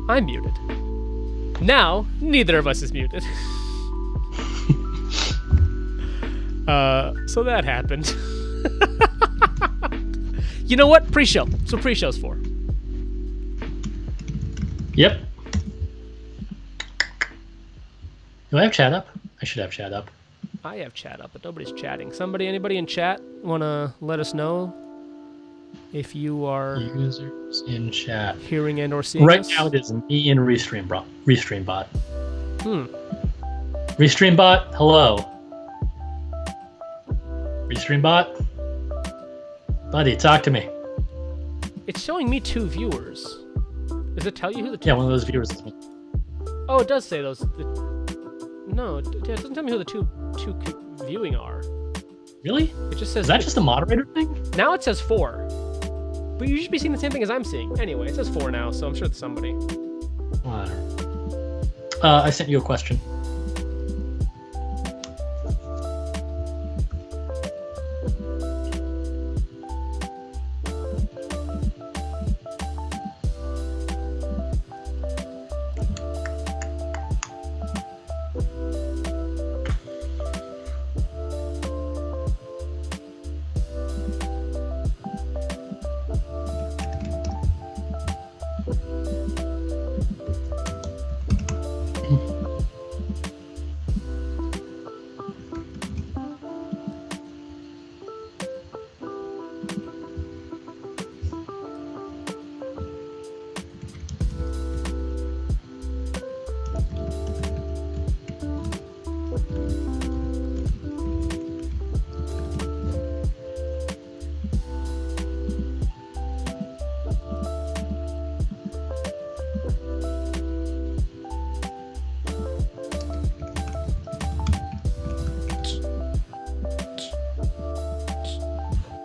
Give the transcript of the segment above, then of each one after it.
I'm muted. Now, neither of us is muted. So that happened. You know what? Pre-show. That's what pre-show's for. Yep. Do I have chat up? I should have chat up. I have chat up, but nobody's chatting. Anybody in chat want to let us know if you are users in chat hearing and or seeing right us? now? It is me and Restreambot. Hmm. Restreambot, hello. Restreambot, buddy, talk to me. It's showing me 2 viewers. Does it tell you who the 2? Yeah, one of those viewers is me. Oh, it does say those. No, it doesn't tell me who the two viewing are. Really? It just says. Is that just a moderator thing? Now it says 4. But you should be seeing the same thing as I'm seeing. Anyway, it says 4 now, so I'm sure it's somebody. I sent you a question.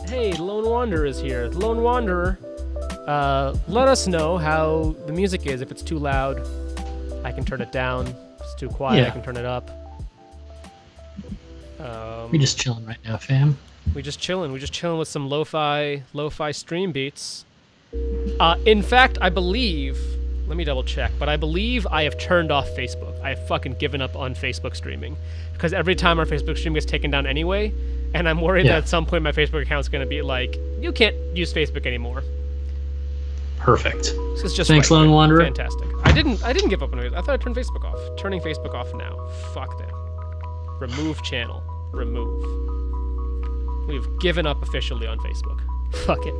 Hey, Lone Wanderer is here. Lone Wanderer, let us know how the music is. If it's too loud, I can turn it down. If it's too quiet, I can turn it up. We just chilling right now, fam. We just chilling with some lo-fi stream beats. In fact, I believe, let me double check, but I believe I have turned off Facebook. I have fucking given up on Facebook streaming. Because every time our Facebook stream gets taken down anyway, and I'm worried that at some point my Facebook account's going to be like, you can't use Facebook anymore. Perfect. This is just Thanks, Lone Wanderer. Fantastic. I didn't give up on it. I thought I turned Facebook off. Turning Facebook off now. Fuck that. Remove channel. Remove. We've given up officially on Facebook. Fuck it.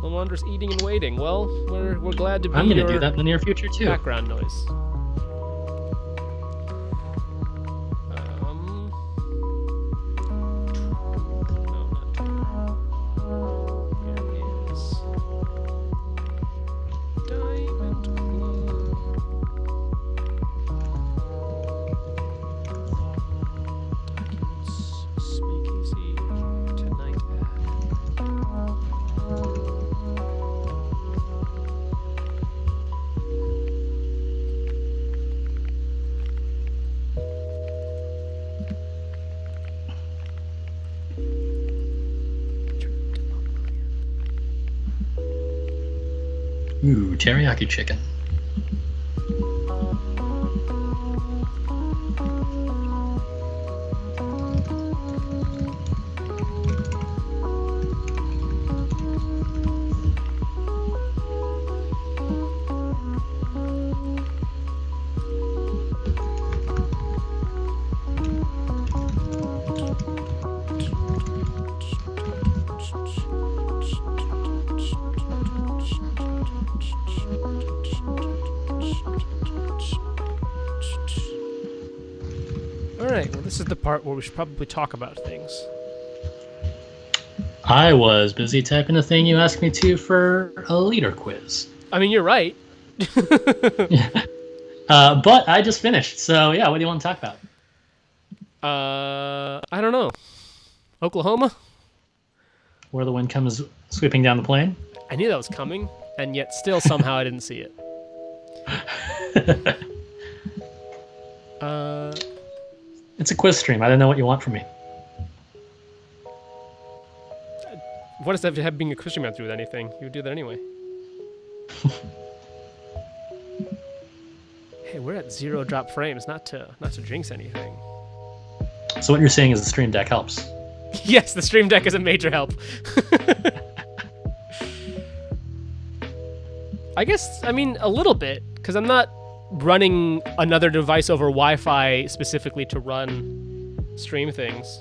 Lone Wanderer's eating and waiting. Well, we're glad to be I'm gonna do that in the near future too. Background noise. Speakeasy tonight Ooh, teriyaki chicken. Alright, well this is the part where we should probably talk about things. I was busy typing the thing you asked me to for a leader quiz. I mean, you're right. But I just finished, so yeah, what do you want to talk about? I don't know. Oklahoma? Where the wind comes sweeping down the plain? I knew that was coming, and yet still somehow I didn't see it. It's a quiz stream. I don't know what you want from me. What does that have being a Christian man to do with anything? You would do that anyway. Hey, we're at 0 drop frames, not to jinx anything. So what you're saying is the Stream Deck helps. Yes, the Stream Deck is a major help. I guess, I mean, a little bit, because I'm not running another device over Wi-Fi specifically to run stream things.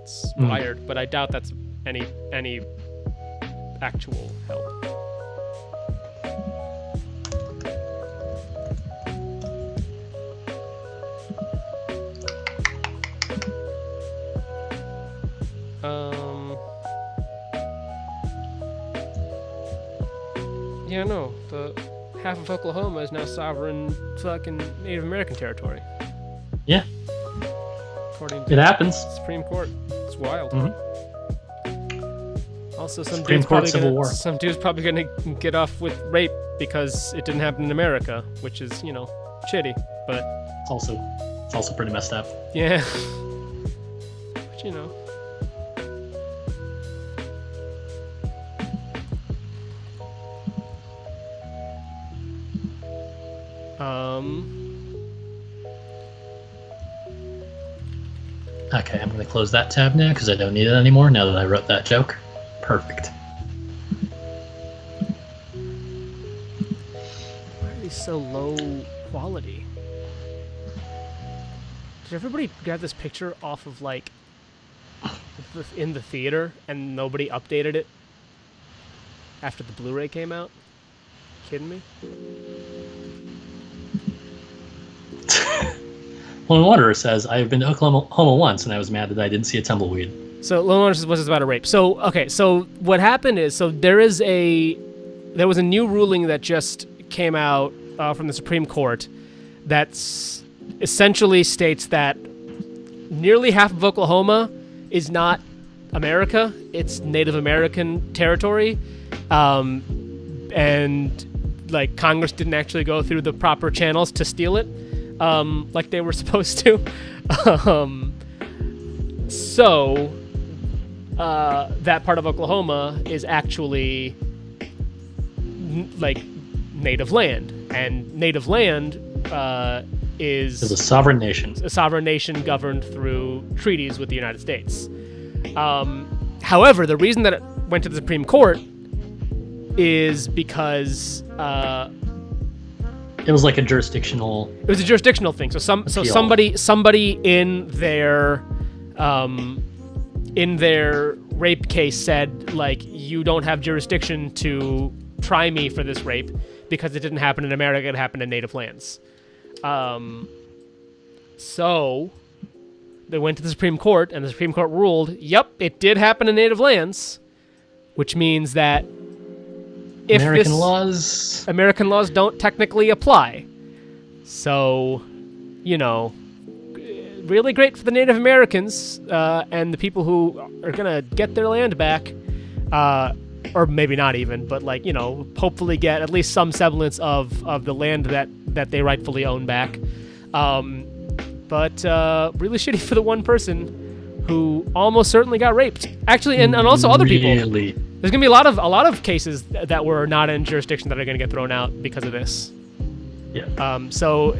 It's wired, but I doubt that's any actual help. Yeah, no. The half of Oklahoma is now sovereign fucking Native American territory. Yeah. According to It happens. the Supreme Court. It's wild. Also, some Supreme Court Civil War. Some dude's probably gonna get off with rape because it didn't happen in America, which is, you know, shitty. But It's also pretty messed up. yeah. But you know. Okay, I'm going to close that tab now because I don't need it anymore now that I wrote that joke. Perfect. Why are these so low quality? Did everybody grab this picture off of, like, in the theater and nobody updated it after the Blu-ray came out? Kidding me? Lone Wanderer says, I have been to Oklahoma once and I was mad that I didn't see a tumbleweed. So Lone Wanderer was about a rape. So, okay, so what happened is, so there was a new ruling that just came out from the Supreme Court that essentially states that nearly half of Oklahoma is not America. It's Native American territory. And, like, Congress didn't actually go through the proper channels to steal it. Like they were supposed to. So that part of Oklahoma is actually like native land, and native land is a sovereign nation. A sovereign nation governed through treaties with the United States. However, the reason that it went to the Supreme Court is because it was like a jurisdictional. It was a jurisdictional thing. So somebody in their rape case said, like, you don't have jurisdiction to try me for this rape because it didn't happen in America, it happened in native lands. So they went to the Supreme Court, and the Supreme Court ruled, yep, it did happen in native lands, which means that if American laws don't technically apply. So, you know, really great for the Native Americans and the people who are gonna get their land back, or maybe not even, but, like, you know, hopefully get at least some semblance of the land that they rightfully own back. But really shitty for the one person who almost certainly got raped. Actually, and also other people. There's gonna be a lot of cases that were not in jurisdiction that are gonna get thrown out because of this. Yeah. So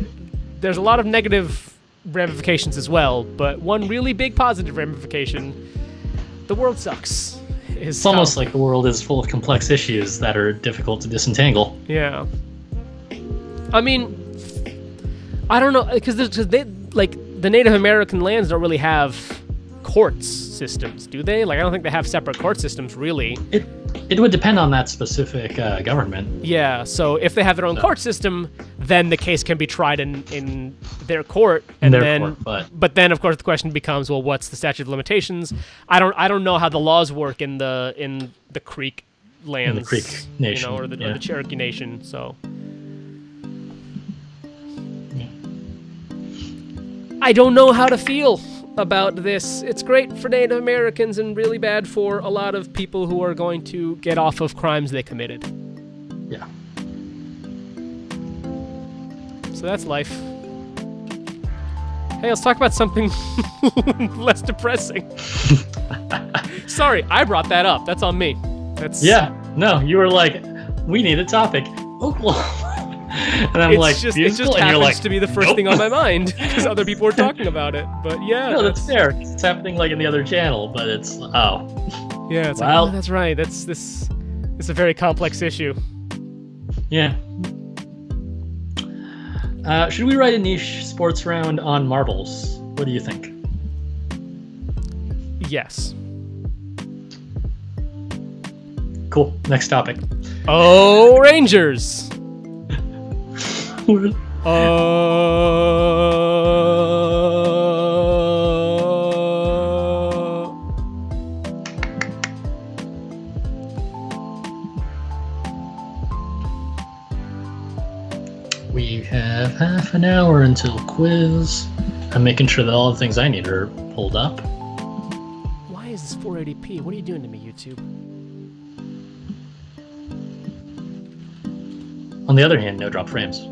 there's a lot of negative ramifications as well, but one really big positive ramification: the world sucks. It's almost like the world is full of complex issues that are difficult to disentangle. Yeah. I mean, I don't know, because they, like, the Native American lands don't really have courts systems, do they? Like, I don't think they have separate court systems, really. It would depend on that specific government. Yeah, so if they have their own court system, then the case can be tried in their court, and but then of course the question becomes, well, what's the statute of limitations? I don't know how the laws work in the Creek lands, in the Creek Nation, you know, or the Cherokee Nation. So I don't know how to feel about this. It's great for Native Americans and really bad for a lot of people who are going to get off of crimes they committed. Yeah. So that's life. Hey, let's talk about something less depressing. Sorry, I brought that up. That's on me. Yeah. No, you were like, we need a topic. Oklahoma. And I'm It's like, just musical? And happens you're like, to be the first nope. thing on my mind because other people were talking about it. But yeah, No, that's fair. It's happening like in the other channel, but it's yeah. It's Well- like, oh, that's right. It's a very complex issue. yeah. Should we write a niche sports round on marbles? What do you think? Yes. Cool. Next topic. Oh, Rangers. We're- We have half an hour until quiz. I'm making sure that all the things I need are pulled up. Why is this 480p? What are you doing to me, YouTube? On the other hand, no drop frames.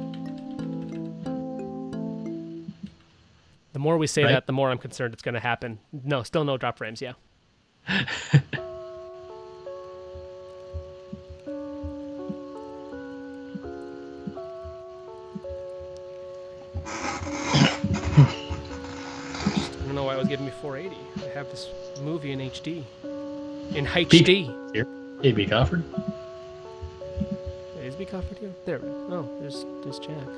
The more we say Right. that, the more I'm concerned it's going to happen. No, still no drop frames, yeah. I don't know why it was giving me 480. I have this movie in HD. In HD. Here. A.B. Cofford. Is B Cofford here? There. Oh, there's Jack.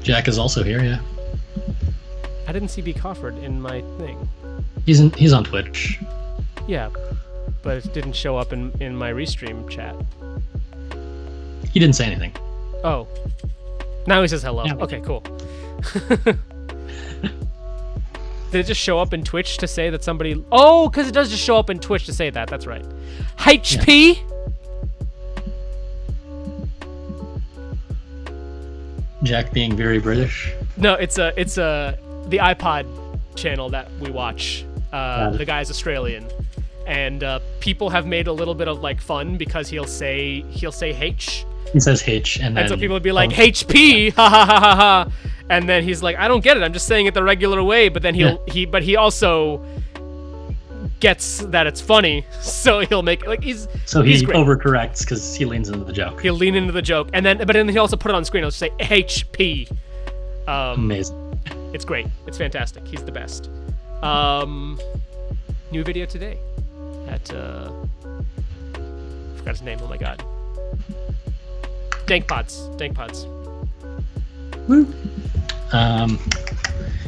Jack is also here, yeah. I didn't see B Cofford in my thing. He's on Twitch. Yeah, but it didn't show up in my restream chat. He didn't say anything. Oh. Now he says hello. Yeah. Okay, cool. Did it just show up in Twitch to say that somebody... Oh, because it does just show up in Twitch to say that. That's right. HP? Jack being very British. No, it's the iPod channel that we watch. Got it. The guy's Australian. And people have made a little bit of like fun because he'll say H. He says H, and then... And so people would be like, HP, ha ha ha ha ha. And then he's like, I don't get it. I'm just saying it the regular way. But then he also gets that it's funny. So he'll make like he's great. overcorrects because he leans into the joke. He'll lean into the joke, but then he also put it on screen. He'll just say HP. Amazing. It's great. It's fantastic. He's the best. New video today at forgot his name. Oh my god. Dank Pods. Woo.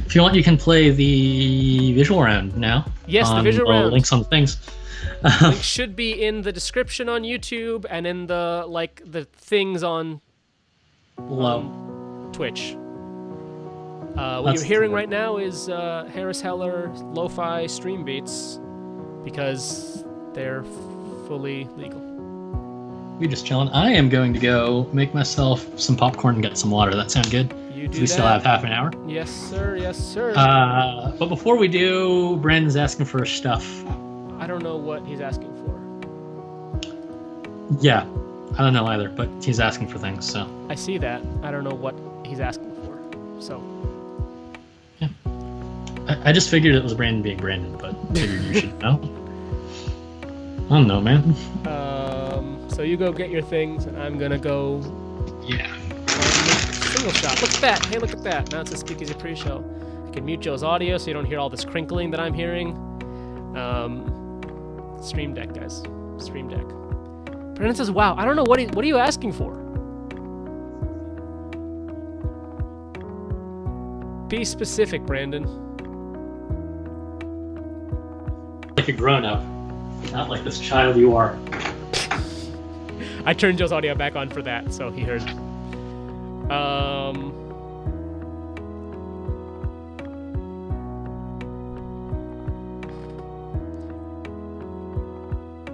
If you want, you can play the visual round now. Yes, the visual round. Links on things. Link should be in the description on YouTube and in the things on Twitch. What you're hearing right now is Harris Heller lo-fi stream beats because they're fully legal. We're just chilling. I am going to go make myself some popcorn and get some water. That sound good? You do We still have half an hour. Yes, sir. Yes, sir. But before we do, Brandon's asking for stuff. I don't know what he's asking for. Yeah, I don't know either, but he's asking for things, so. I see that. I don't know what he's asking for. So. Yeah. I just figured it was Brandon being Brandon, but figured you should know. I don't know, man. So you go get your things, and I'm gonna go. Yeah. Single shot. Look at that. Hey, look at that. Now it's a Speakeasy pre-show. I can mute Joe's audio so you don't hear all this crinkling that I'm hearing. Stream Deck, guys. Stream Deck. Brandon says, "Wow, I don't know what are you asking for?" Be specific, Brandon. Like a grown-up, not like this child you are. I turned Joe's audio back on for that, so he heard.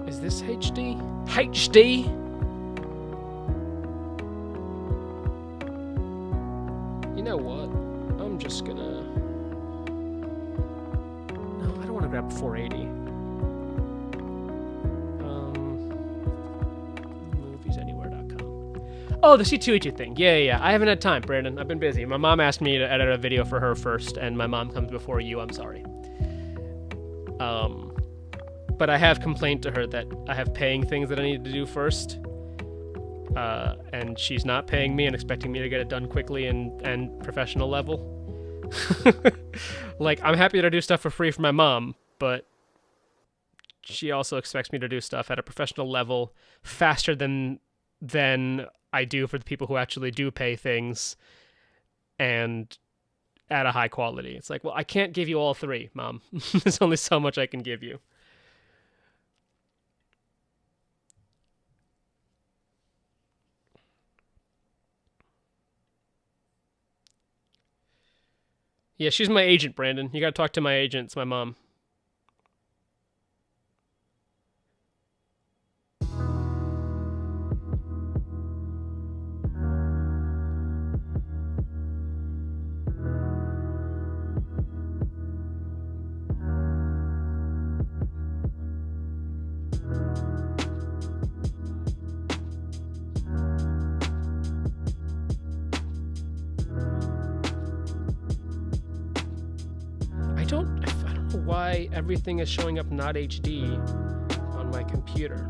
Is this HD? HD? You know what? I'm just gonna... No, I don't want to grab 480. Moviesanywhere.com. Oh, the C2E2 thing. Yeah. I haven't had time, Brandon. I've been busy. My mom asked me to edit a video for her first, and my mom comes before you. I'm sorry. but I have complained to her that I have paying things that I need to do first. And she's not paying me and expecting me to get it done quickly and professional level. Like, I'm happy to do stuff for free for my mom, but she also expects me to do stuff at a professional level faster than I do for the people who actually do pay things and at a high quality. It's like, well, I can't give you all three, Mom. There's only so much I can give you. Yeah, she's my agent, Brandon. You gotta talk to my agent. It's my mom. I don't know why everything is showing up not HD on my computer.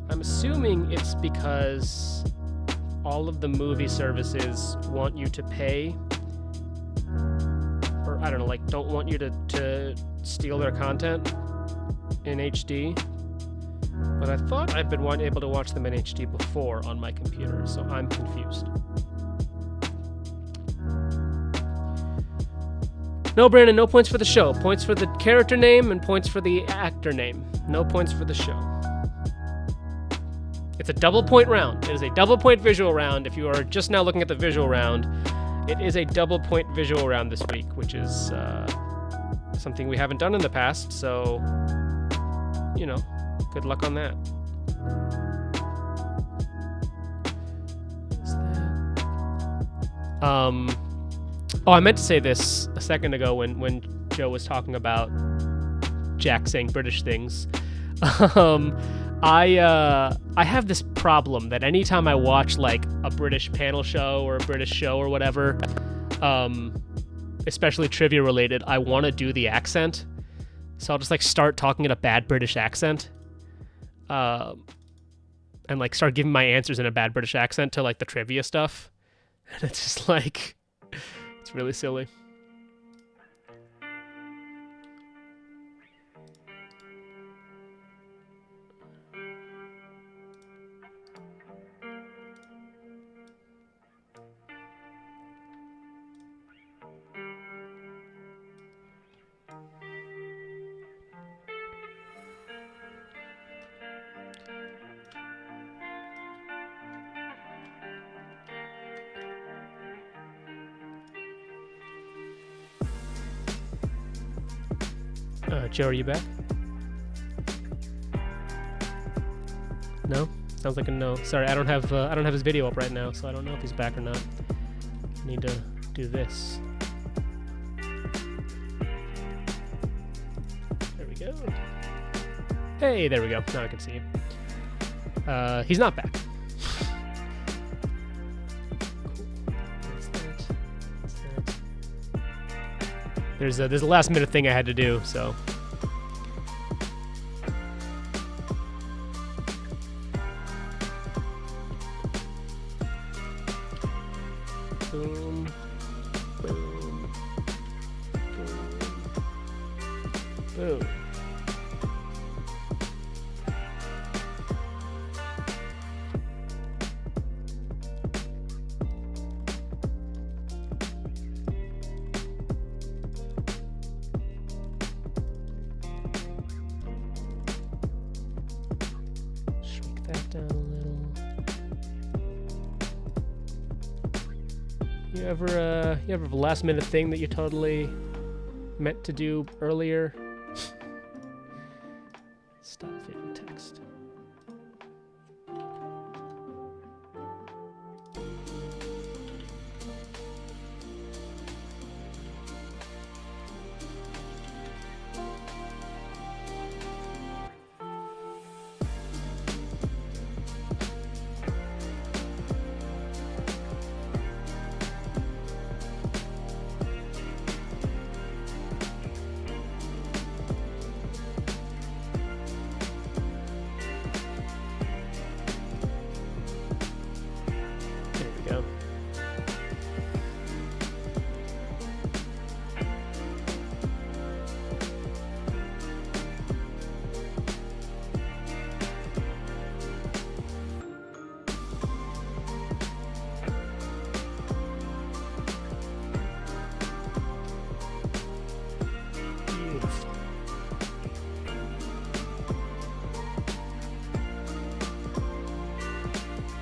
I'm assuming it's because all of the movie services want you to pay, or I don't know, like don't want you to steal their content in HD. But I thought I've been able to watch them in HD before on my computer, so I'm confused. No, Brandon, no points for the show. Points for the character name and points for the actor name. No points for the show. It's a double point round. It is a double point visual round. If you are just now looking at the visual round, it is a double point visual round this week, which is something we haven't done in the past, so, you know, good luck on that. What is that? Oh, I meant to say this a second ago when Joe was talking about Jack saying British things. I have this problem that anytime I watch like a British panel show or a British show or whatever, especially trivia related, I want to do the accent. So I'll just like start talking in a bad British accent, and like start giving my answers in a bad British accent to like the trivia stuff, and it's just like. It's really silly. Joe, are you back? No? Sounds like a no. Sorry, I don't have his video up right now, so I don't know if he's back or not. Need to do this. There we go. Hey, there we go. Now I can see him. He's not back. There's a last minute thing I had to do, so. Boom. Boom. Boom. Boom. You ever have a last minute thing that you totally meant to do earlier? Stop saving text.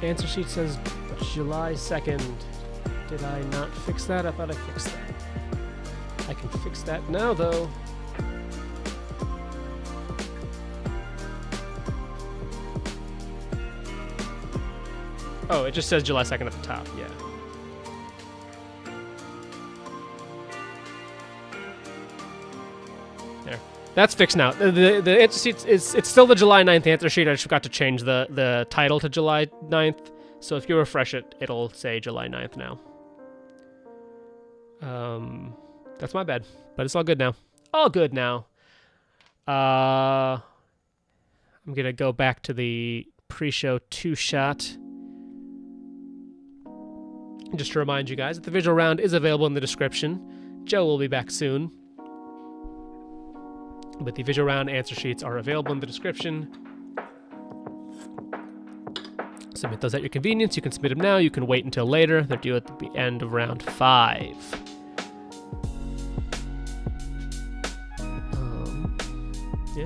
Answer sheet says July 2nd. Did I not fix that? I thought I fixed that. I can fix that now, though. Oh, it just says July 2nd at the top, yeah. There. That's fixed now. The answer sheet it's still the July 9th answer sheet. I just forgot to change the title to July 9th. So if you refresh it, it'll say July 9th now. That's my bad. But it's all good now. All good now. I'm gonna go back to the pre-show 2-shot. Just to remind you guys that the visual round is available in the description. Joe will be back soon. But the visual round answer sheets are available in the description. Submit those at your convenience. You can submit them now. You can wait until later. They're due at the end of round 5. Yeah.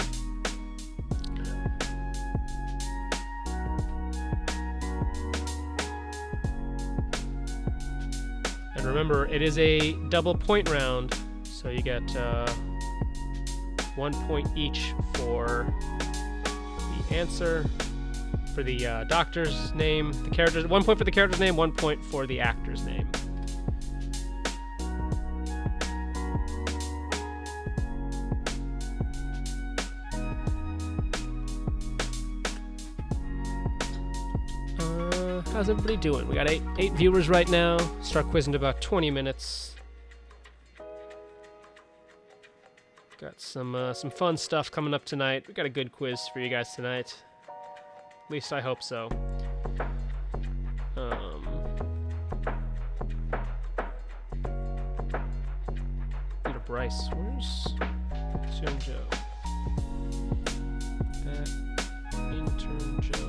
And remember, it is a double point round, so you get 1 point each for the answer, for the doctor's name, the character's 1 point for the character's name, 1 point for the actor's name. How's everybody doing? We got eight viewers right now. Start quizzing in about 20 minutes. Got some fun stuff coming up tonight. We got a good quiz for you guys tonight. At least I hope so. Need a Bryce. Where's Young Joe? Intern Joe.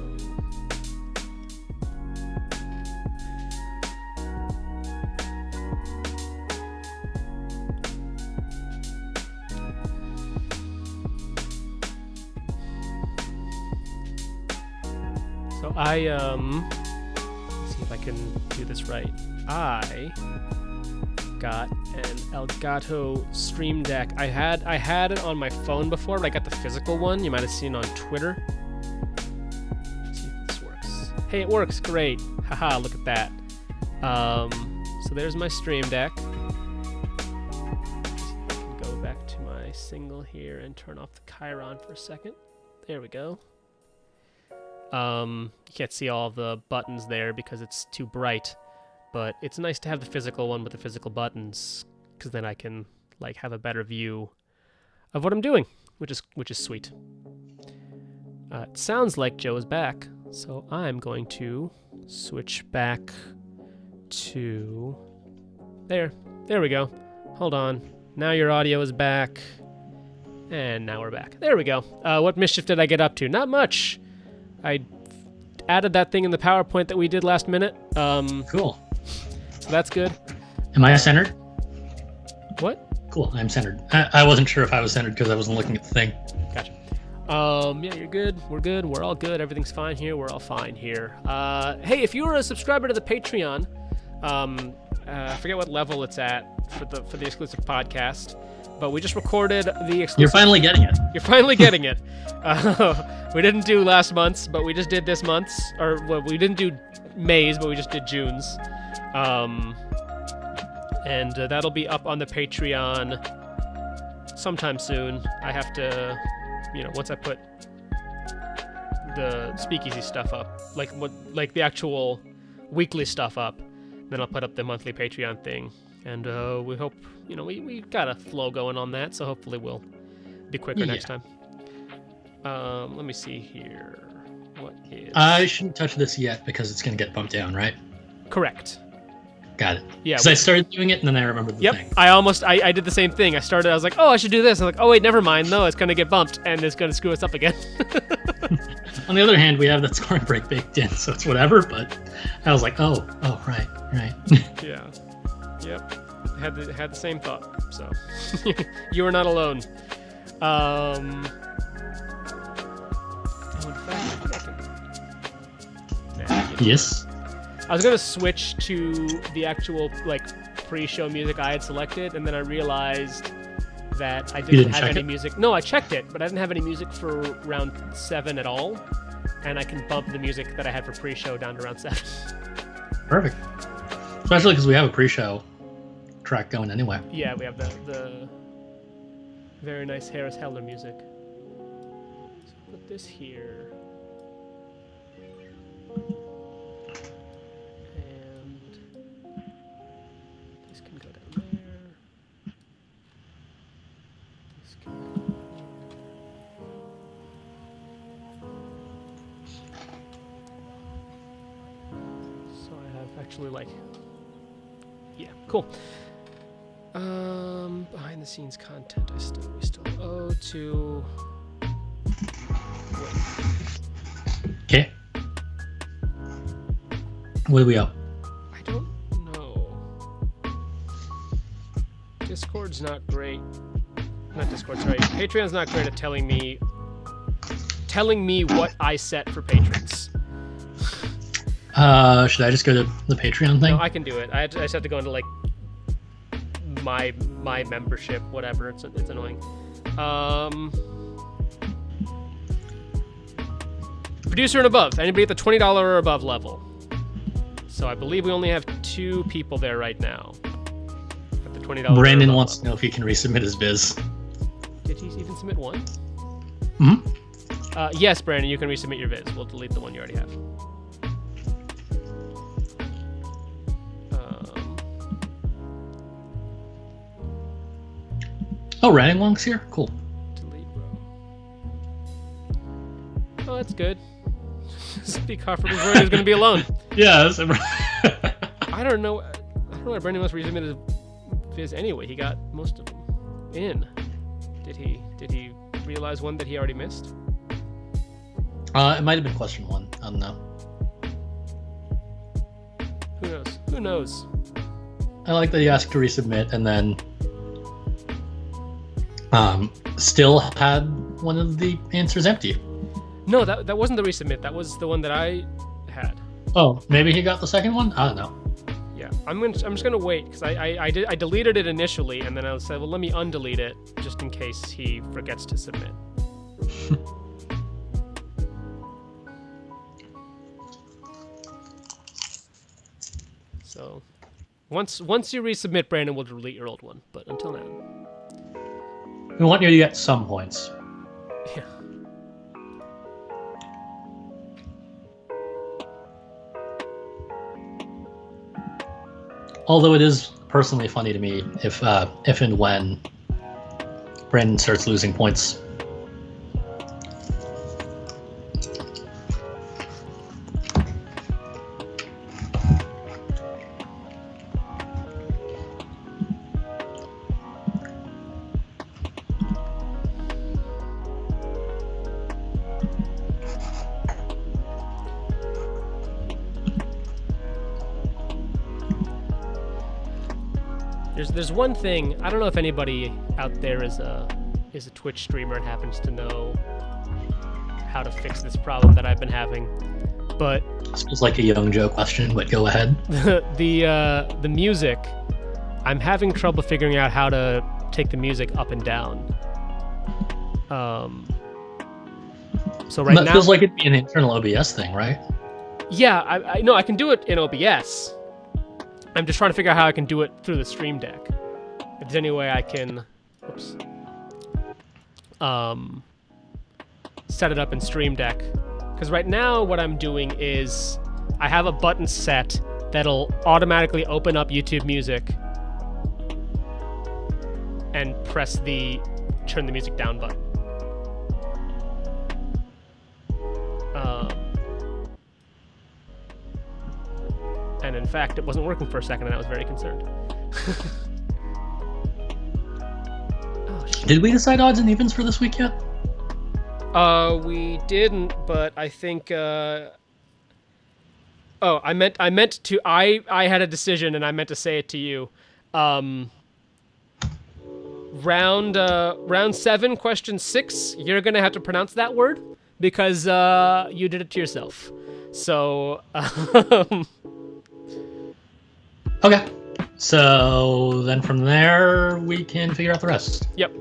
So let's see if I can do this right. I got an Elgato Stream Deck. I had it on my phone before, but I got the physical one. You might have seen on Twitter. Let's see if this works. Hey, it works. Great. Haha, look at that. So there's my Stream Deck. I can go back to my single here and turn off the Chiron for a second. There we go. You can't see all the buttons there because it's too bright, but it's nice to have the physical one with the physical buttons, because then I can like have a better view of what I'm doing, which is sweet. It sounds like Joe is back, so I'm going to switch back to there. There we go. Hold on. Now your audio is back, and now we're back. There we go. What mischief did I get up to? Not much. I added that thing in the PowerPoint that we did last minute. Cool. So that's good. Am I centered? What? Cool, I'm centered. I wasn't sure if I was centered because I wasn't looking at the thing. Gotcha. Yeah, you're good. We're good. We're all good. Everything's fine here. We're all fine here. Hey, if you were a subscriber to the Patreon, I forget what level it's at for the exclusive podcast, but we just recorded the exclusive. You're finally getting it. You're finally getting it. We didn't do last month's, but we just did this month's. Or well, we didn't do May's, but we just did June's. And that'll be up on the Patreon sometime soon. I have to, once I put the Speakeasy stuff up, like the actual weekly stuff up, then I'll put up the monthly Patreon thing. And we hope, we got a flow going on that, so hopefully we'll be quicker next time. Let me see here. What is... I shouldn't touch this yet because it's going to get bumped down, right? Correct. Got it. Yeah. Because I started doing it and then I remembered the thing. I did the same thing. I was like, oh, I should do this. I'm like, oh, wait, never mind. No, it's going to get bumped and it's going to screw us up again. On the other hand, we have that scoring break baked in, so it's whatever, but I was like, oh, right. Yeah. Yep. Had the same thought, so you are not alone. In fact, Yes. I was gonna switch to the actual like pre-show music I had selected, and then I realized that I didn't have any music. No, I checked it, but I didn't have any music for round 7 at all, and I can bump the music that I had for pre-show down to round 7. Perfect. Especially because we have a pre-show track going anyway. Yeah, we have the very nice Harris Heller music. So put this here. And this can go down there. This can go here. So I have actually like, yeah, cool. Behind the scenes content, we still owe to. Okay. What do we owe? I don't know. Discord's not great. Not Discord, sorry. Patreon's not great at telling me what I set for patrons. Should I just go to the Patreon thing? No, I can do it. I just have to go into like my membership, whatever. It's annoying. Producer and above. Anybody at the $20 or above level. So I believe we only have 2 people there right now. At the $20. Brandon wants to know if he can resubmit his biz. Did he even submit one? Hmm? Yes, Brandon, you can resubmit your viz. We'll delete the one you already have. Oh, Ranning Long's here? Cool. Delete, bro. Oh, that's good. Speak Harford is going to be alone. Yeah. I don't know why Brandon must resubmit his viz anyway. He got most of them in. Did he realize one that he already missed? It might have been question 1. I don't know. Who knows? I like that he asked to resubmit and then still had one of the answers empty. No, that wasn't the resubmit. That was the one that I had. Oh, maybe he got the second one? I don't know. Yeah, I'm just gonna wait because I deleted it initially and then I said, well, let me undelete it just in case he forgets to submit. So, once you resubmit, Brandon will delete your old one. But until now, We want you to get some points. yeah. Although it is personally funny to me if and when Brandon starts losing points. There's one thing, I don't know if anybody out there is a Twitch streamer and happens to know how to fix this problem that I've been having, but This was like a Young Joe question, but go ahead. the music, I'm having trouble figuring out how to take the music up and down. So right That now, feels like it'd be an internal OBS thing, right? yeah, I know I can do it in OBS. I'm just trying to figure out how I can do it through the Stream Deck. If there's any way I can, oops, set it up in Stream Deck. Because right now what I'm doing is I have a button set that'll automatically open up YouTube Music and press the turn the music down button. And in fact, it wasn't working for a second, and I was very concerned. Oh, shit. Did we decide odds and evens for this week yet? We didn't, but I think. Oh, I meant to. I had a decision, and I meant to say it to you. Round 7, question 6. You're gonna have to pronounce that word because you did it to yourself. So, Okay. So then from there we can figure out the rest. yep.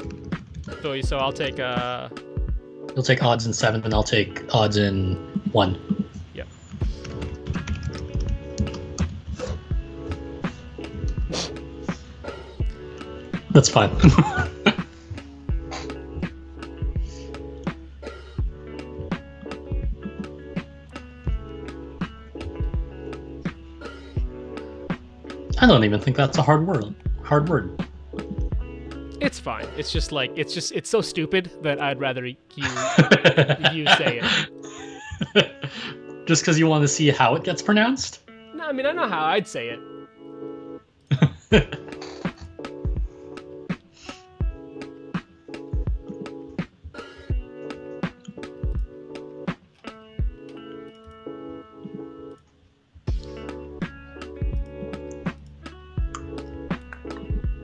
So I'll take You'll take odds in 7, and I'll take odds in 1. yep. That's fine. I don't even think that's a hard word. It's fine. It's just like it's so stupid that I'd rather you say it. Just because you want to see how it gets pronounced? No, I mean I know how I'd say it.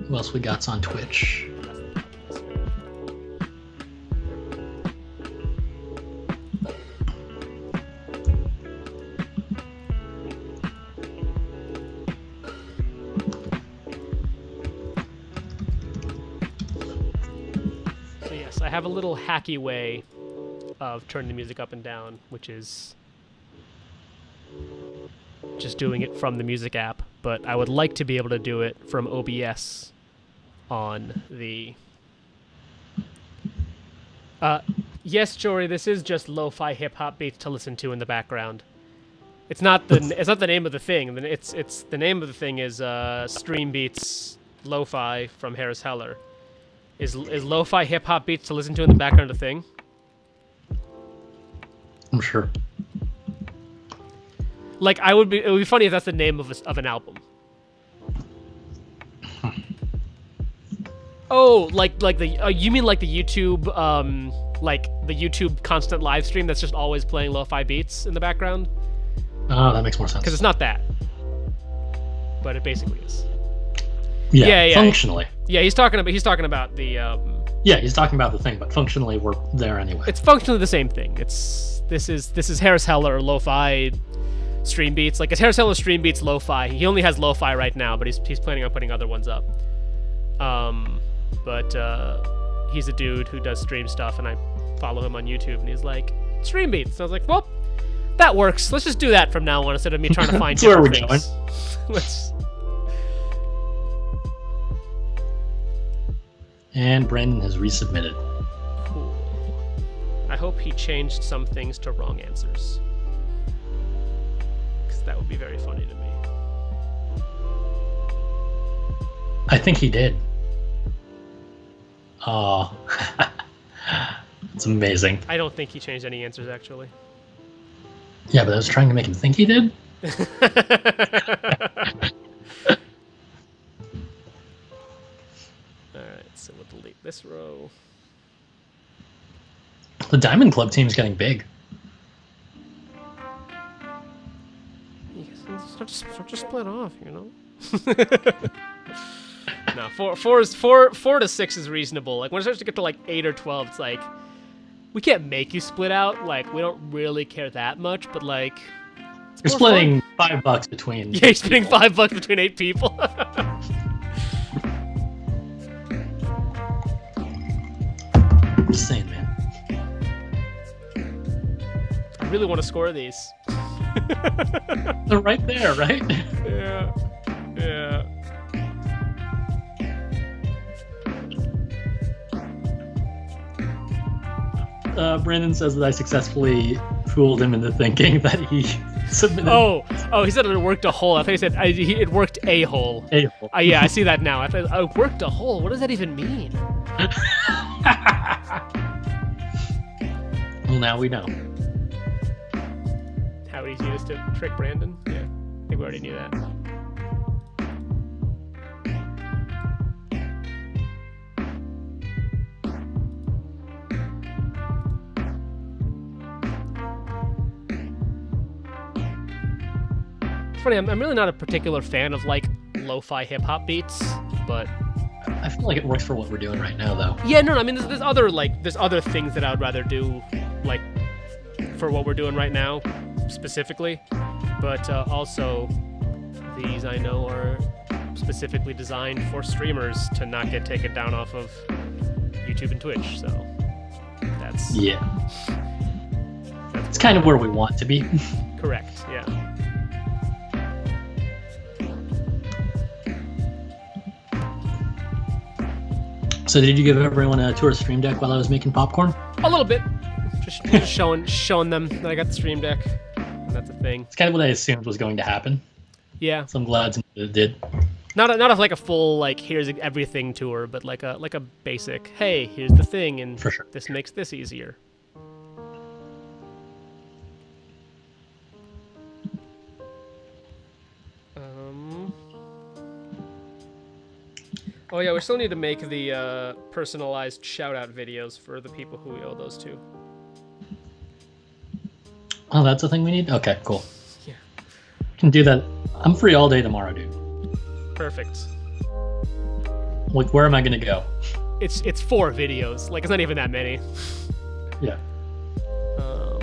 Who else we got's on Twitch? So yes, I have a little hacky way of turning the music up and down, which is just doing it from the music app, but I would like to be able to do it from OBS on the... yes, Jory, this is just lo-fi hip-hop beats to listen to in the background. It's not the name of the thing. It's the name of the thing is Stream Beats Lo-Fi from Harris Heller. Is lo-fi hip-hop beats to listen to in the background a thing? I'm sure. Like it would be funny if that's the name of an album. Oh, like the you mean like the YouTube constant live stream that's just always playing lo-fi beats in the background? Oh, that makes more sense. Because it's not that, but it basically is. Yeah, functionally. Yeah, he's talking about the. Yeah, he's talking about the thing, but functionally we're there anyway. It's functionally the same thing. This is Harris Heller lo-fi stream beats. Like it's Harris Heller stream beats lo-fi. He only has lo-fi right now, but he's planning on putting other ones up. But he's a dude who does stream stuff, and I follow him on YouTube, and he's like, stream beats. So I was like, well, that works. Let's just do that from now on instead of me trying to find That's where we're things. going. Let's. And Brandon has resubmitted. Cool. I hope he changed some things to wrong answers. Because that would be very funny to me. I think he did. Oh, it's amazing. I don't think he changed any answers, actually. Yeah, but I was trying to make him think he did. Alright, so we'll delete this row. The Diamond Club team's getting big. Start to split off, you know? No, four to 6 is reasonable. Like when it starts to get to like 8 or 12, it's like we can't make you split out. Like we don't really care that much, but like You're splitting $5 between. Yeah, you're splitting $5 between 8 people. Just saying, man. I really want to score these. They're right there, right? Yeah. Yeah. Brandon says that I successfully fooled him into thinking that he submitted. Oh, he said it worked a hole. I thought he said it worked a hole. A hole. Yeah, I see that now. I thought it worked a hole. What does that even mean? Well, now we know. How easy it is to trick Brandon? Yeah, I think we already knew that. It's funny, I'm really not a particular fan of like lo-fi hip-hop beats, but I feel like it works for what we're doing right now, though. yeah, no, I mean, there's other things that I would rather do, like, for what we're doing right now. specifically, but also these I know are specifically designed for streamers to not get taken down off of YouTube and Twitch. So that's it's kind of where we want to be. Correct. Yeah. So did you give everyone a tour of Stream Deck while I was making popcorn? A little bit. Just showing them that I got the Stream Deck. That's a thing. It's kind of what I assumed was going to happen. Yeah. So I'm glad it did. Not like a full like here's everything tour, but like a basic. Hey, here's the thing, and for sure. This makes this easier. Oh yeah, we still need to make the personalized shout-out videos for the people who we owe those to. Oh, that's a thing we need? Okay, cool. Yeah. Can do that. I'm free all day tomorrow, dude. Perfect. Like, where am I gonna go? It's 4 videos. Like, it's not even that many. Yeah. I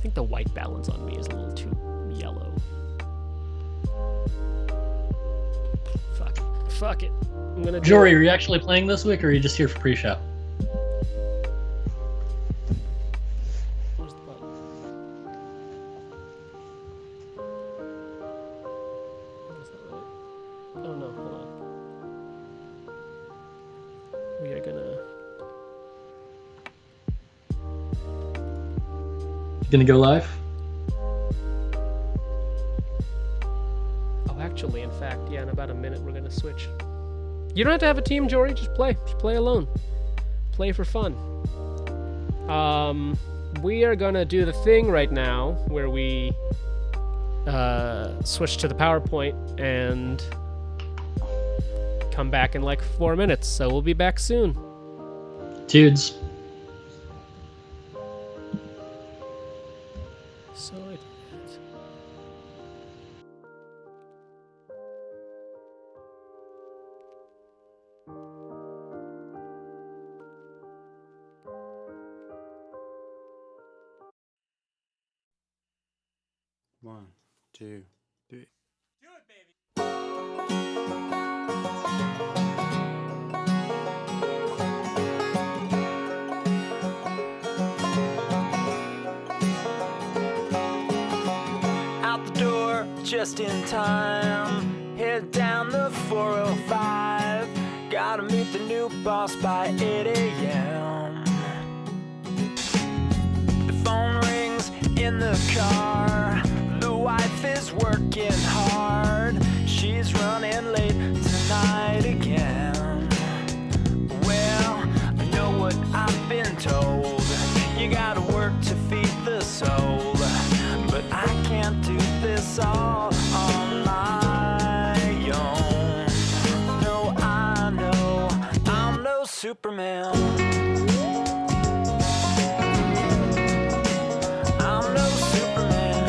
think the white balance on me is a little too yellow. Fuck it. I'm gonna do Jory, it. are you actually playing this week, or are you just here for pre-show? Where's the button? That's not right. Oh no, hold on. We are gonna go live? Actually, in fact, yeah, in about a minute we're gonna switch. You don't have to have a team, Jory. Just play alone. Play for fun. We are gonna do the thing right now where we switch to the PowerPoint and come back in like 4 minutes. So we'll be back soon. Dudes. So One, two, three. do it, baby. Out the door just in time. Head down the 405. Gotta meet the new boss by 8 a.m. The phone rings in the car. The wife is working hard. She's running late tonight again. Well, I know what I've been told. You gotta work to feed the soul. But I can't do this all on my own. No, I know I'm no Superman. I'm no Superman.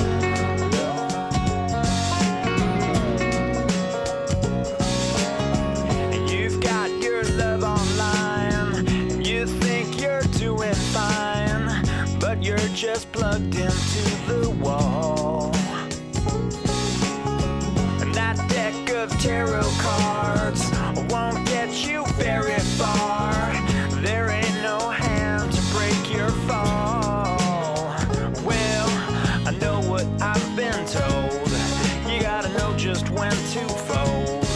And you've got your love online, and you think you're doing fine, but you're just plugged into the wall. And that deck of tarot cards won't get you very far. There ain't no hand to break your fall. Well, I know what I've been told. You gotta know just when to fold.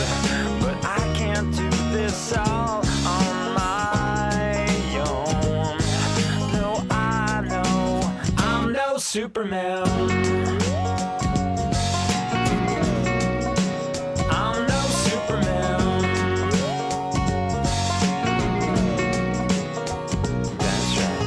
But I can't do this all on my own. No, I know I'm no Superman. I'm no Superman. That's right.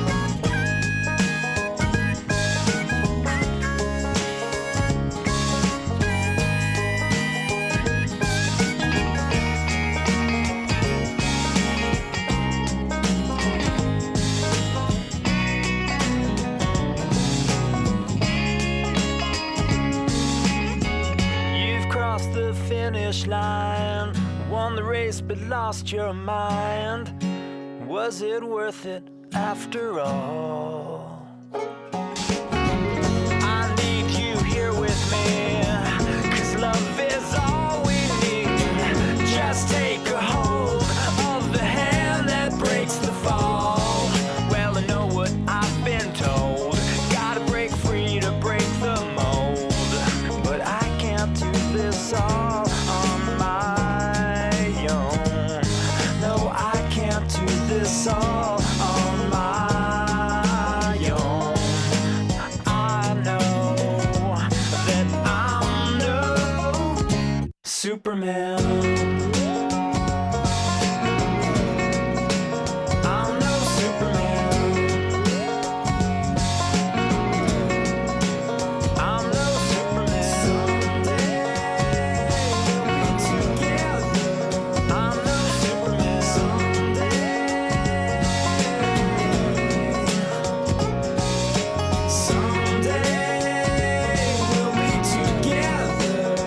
You've crossed the finish line, won the race but lost your mind. Was it worth it after all? Superman. I'm no Superman. I'm no Superman. Someday we'll be together. I'm no Superman. Someday we'll be together.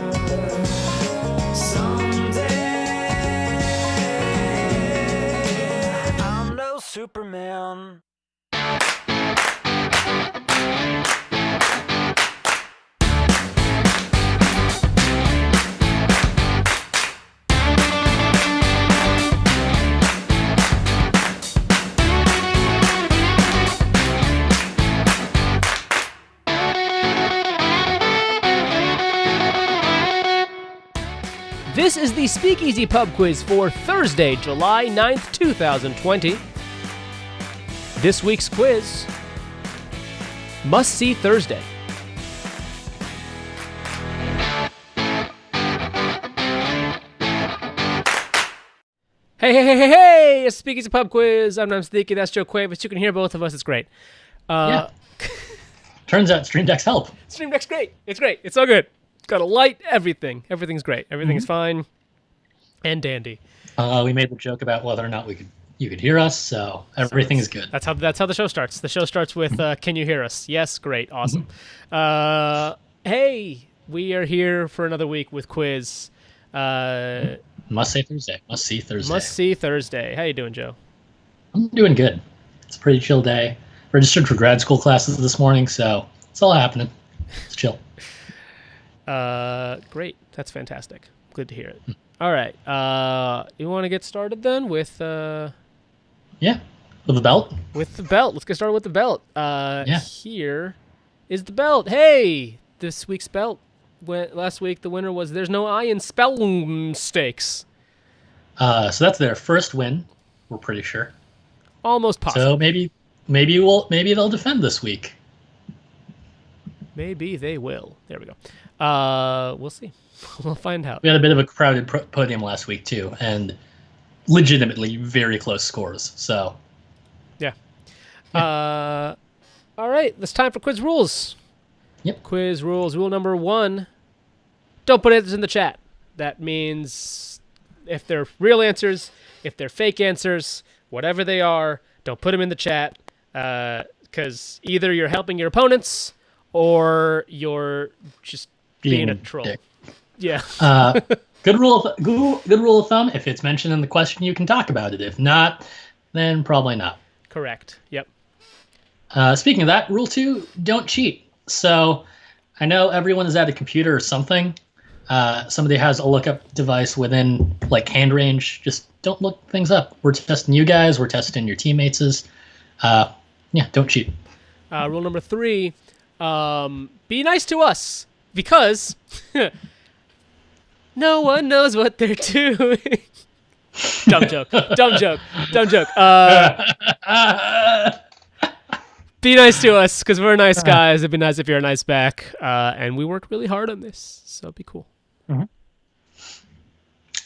Someday I'm no Superman. This is the Speakeasy Pub Quiz for Thursday, July 9th, 2020. This week's quiz, Must See Thursday. Hey, it's Speakeasy Pub Quiz. I'm Sneaky, that's Joe Quavis. You can hear both of us, it's great. Yeah. Turns out Stream Deck's help. Stream Deck's great. It's great. It's so good. Got a light, everything. Everything's great. Everything's fine and dandy. We made the joke about whether or not you could hear us, so everything is good. That's how the show starts. The show starts with "Can you hear us?" Yes, great, awesome. Hey, we are here for another week with quiz. Must see Thursday. Must see Thursday. Must see Thursday. How you doing, Joe? I'm doing good. It's a pretty chill day. Registered for grad school classes this morning, so it's all happening. It's chill. Great. That's fantastic. Good to hear it. All right. You want to get started then with Yeah, with the belt. With the belt. Let's get started with the belt. Yeah. Here is the belt. Hey, this week's belt. Last week the winner was There's No I in Spell Stakes. So that's their first win. We're pretty sure. Almost possible. So maybe they'll defend this week. Maybe they will. There we go. We'll see. We'll find out. We had a bit of a crowded podium last week too, and legitimately very close scores. So Yeah. All right. It's time for quiz rules. Yep. Quiz rules. Rule number 1. Don't put answers in the chat. That means if they're real answers, if they're fake answers, whatever they are, don't put them in the chat. Because either you're helping your opponents or you're just being a troll. Dick. Yeah. Good rule of thumb. If it's mentioned in the question, you can talk about it. If not, then probably not. Correct. Yep. Speaking of that, rule 2: don't cheat. So I know everyone is at a computer or something. Somebody has a lookup device within like hand range. Just don't look things up. We're testing you guys. We're testing your teammates. Yeah, don't cheat. Rule number 3: be nice to us because no one knows what they're doing. Dumb joke. Be nice to us because we're nice guys. It'd be nice if you're nice back. And we worked really hard on this, so be cool.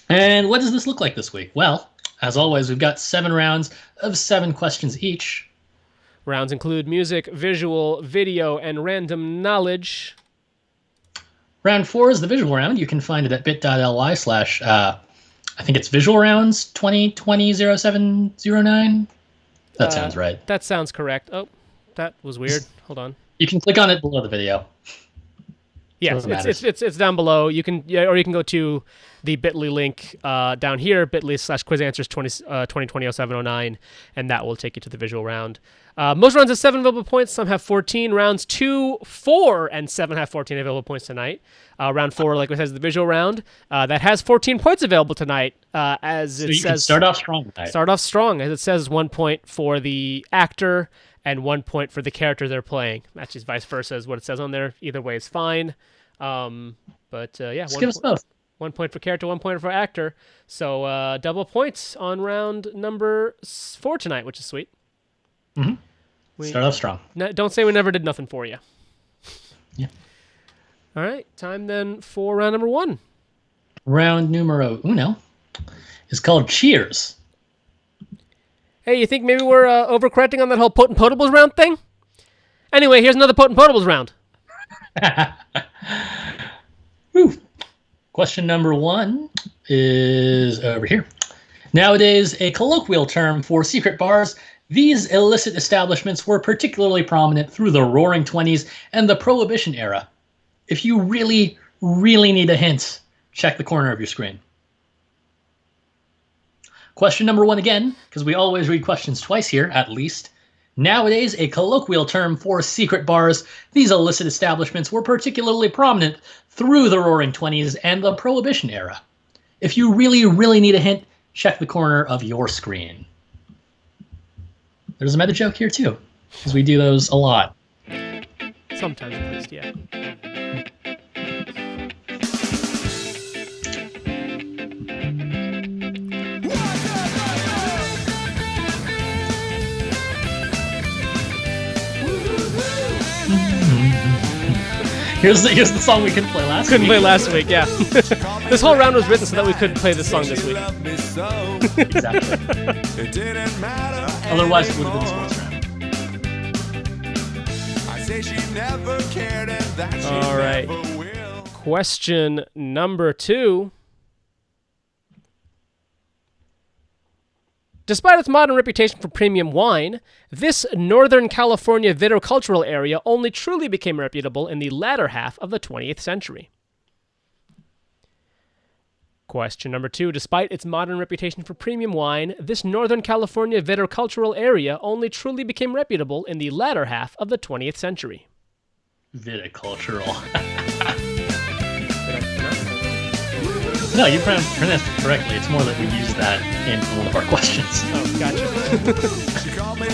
And what does this look like this week? Well, as always, we've got 7 rounds of 7 questions each. Rounds include music, visual, video, and random knowledge. Round 4 is the visual round. You can find it at bit.ly/ I think it's visual rounds 20200709. That sounds right. That sounds correct. Oh, that was weird. Hold on. You can click on it below the video. Yes, it's down below. You can or you can go to the bit.ly link down here, bit.ly/quizanswers 20200709, and that will take you to the visual round. Most rounds have 7 available points. Some have 14. Rounds 2, 4, and 7 have 14 available points tonight. Round 4, like I said, is the visual round. That has 14 points available tonight. As it you says, can start off strong tonight. Start off strong, as it says, 1 point for the actor and 1 point for the character they're playing. Actually, vice versa is what it says on there. Either way is fine. But yeah, Just give us both. 1 point for character, 1 point for actor. So double points on round number 4 tonight, which is sweet. Mm-hmm. Start off strong. Don't say we never did nothing for you. Yeah. All right, time then for round number 1. Round numero uno is called Cheers. Hey, you think maybe we're overcorrecting on that whole potent potables round thing? Anyway, here's another potent potables round. Woo. Question number 1 is over here. Nowadays, a colloquial term for secret bars, these illicit establishments were particularly prominent through the Roaring '20s and the Prohibition era. If you really, really need a hint, check the corner of your screen. Question number 1 again, because we always read questions twice here, at least. Nowadays, a colloquial term for secret bars, these illicit establishments were particularly prominent through the Roaring '20s and the Prohibition era. If you really, really need a hint, check the corner of your screen. There's a meta joke here too, because we do those a lot. Sometimes at least, yeah. Here's the song we couldn't play last week. Couldn't play last week, yeah. This whole round was written so that we couldn't play this song this week. Exactly. Otherwise, it would have been the sports round. All right. Question number 2. Despite its modern reputation for premium wine, this Northern California viticultural area only truly became reputable in the latter half of the 20th century. Question number 2. Despite its modern reputation for premium wine, this Northern California viticultural area only truly became reputable in the latter half of the 20th century. Viticultural. No, you pronounced it correctly. It's more that we use that in one of our questions. Oh, gotcha.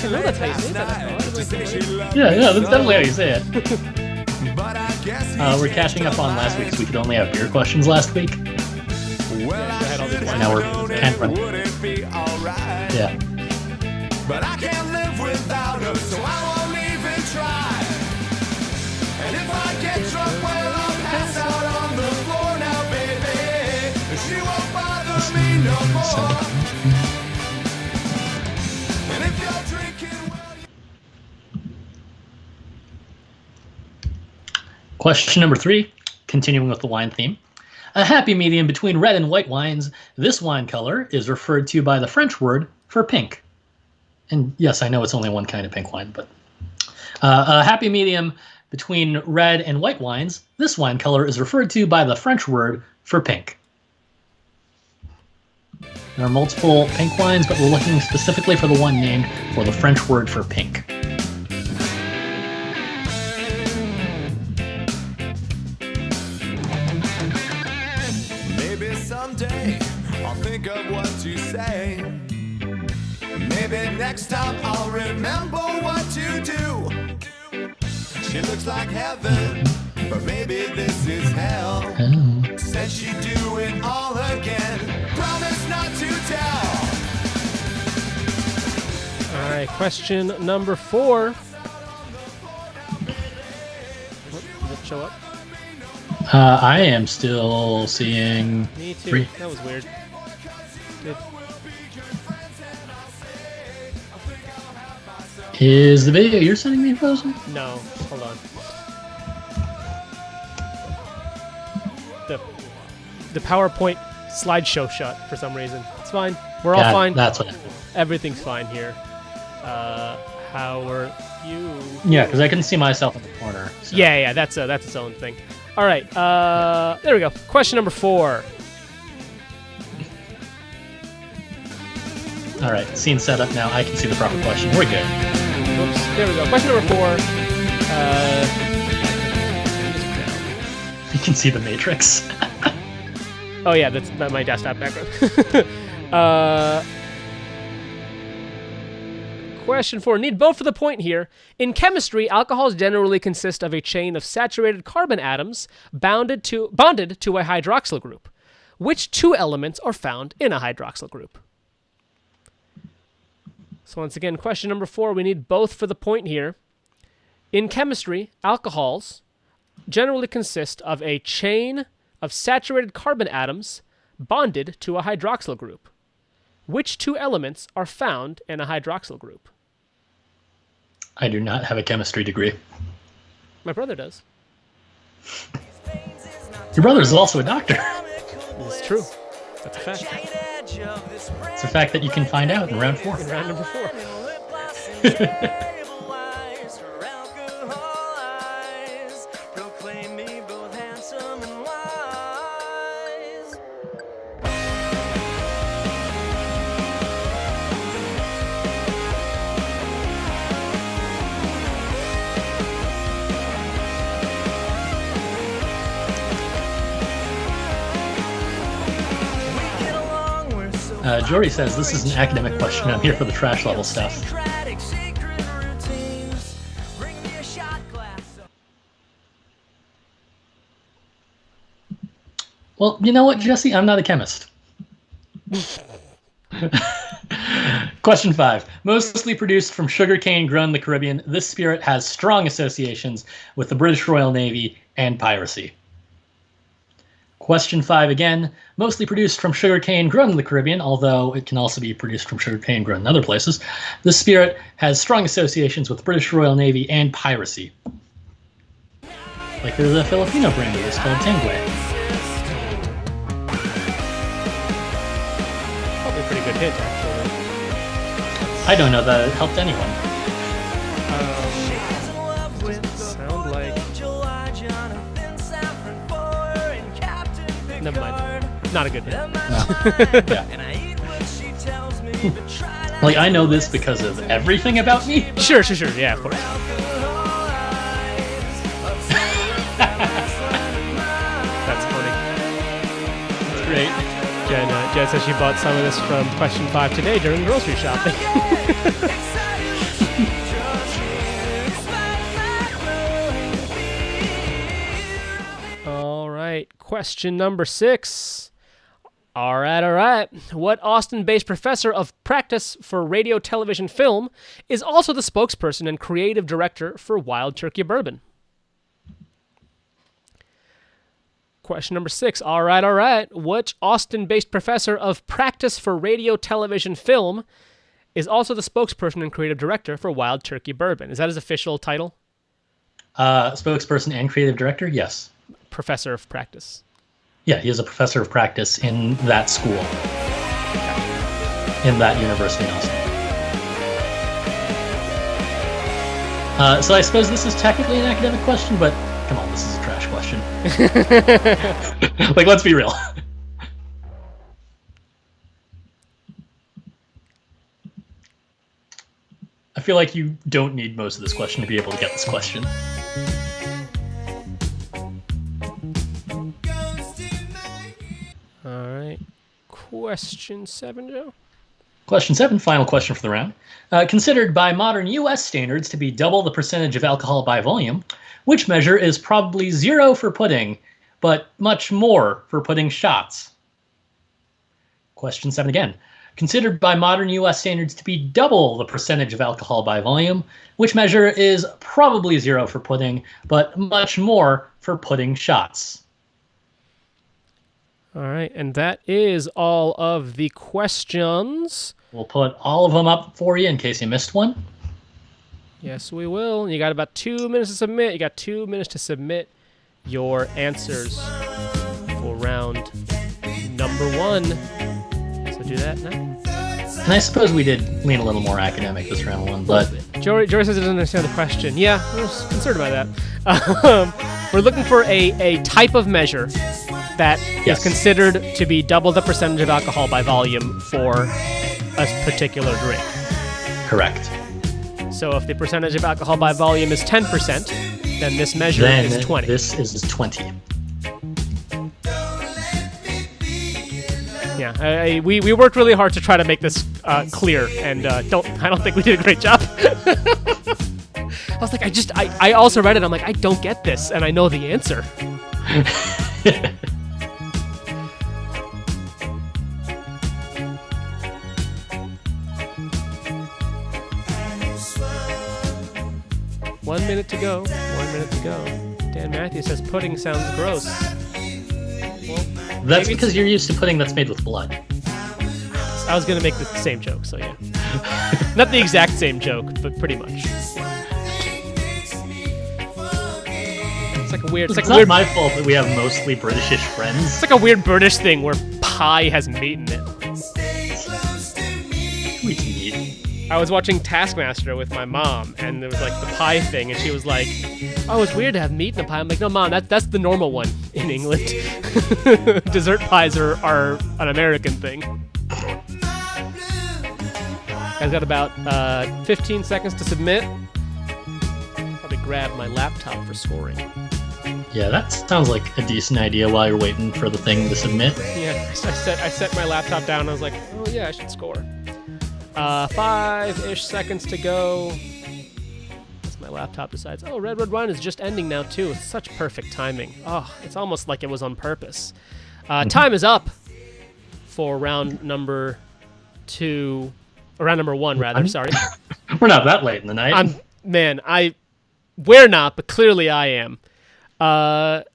I know that's how you say that. Yeah, that's definitely how you say it. We're catching up on last week because we could only have beer questions last week. Now we're kind of running. Yeah. But I can't live without her, so I won't even try. And if I get drunk, well, I'll pass out on the floor now, baby. She won't bother me no more. And if you're drinking, well, Question number 3, continuing with the wine theme. A happy medium between red and white wines, this wine color is referred to by the French word for pink. And yes, I know it's only one kind of pink wine, but a happy medium between red and white wines, this wine color is referred to by the French word for pink. There are multiple pink wines, but we're looking specifically for the one named for the French word for pink. maybe someday I'll think of what to say. Maybe next time I'll remember what to do. She looks like heaven, but maybe this is hell. Said she'd do it all again. Promise not to tell. All right, question number 4. Did it show up? I am still seeing Me too. 3. That was weird. Good. Is the video you're sending me frozen? No, hold on. The PowerPoint slideshow shut for some reason. It's fine. We're all fine. That's what. Everything's fine here. How are you? Yeah, because I couldn't see myself in the corner. So. Yeah, that's its own thing. All right, there we go. Question number 4. All right, scene set up now. I can see the proper question. We're good. Whoops. There we go. Question number 4. You can see the matrix. Oh yeah, that's my desktop background. Question 4. Need both for the point here. In chemistry, alcohols generally consist of a chain of saturated carbon atoms bonded to a hydroxyl group. Which 2 elements are found in a hydroxyl group? So once again, question number 4. We need both for the point here. In chemistry, alcohols generally consist of a chain of saturated carbon atoms bonded to a hydroxyl group? Which two elements are found in a hydroxyl group? I do not have a chemistry degree. My brother does. Your brother is also a doctor. This is true. That's a fact. It's a fact that you can find out in round 4. In round number 4. Jory says, this is an academic question. I'm here for the trash level stuff. Well, you know what, Jesse? I'm not a chemist. Question 5. Mostly produced from sugarcane grown in the Caribbean, this spirit has strong associations with the British Royal Navy and piracy. Question 5 again. Mostly produced from sugarcane grown in the Caribbean, although it can also be produced from sugarcane grown in other places. This spirit has strong associations with the British Royal Navy and piracy. Like there's a Filipino brandy that's called Tanguay. Probably a pretty good hit, actually. I don't know that it helped anyone. Sound like... Never mind. Not a good hit. No. Yeah. Like, I know this because of everything about me. Sure. Yeah, of course. That's funny. It's great. Jen says she bought some of this from question 5 today during grocery shopping. All right, question number 6. All right. What Austin-based professor of practice for radio, television, film is also the spokesperson and creative director for Wild Turkey Bourbon? Question number 6. All right. Which Austin-based professor of practice for radio, television, film is also the spokesperson and creative director for Wild Turkey Bourbon? Is that his official title? Spokesperson and creative director? Yes. Professor of practice. Yeah, he is a professor of practice in that school. In that university in Austin. So I suppose this is technically an academic question, but come on, this is a trash question. Like, let's be real. I feel like you don't need most of this question to be able to get this question. All right. Question 7, Joe? Question 7, final question for the round. Considered by modern U.S. standards to be double the percentage of alcohol by volume, which measure is probably 0 for pudding, but much more for pudding shots? Question 7 again. Considered by modern U.S. standards to be double the percentage of alcohol by volume, which measure is probably 0 for pudding, but much more for pudding shots? All right, and that is all of the questions. We'll put all of them up for you in case you missed one. Yes, we will. You got about 2 minutes to submit. You got 2 minutes to submit your answers for round number 1. So do that now. And I suppose we did lean a little more academic this round 1, but... Jory says he doesn't understand the question. Yeah, I was concerned about that. We're looking for a type of measure that is considered to be double the percentage of alcohol by volume for a particular drink. Correct. So if the percentage of alcohol by volume is 10%, then this measure is 20. This is 20. Yeah, we worked really hard to try to make this clear, and I don't think we did a great job. I was like, I also read it. I'm like, I don't get this, and I know the answer. One minute to go. Dan Matthews says pudding sounds gross. That's Maybe because you're used to pudding that's made with blood. I was gonna make the same joke, so yeah. Not the exact same joke, but pretty much. It's like a weird. It's like It's a not weird. my fault that we have mostly Britishish friends. It's like a weird British thing where pie has meat in it. Who eats meat? I was watching Taskmaster with my mom, and there was like the pie thing, and she was like, "Oh, it's weird to have meat in a pie." I'm like, "No, Mom, that's the normal one in England. Dessert pies are an American thing." I've got about 15 seconds to submit. Probably grab my laptop for scoring. Yeah, that sounds like a decent idea while you're waiting for the thing to submit. Yeah, I set my laptop down. And I was like, "Oh yeah, I should score." 5-ish seconds to go. As my laptop decides, oh, Red Red Wine is just ending now too. It's such perfect timing. Oh, it's almost like it was on purpose. Time is up for round number 2, or round number 1 rather. Sorry. We're not that late in the night. We're not, but clearly I am.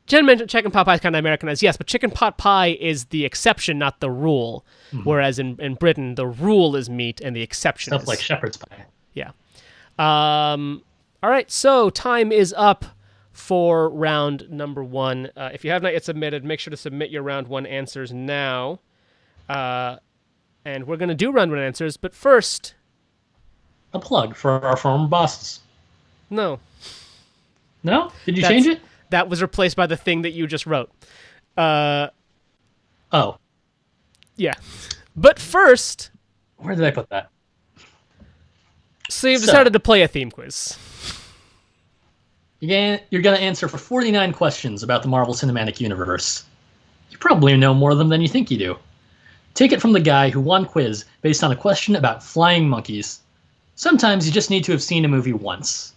Jen mentioned chicken pot pie is kind of Americanized. Yes, but chicken pot pie is the exception, not the rule. Whereas in Britain, the rule is meat and the exception Stuff is... like shepherd's pie. Yeah. All right, so time is up for round number 1. If you have not yet submitted, make sure to submit your round 1 answers now. And we're going to do round 1 answers, but first... A plug for our former bosses. No. No? Did you change it? That was replaced by the thing that you just wrote. Oh. Yeah. But first... Where did I put that? So you've decided to play a theme quiz. You're going to answer for 49 questions about the Marvel Cinematic Universe. You probably know more of them than you think you do. Take it from the guy who won quiz based on a question about flying monkeys. Sometimes you just need to have seen a movie once.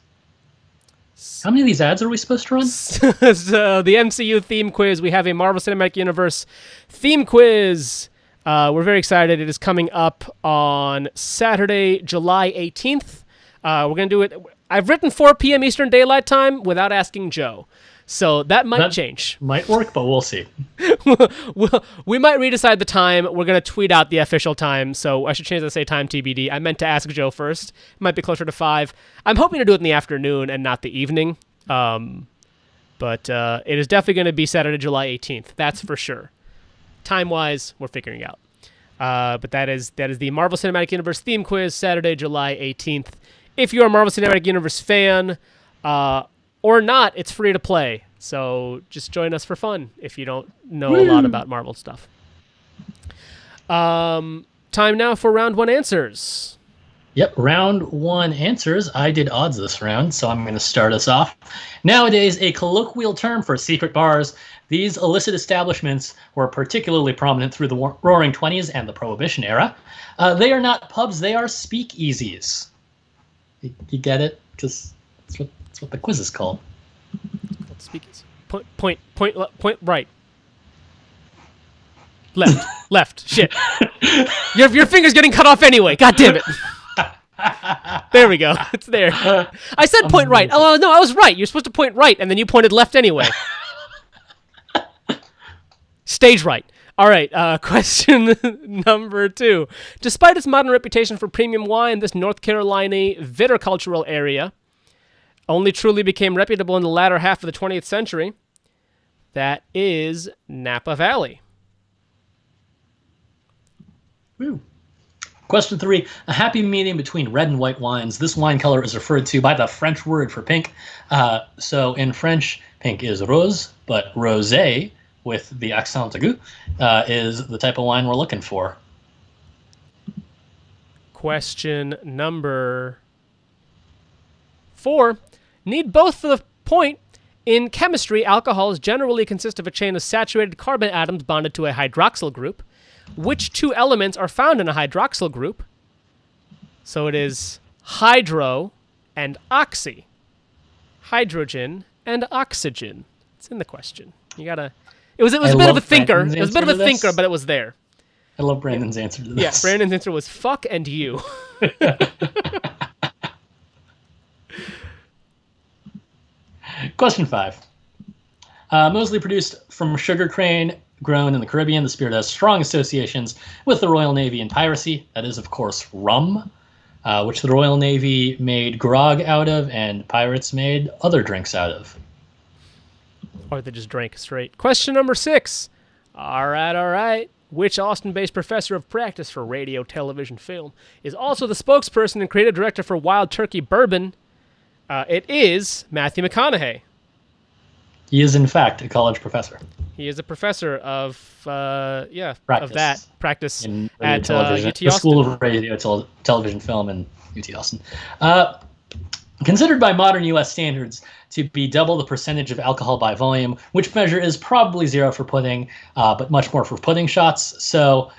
How many of these ads are we supposed to run? So the MCU theme quiz. We have a Marvel Cinematic Universe theme quiz. We're very excited. It is coming up on Saturday, July 18th. We're going to do it. I've written 4 p.m. Eastern Daylight Time without asking Joe. So that might change. Might work, but we'll see. We might redecide the time. We're going to tweet out the official time. So I should change that to say time TBD. I meant to ask Joe first. It might be closer to 5. I'm hoping to do it in the afternoon and not the evening. But it is definitely going to be Saturday, July 18th. That's for sure. Time-wise, we're figuring out. But that is the Marvel Cinematic Universe theme quiz, Saturday, July 18th. If you're a Marvel Cinematic Universe fan or not, it's free to play. So just join us for fun if you don't know a lot about Marvel stuff. Time now for round 1 answers. Yep, round 1 answers. I did odds this round, so I'm going to start us off. Nowadays, a colloquial term for secret bars, these illicit establishments were particularly prominent through the Roaring Twenties and the Prohibition era. They are not pubs, they are speakeasies. You get it? Because that's what the quiz is called. Speakeasy. Point right. Left. Shit. Your finger's getting cut off anyway. God damn it. There we go. It's there. I said point right. Oh, no, I was right. You're supposed to point right, and then you pointed left anyway. Stage right. All right, question number 2. Despite its modern reputation for premium wine, this North Carolina viticultural area only truly became reputable in the latter half of the 20th century. That is Napa Valley. Woo. Question 3. A happy medium between red and white wines. This wine color is referred to by the French word for pink. So in French, pink is rose, but rosé, with the accent aigu, is the type of wine we're looking for. Question number 4. Need both for the point. In chemistry, alcohols generally consist of a chain of saturated carbon atoms bonded to a hydroxyl group. Which 2 elements are found in a hydroxyl group? So it is hydro and oxy. Hydrogen and oxygen. It's in the question. You gotta... It was a bit of a thinker. It was a bit of a thinker, but it was there. I love Brandon's answer to this. Yeah, Brandon's answer was fuck and you. Question 5. Mostly produced from sugarcane grown in the Caribbean. The spirit has strong associations with the Royal Navy and piracy. That is, of course, rum, which the Royal Navy made grog out of and pirates made other drinks out of. Or they just drank straight. Question number 6. All right. Which Austin-based professor of practice for radio, television, film is also the spokesperson and creative director for Wild Turkey Bourbon? It is Matthew McConaughey. He is, in fact, a college professor. He is a professor of practice in at television, UT the Austin. School of Radio, Television, Film, in UT Austin. Considered by modern U.S. standards to be double the percentage of alcohol by volume, which measure is probably 0 for pudding, but much more for pudding shots. So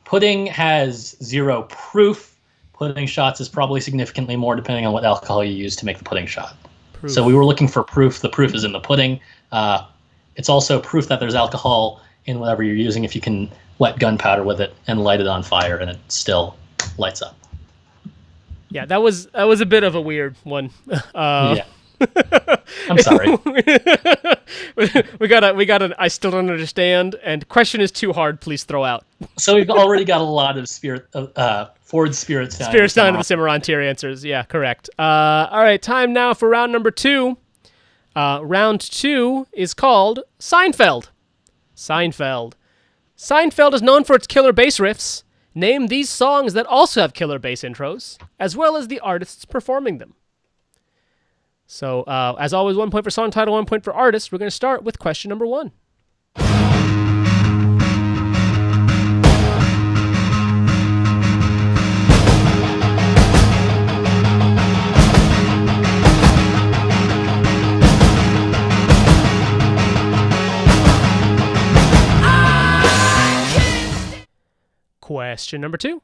pudding has 0 proof. Pudding shots is probably significantly more depending on what alcohol you use to make the pudding shot. Proof. So we were looking for proof. The proof is in the pudding. It's also proof that there's alcohol in whatever you're using if you can wet gunpowder with it and light it on fire and it still lights up. Yeah, that was a bit of a weird one. Yeah. I'm sorry. we got I still don't understand, and question is too hard, please throw out. So we've already got a lot of Ford Spirit Stein. Spirit Stein of the Cimarron tier answers. Yeah, correct. All right, time now for round number 2. Round 2 is called Seinfeld. Seinfeld is known for its killer bass riffs. Name these songs that also have killer bass intros, as well as the artists performing them. So, as always, 1 point for song title, 1 point for artist. We're going to start with question number 1. Question number 2.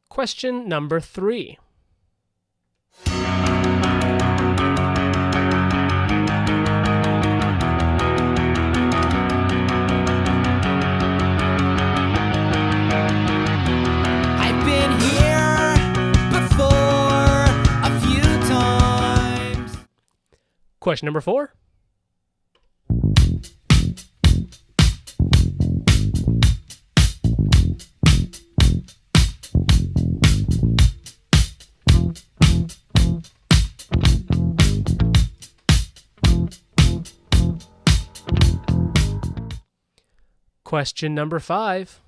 Question number 3. I've been here before a few times. Question number 4. Question number 5.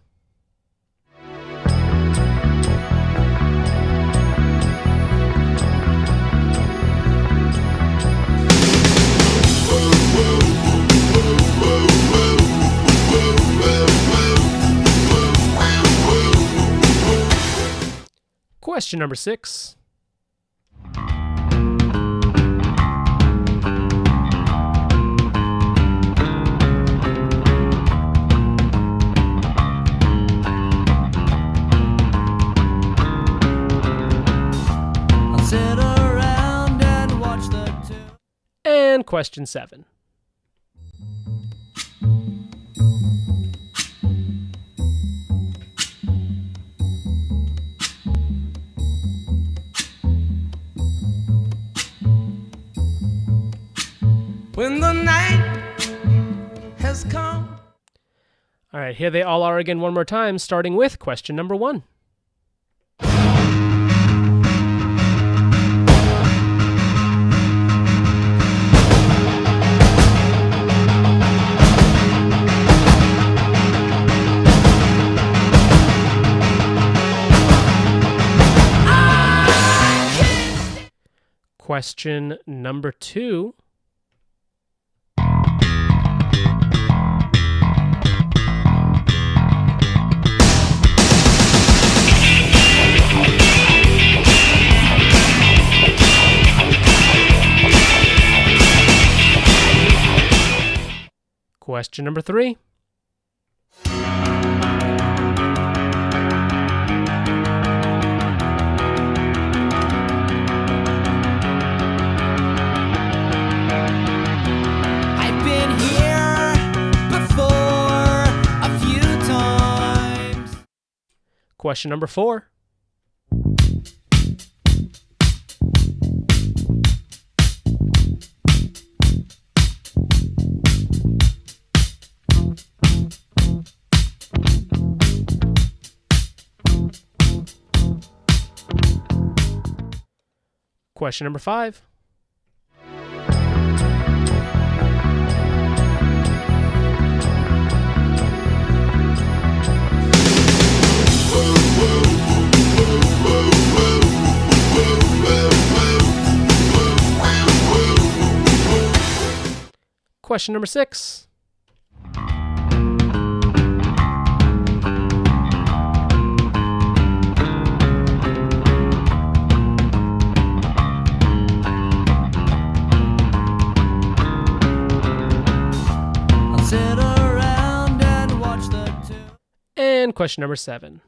Question number 6. I'll sit around and watch the two. And question 7. When the night has come. All right, here they all are again one more time, starting with question number 1. Question number 2. Question number 3. I've been Question number 4. Question number 5. Question number 6. I'll sit around and watch the And question number 7.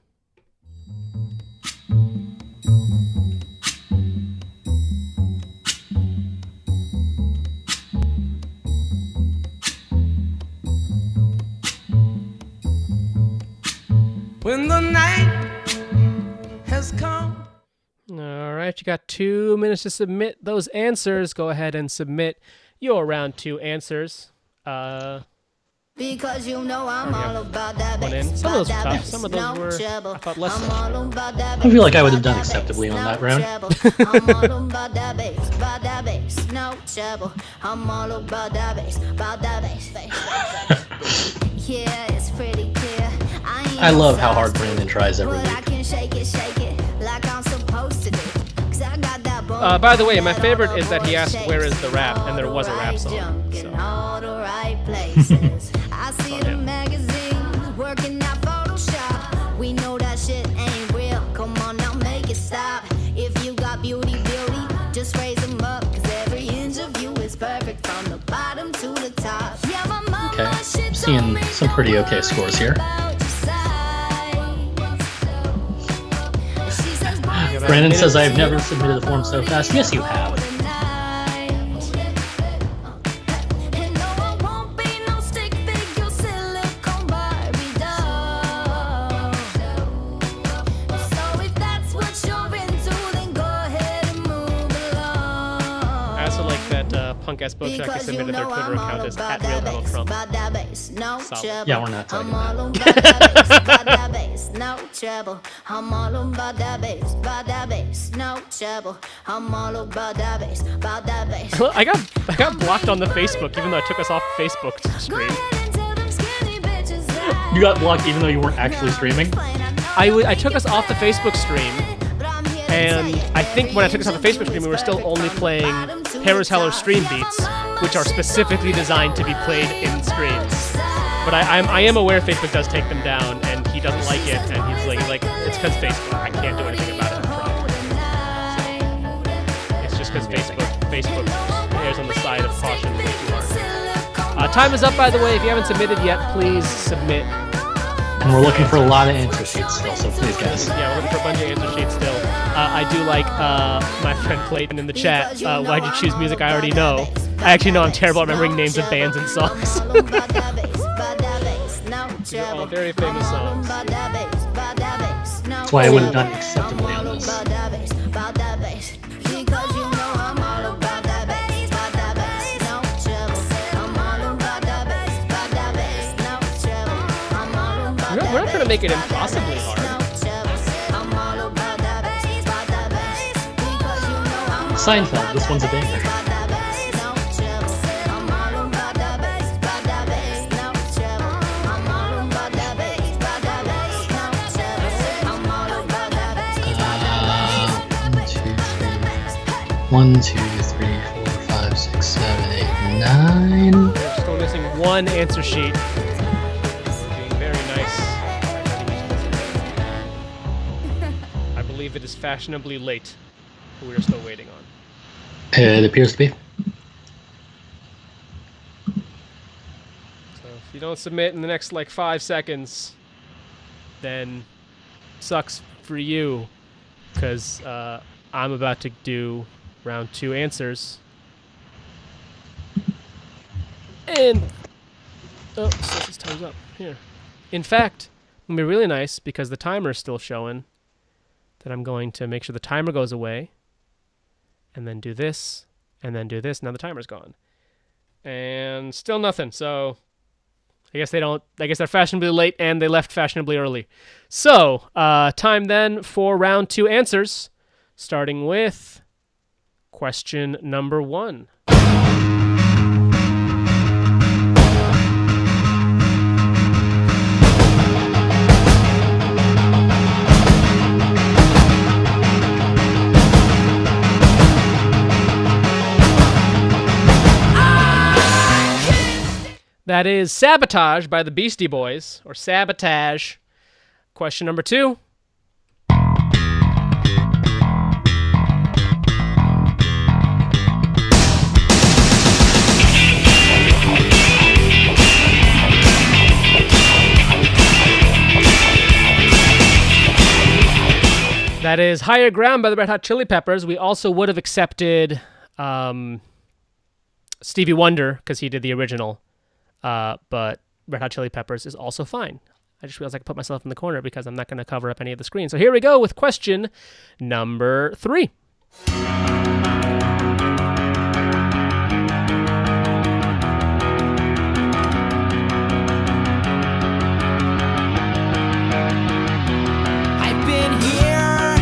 When the night has come. All right, you got 2 minutes to submit those answers. Go ahead and submit your round 2 answers. Because you know I'm Okay. all about that One in. bass. Some of those were About tough. that Some of bass, those no were, trouble. I thought, less I'm tough. all about that I feel like I would have bass, done about that acceptably bass, on that no round. trouble. I'm all about that bass, about that bass, no trouble. I'm all about that bass, about that bass. Yeah, it's pretty clear. I love how hard Brandon tries every But I week. can shake it like I'm supposed to do. 'Cause I got that bone By the way, my that favorite all is that he the asked, boys "Where is chase the rap?" And there all was a the rap right song, junk so. in all the right places. I see the him. magazines working out Photoshop. We know that shit ain't real. Come on now, make it stop. If you got beauty, just raise them up. 'Cause every inch of you is perfect from the bottom to the top. Yeah, my mama, Okay, she I'm told seeing me some pretty okay scores here. about your size. She says, boys, Brandon says I've never submitted a form so fast. Yes, you have. And no, I won't be no stick figure silicone Barbie doll. So if that's what you're into, then go ahead and move along. I also like that punk ass Bojack Because submitted their Twitter I'm all account as about @real that Donald bass, Trump. about that bass, no Solid. trouble. Yeah, we're not talking I'm all about about that bass, about that bass, no trouble. I'm all about that bass, about that bass, no trouble. I'm all about that bass, about that bass. I got blocked on the Facebook, even though I took us off Facebook Go stream. ahead and tell them skinny bitches that You got blocked even though you weren't actually streaming? I took us off the Facebook stream, and I think when I took us off the Facebook stream, we were still only playing Harris Heller stream beats, which are specifically designed to be played in streams. But I am aware Facebook does take them down, and he doesn't like it, and he's like it's because Facebook. I can't do anything about it. I've tried. It's just because Facebook errs on the side of caution way too hard. Time is up, by the way. If you haven't submitted yet, please submit. And we're looking for a lot of answer sheets still, so please, guys. Yeah, we're looking for a bunch of answer sheets still. I do like my friend Clayton in the chat. Why'd you choose music I already know? I actually know I'm terrible at remembering names of bands and songs. These are all very famous songs. That's why I would have done acceptably on this. We're not trying to make it impossibly hard. Seinfeld, this one's a banger. One, two, three, 4, 5, 6, 7, 8, 9. We're still missing one answer sheet. Being very nice. I believe it is fashionably late, but we are still waiting on. It appears to be. So if you don't submit in the next like 5 seconds, then sucks for you, because I'm about to do round 2 answers. And oh, it says his time's up here. In fact, It'll be really nice because the timer is still showing. That I'm going to make sure the timer goes away. And then do this. And then do this. Now the timer's gone. And still nothing. So I guess they're fashionably late and they left fashionably early. So time then for round 2 answers. Starting with question number 1. That is Sabotage by the Beastie Boys, or Sabotage. Question number 2. That is Higher Ground by the Red Hot Chili Peppers. We also would have accepted Stevie Wonder because he did the original. But Red Hot Chili Peppers is also fine. I just realized I could put myself in the corner because I'm not going to cover up any of the screen. So here we go with question number 3. I've been here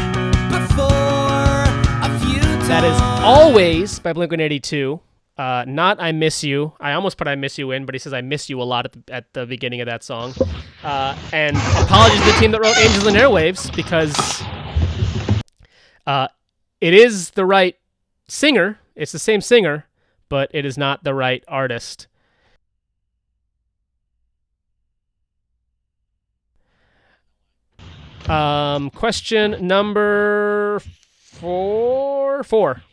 before a few times. That is Always by Blink-182. Not I Miss You. I almost put I Miss You in, but he says I miss you a lot at the beginning of that song. And apologies to the team that wrote Angels and Airwaves because it is the right singer. It's the same singer, but it is not the right artist. Question number 4.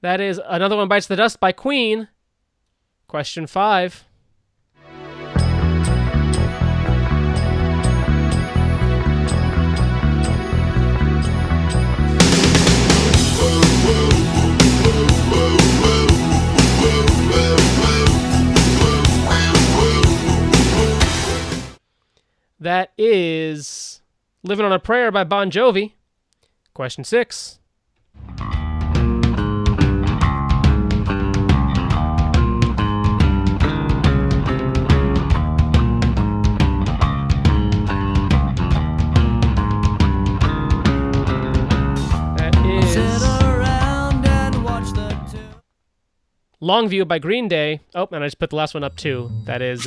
That is Another One Bites the Dust by Queen. Question 5. That is Living on a Prayer by Bon Jovi. Question 6. Longview by Green Day. Oh, and I just put the last one up too. That is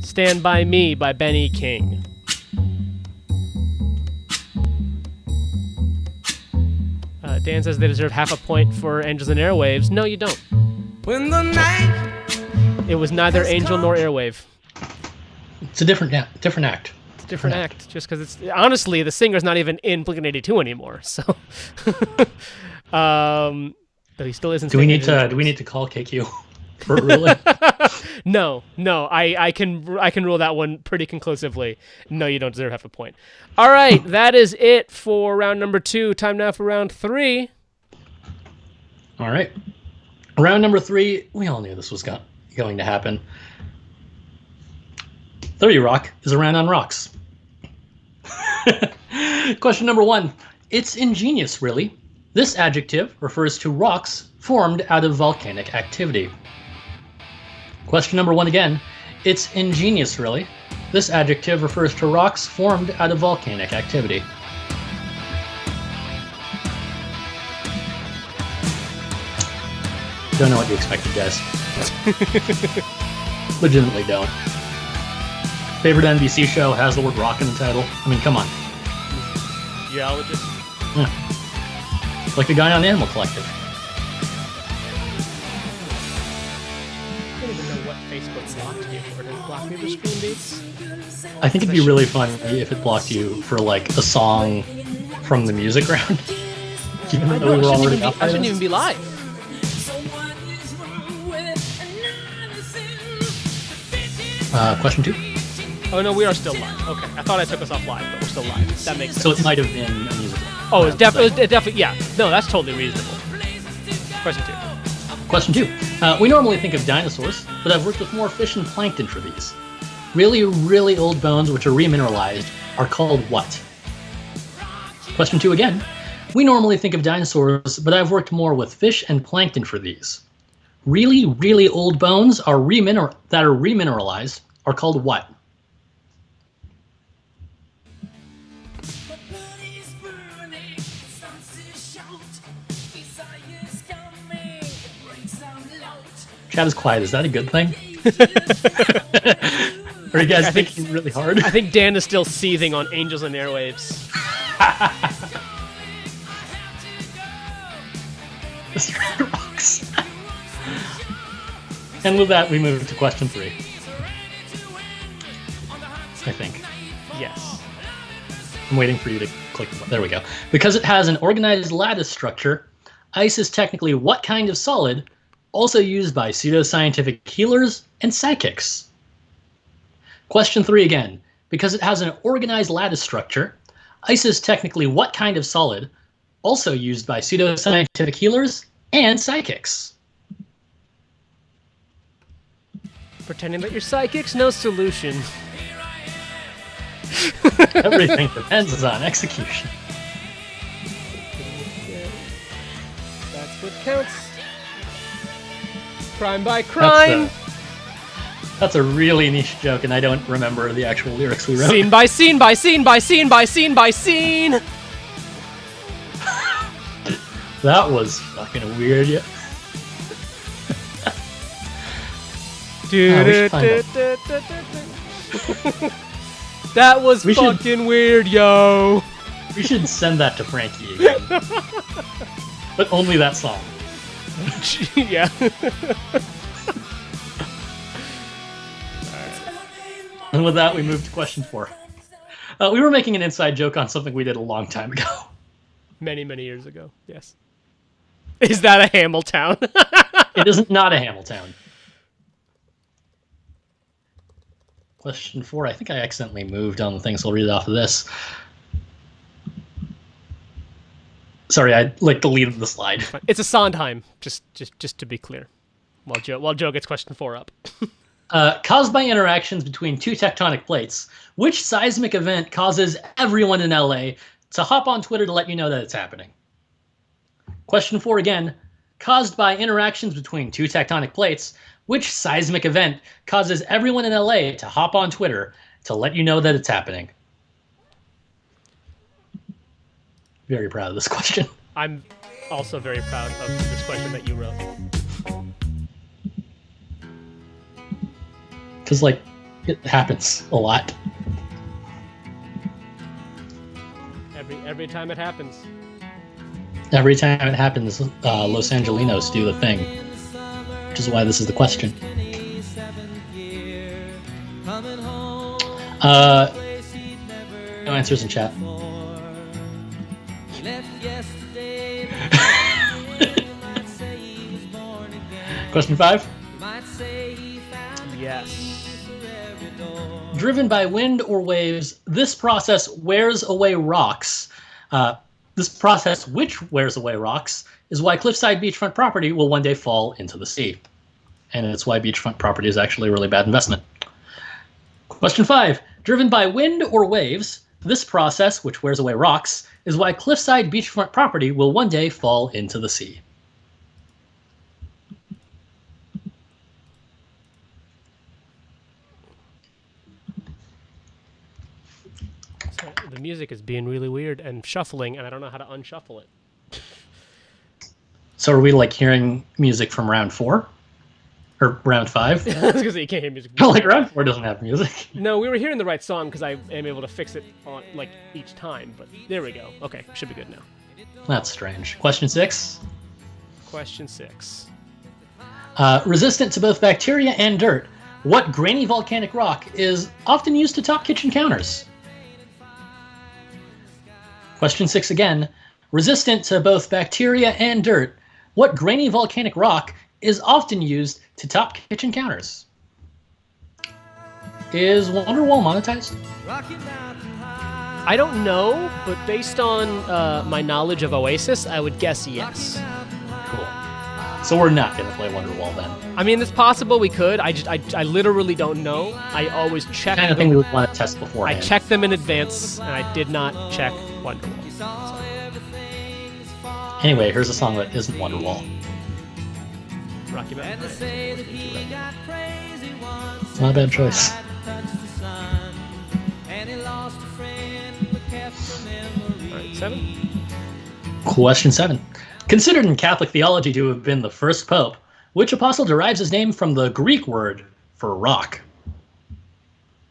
Stand By Me by Benny King. Dan says they deserve half a point for Angels and Airwaves. No, you don't. When the night It was neither Angel nor Airwave. It's a different act. It's a different act. Just because it's honestly the singer's not even in Blink-182 anymore. So, but he still isn't. Do we need to call KQ for ruling? No. I can rule that one pretty conclusively. No, you don't deserve half a point. All right, that is it for round number 2. Time now for round 3. All right. Round number 3, we all knew this was going to happen. 30 Rock is a round on rocks. Question number 1. It's ingenious, really. This adjective refers to rocks formed out of volcanic activity. Question number 1 again. It's ingenious, really. This adjective refers to rocks formed out of volcanic activity. Don't know what you expected, guys. Legitimately don't. Favorite NBC show has the word rock in the title. I mean, come on. Geologist. Yeah. Like the guy on Animal Collective. I don't even know what Facebook blocked you. Or did it block me for Screen Beats? I think it'd be really fun if it blocked you for like a song from the music round. Even though we were already up by I shouldn't this. even be live. Question 2. Oh no, we are still live. Okay, I thought I took us off live, but we're still live. That makes sense. So it might have been a musical. Oh, it definitely. Yeah. No, that's totally reasonable. Question 2. Question 2. We normally think of dinosaurs, but I've worked with more fish and plankton for these. Really, really old bones which are remineralized are called what? Question 2 again. We normally think of dinosaurs, but I've worked more with fish and plankton for these. Really, really old bones that are remineralized are called what? Chat is quiet. Is that a good thing? Are you guys thinking really hard? I think Dan is still seething on Angels and Airwaves. Rocks. And with that, we move to question 3. I think. Yes. I'm waiting for you to click. There we go. Because it has an organized lattice structure, ice is technically what kind of solid, also used by pseudoscientific healers and psychics? Question 3 again. Because it has an organized lattice structure, ice is technically what kind of solid, also used by pseudoscientific healers and psychics? Pretending that you're psychics, no solution. Everything depends on execution. That's what counts. Crime by crime. That's a really niche joke, and I don't remember the actual lyrics we wrote. Scene by scene by scene by scene by scene by scene. That was fucking weird. Yeah. That was fucking weird, yo. We should send that to Frankie again. But only that song. Yeah. And with that, we move to question 4. We were making an inside joke on something we did a long time ago. Many, many years ago, yes. Is that a Hamiltown? It is not a Hamiltown. Question 4. I think I accidentally moved on the thing, so I'll read it off of this. Sorry, I deleted the slide. It's a Sondheim, just to be clear. While Joe gets question 4 up. Caused by interactions between two tectonic plates, which seismic event causes everyone in LA to hop on Twitter to let you know that it's happening? Question 4 again. Caused by interactions between two tectonic plates, which seismic event causes everyone in LA to hop on Twitter to let you know that it's happening? Very proud of this question. I'm also very proud of this question that you wrote. Because, it happens a lot. Every time it happens. Every time it happens, Los Angelinos do the thing. Which is why this is the question. No answers in chat. Question 5? Yes. Driven by wind or waves, this process wears away rocks. This process, which wears away rocks, is why cliffside beachfront property will one day fall into the sea. And it's why beachfront property is actually a really bad investment. Question 5. Driven by wind or waves, this process, which wears away rocks, is why cliffside beachfront property will one day fall into the sea. So the music is being really weird and shuffling, and I don't know how to unshuffle it. So are we hearing music from round 4? Or round 5? I was gonna say you can't hear music. Round 4 doesn't have music. No, we were hearing the right song because I am able to fix it on each time. But there we go. Okay, should be good now. That's strange. Question 6. Question 6. Resistant to both bacteria and dirt, what grainy volcanic rock is often used to top kitchen counters? Question 6 again. Resistant to both bacteria and dirt, what grainy volcanic rock is often used to top kitchen counters? Is Wonderwall monetized? I don't know, but based on my knowledge of Oasis, I would guess yes. Cool. So we're not going to play Wonderwall then. I mean, it's possible we could. I literally don't know. I always check. Kind of thing we would want to test beforehand. I checked them in advance, and I did not check Wonderwall. Anyway, here's a song that isn't Wonderwall. Rocky Mountain. It's not a bad choice. Alright, 7. Question 7. Considered in Catholic theology to have been the first pope, which apostle derives his name from the Greek word for rock?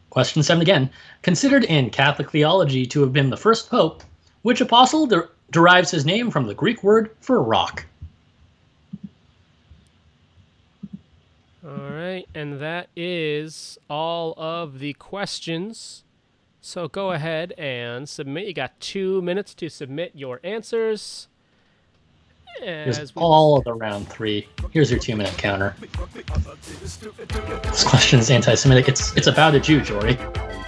Question 7 again. Considered in Catholic theology to have been the first pope, which apostle derives his name from the Greek word for rock? Alright, and that is all of the questions. So go ahead and submit. You got 2 minutes to submit your answers. Here's all of the round 3. Here's your 2-minute counter. This question is anti-Semitic. It's about a Jew, Jory.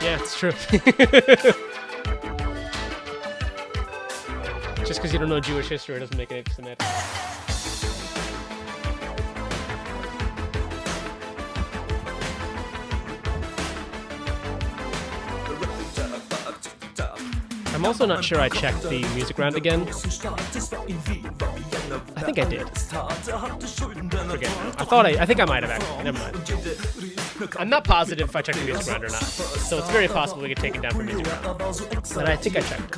Yeah, it's true. Just because you don't know Jewish history doesn't make it anti-Semitic. I'm also not sure I checked the music round again. I think I did. Forget it. I think I might have actually. Never mind. I'm not positive if I checked the music round or not. So it's very possible we get taken down for music round. But I think I checked.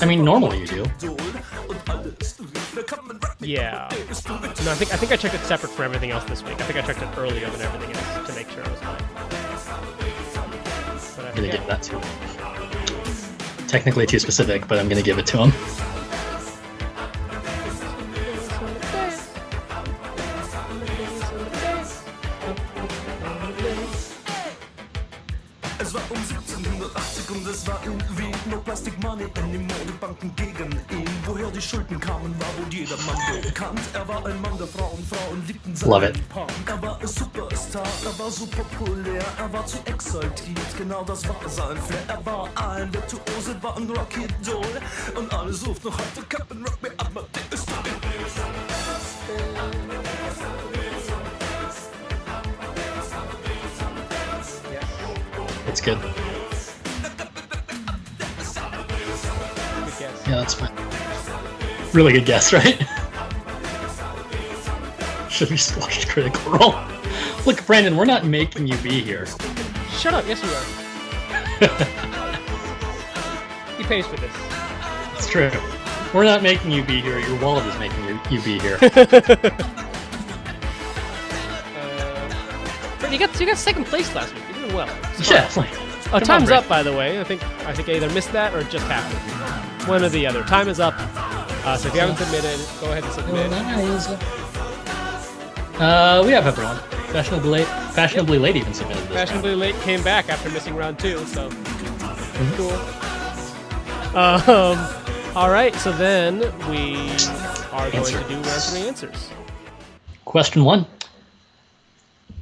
I mean, normally you do. Yeah. No, I think I checked it separate for everything else this week. I think I checked it earlier than everything else to make sure I was fine. I'm going to give that to him. Technically too specific, but I'm going to give it to him. Es war 1780 und es war irgendwie nur Plastic Money in den Modebanken gegen ihn. Woher die Schulden kamen, war wohl jedermann bekannt. Er war ein Mann der Frauen, Frauen liebten seinen Punk. Er war ein Superstar, er war so populär, er war zu exaltiert, genau das war sein Flair. Er war ein Virtuose, war ein Rocky-Doll und alle suchten noch heute Captain Rock, mir ab, Amadeus. It's good. Yeah, that's fine. Really good guess, right? Should have just watched Critical Role. Look, Brandon, we're not making you be here. Shut up. Yes, you are. He pays for this. It's true. We're not making you be here. Your wallet is making you be here. But you got second place last week. You're doing well. Yeah. Like, time's up, by the way. I think I either missed that or it just happened. One or the other. Time is up. So if you haven't submitted, go ahead and submit. We have everyone. Fashionably late even submitted this. Fashionably late came back after missing round 2, so cool. All right, so then we are going to do round 3 answers. Question 1.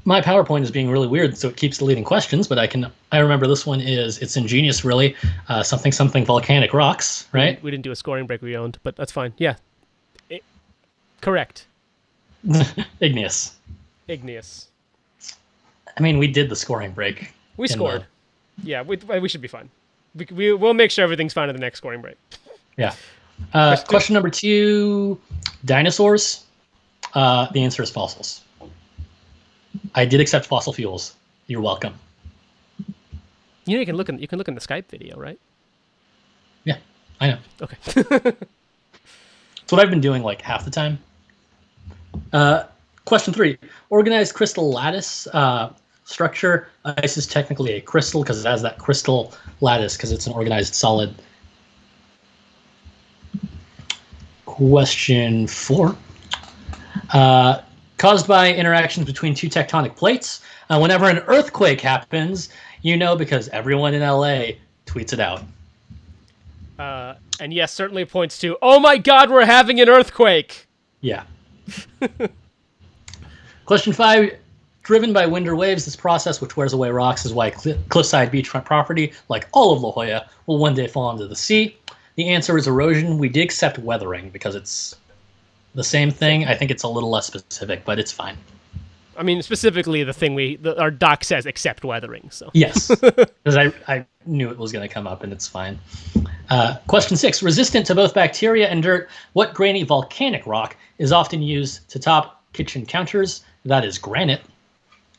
My PowerPoint is being really weird, so it keeps deleting questions, but I remember this one it's ingenious, really. Something volcanic rocks, right? We didn't do a scoring break we owned, but that's fine. Yeah. Correct. Igneous. I mean, we did the scoring break. We scored. Yeah, we should be fine. We'll make sure everything's fine at the next scoring break. Yeah. Question number 2, dinosaurs. The answer is fossils. I did accept fossil fuels. You're welcome. You know, you can look in the Skype video, right? Yeah, I know. Okay. It's what I've been doing like half the time. Question 3. Organized crystal lattice structure. Ice is technically a crystal because it has that crystal lattice because it's an organized solid. Question 4. Caused by interactions between 2 tectonic plates. Whenever an earthquake happens, you know because everyone in LA tweets it out. And yes, certainly points to, oh my God, we're having an earthquake. Yeah. Question 5. Driven by wind or waves, this process, which wears away rocks, is why cliffside beachfront property, like all of La Jolla, will one day fall into the sea. The answer is erosion. We did accept weathering because it's the same thing. I think it's a little less specific, but it's fine. I mean, specifically the thing our doc says except weathering. So Yes, because I knew it was going to come up, and it's fine. Question 6. Resistant to both bacteria and dirt, what grainy volcanic rock is often used to top kitchen counters? That is granite.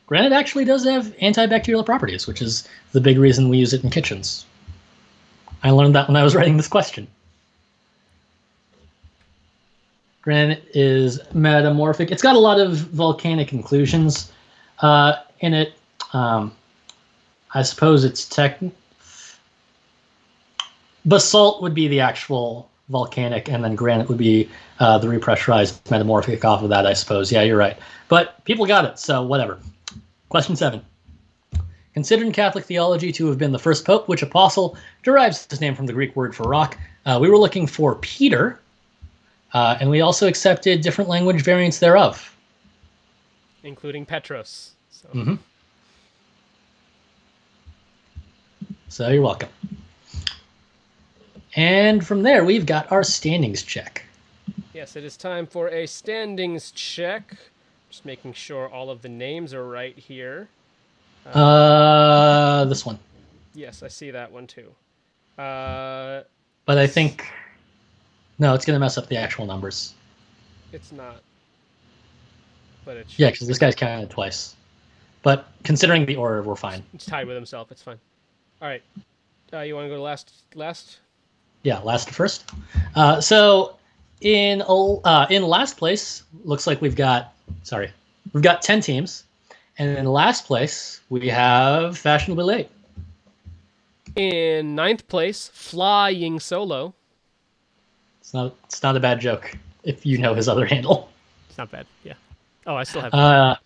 Granite actually does have antibacterial properties, which is the big reason we use it in kitchens. I learned that when I was writing this question. Granite is metamorphic. It's got a lot of volcanic inclusions in it. I suppose it's basalt would be the actual volcanic, and then granite would be the repressurized metamorphic off of that, I suppose. Yeah, you're right. But people got it, so whatever. Question 7. Considered in Catholic theology to have been the first pope, which apostle derives his name from the Greek word for rock? We were looking for Peter, and we also accepted different language variants thereof. including Petros. So. Mm-hmm. So you're welcome. And from there, we've got our standings check. Yes, it is time for a standings check. Just making sure all of the names are right here. This one. Yes, I see that one too. But I think... No, it's going to mess up the actual numbers. It's not. But it should. Yeah, because this guy's counted twice. But considering the order, we're fine. It's tied with himself. It's fine. All right. You want to go to last? Yeah, last to first. So in last place, looks like we've got 10 teams. And in last place, we have Fashionably Late. In 9th place, Flying Solo. It's not a bad joke if you know his other handle. It's not bad. Yeah. Oh, I still have.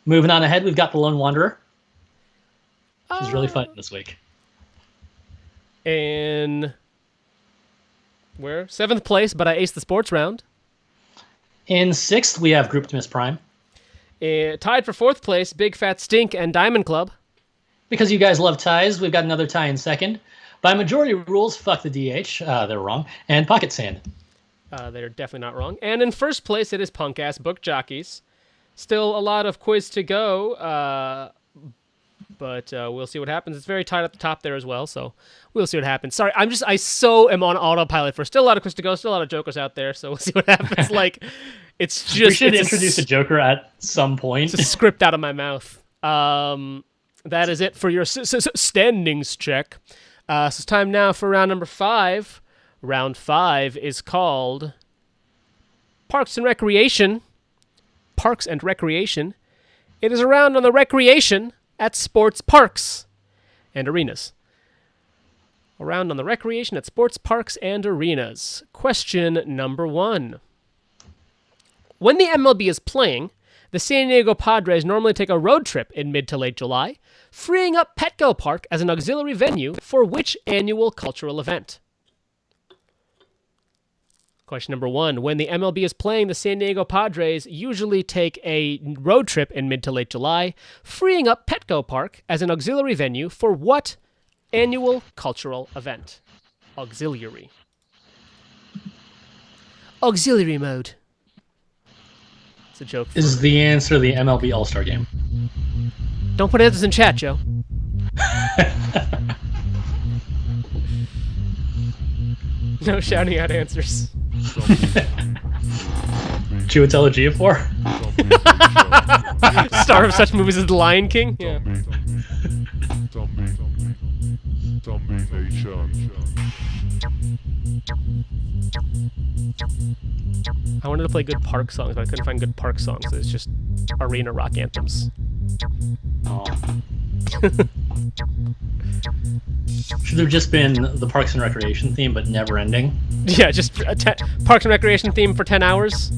Moving on ahead, we've got The Lone Wanderer. Which is really fun this week. In 7th place, but I aced the sports round. In 6th, we have Grouptimus Prime. Tied for 4th place, Big Fat Stink and Diamond Club. Because you guys love ties, we've got another tie in 2nd. By majority rules, fuck the DH. They're wrong. And Pocket Sand. They're definitely not wrong. And in 1st place, it is Punk Ass Book Jockeys. Still a lot of quiz to go, but we'll see what happens. It's very tight at the top there as well, so we'll see what happens. Sorry, I so am on autopilot for still a lot of quiz to go, still a lot of jokers out there, so we'll see what happens. Like, it's just... We should introduce a joker at some point. It's a script out of my mouth. That is it for your standings check. So it's time now for round number 5. Round 5 is called Parks and Recreation. Parks and Recreation. It is a round on the recreation at sports parks and arenas. A round on the recreation at sports parks and arenas. Question number 1. When the MLB is playing, the San Diego Padres normally take a road trip in mid to late July, freeing up Petco Park as an auxiliary venue for which annual cultural event? Question number 1. When the MLB is playing, the San Diego Padres usually take a road trip in mid to late July, freeing up Petco Park as an auxiliary venue for what annual cultural event? Auxiliary. Auxiliary mode. It's a joke. Is the answer the MLB All-Star Game? Don't put answers in chat, Joe. No shouting out answers. Chiwetel Ejiofor? Star of such movies as The Lion King? Yeah. I wanted to play good park songs, but I couldn't find good park songs. So it's just arena rock anthems. Oh. Should have just been the Parks and Recreation theme, but never ending. Yeah, just Parks and Recreation theme for 10 hours.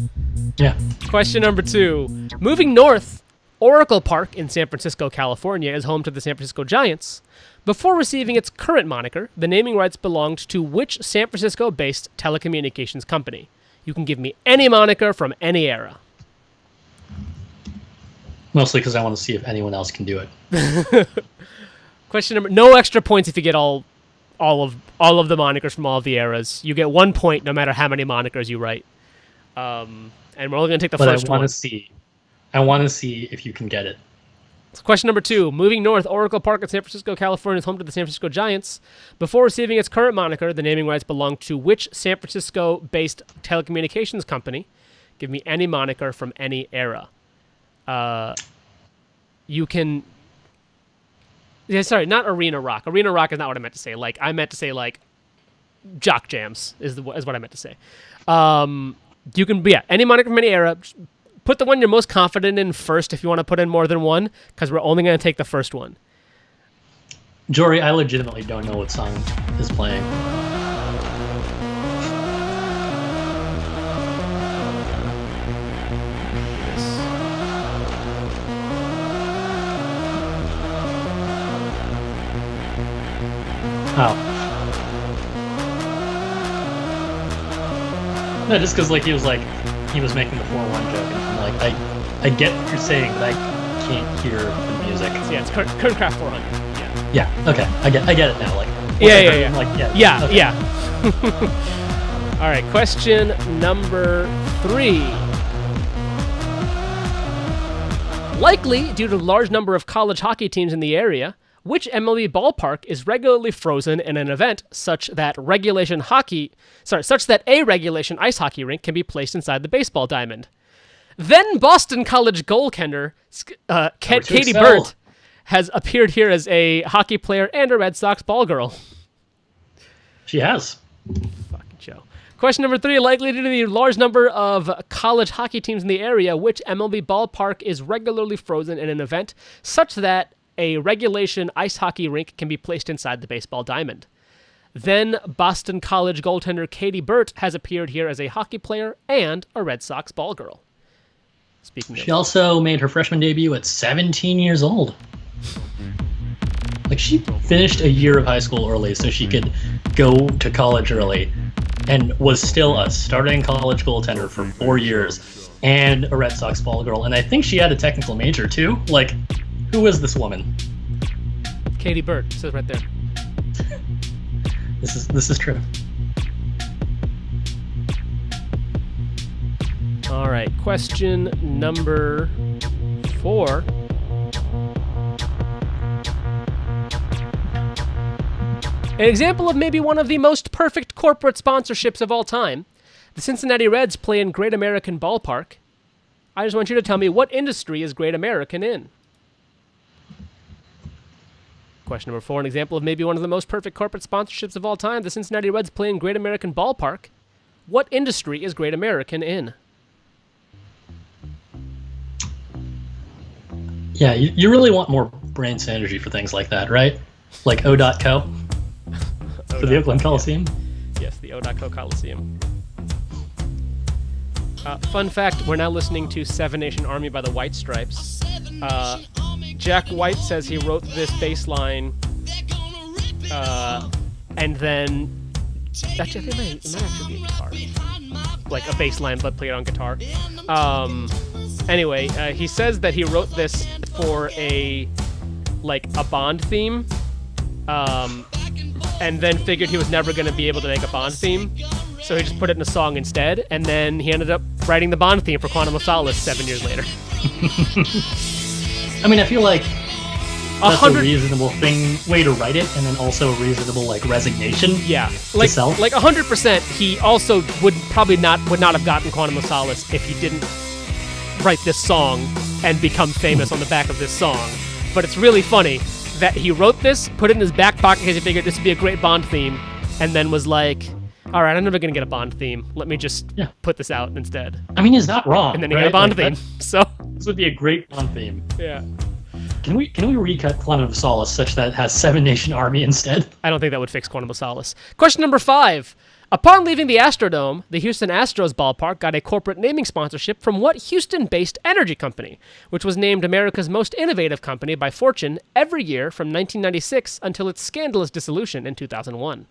Yeah. Question number 2. Moving north, Oracle Park in San Francisco, California is home to the San Francisco Giants. Before receiving its current moniker, the naming rights belonged to which San Francisco-based telecommunications company? You can give me any moniker from any era. Mostly because I want to see if anyone else can do it. Question number. No extra points if you get all of the monikers from all of the eras. You get 1 point no matter how many monikers you write. And we're only gonna take the But first I want one. to see. I want to see if you can get it. So question number 2. Moving north, Oracle Park in San Francisco, California is home to the San Francisco Giants. Before receiving its current moniker, the naming rights belonged to which San Francisco-based telecommunications company? Give me any moniker from any era. You can... Yeah, sorry, not Arena Rock. Arena Rock is not what I meant to say. Like, I meant to say, like, Jock Jams is what I meant to say. You can... Yeah, any moniker from any era... Put the one you're most confident in first if you want to put in more than one, because we're only going to take the first one. Jory, I legitimately don't know what song is playing. Oh. No, just because like he was making the 4-1 joke, and I'm like, I get what you're saying, but I can't hear the music. So yeah, it's Current Craft 400. Yeah. Yeah. Okay. I get it now. Like. Yeah. I'm like, yeah. Yeah, Okay. yeah. All right, question number 3. Likely, due to the large number of college hockey teams in the area, which MLB ballpark is regularly frozen in an event such that a regulation ice hockey rink can be placed inside the baseball diamond? Then Boston College goaltender Katie excel. Burt has appeared here as a hockey player and a Red Sox ball girl. She has. Fucking Joe. Question number 3. Likely due to the large number of college hockey teams in the area, which MLB ballpark is regularly frozen in an event such that a regulation ice hockey rink can be placed inside the baseball diamond? Then Boston College goaltender Katie Burt has appeared here as a hockey player and a Red Sox ball girl. Speaking of... She also made her freshman debut at 17 years old. Like, she finished a year of high school early so she could go to college early, and was still a starting college goaltender for 4 years and a Red Sox ball girl. And I think she had a technical major too. Like, who is this woman? Katie Burt, it says right there. This is true. All right, question number 4. An example of maybe one of the most perfect corporate sponsorships of all time. The Cincinnati Reds play in Great American Ballpark. I just want you to tell me, what industry is Great American in? Question number 4. An example of maybe one of the most perfect corporate sponsorships of all time. The Cincinnati Reds play in Great American Ballpark. What industry is Great American in? Yeah, you really want more brain synergy for things like that, right? Like O.co for the Oakland Coliseum. Yes, the O.co Coliseum. Fun fact, we're now listening to Seven Nation Army by the White Stripes. Jack White says he wrote this bass line, and then... Actually, I think it might actually be a guitar. Like a bass line, but played on guitar. Anyway, he says that he wrote this for a Bond theme, and then figured he was never going to be able to make a Bond theme, so he just put it in a song instead, and then he ended up writing the Bond theme for Quantum of Solace 7 years later. I mean, I feel like that's 100 a reasonable way to write it, and then also a reasonable resignation. Yeah, to sell. 100%. He also would not have gotten Quantum of Solace if he didn't write this song and become famous on the back of this song. But it's really funny that he wrote this, put it in his back pocket because he figured this would be a great Bond theme, and then was like, all right, I'm never going to get a Bond theme. Let me just put this out instead. I mean, he's not wrong. And then he right? got a Bond theme. So this would be a great Bond theme. yeah. Can we recut Quantum of Solace such that it has Seven Nation Army instead? I don't think that would fix Quantum of Solace. Question number 5. Upon leaving the Astrodome, the Houston Astros ballpark got a corporate naming sponsorship from what Houston-based energy company, which was named America's most innovative company by Fortune every year from 1996 until its scandalous dissolution in 2001.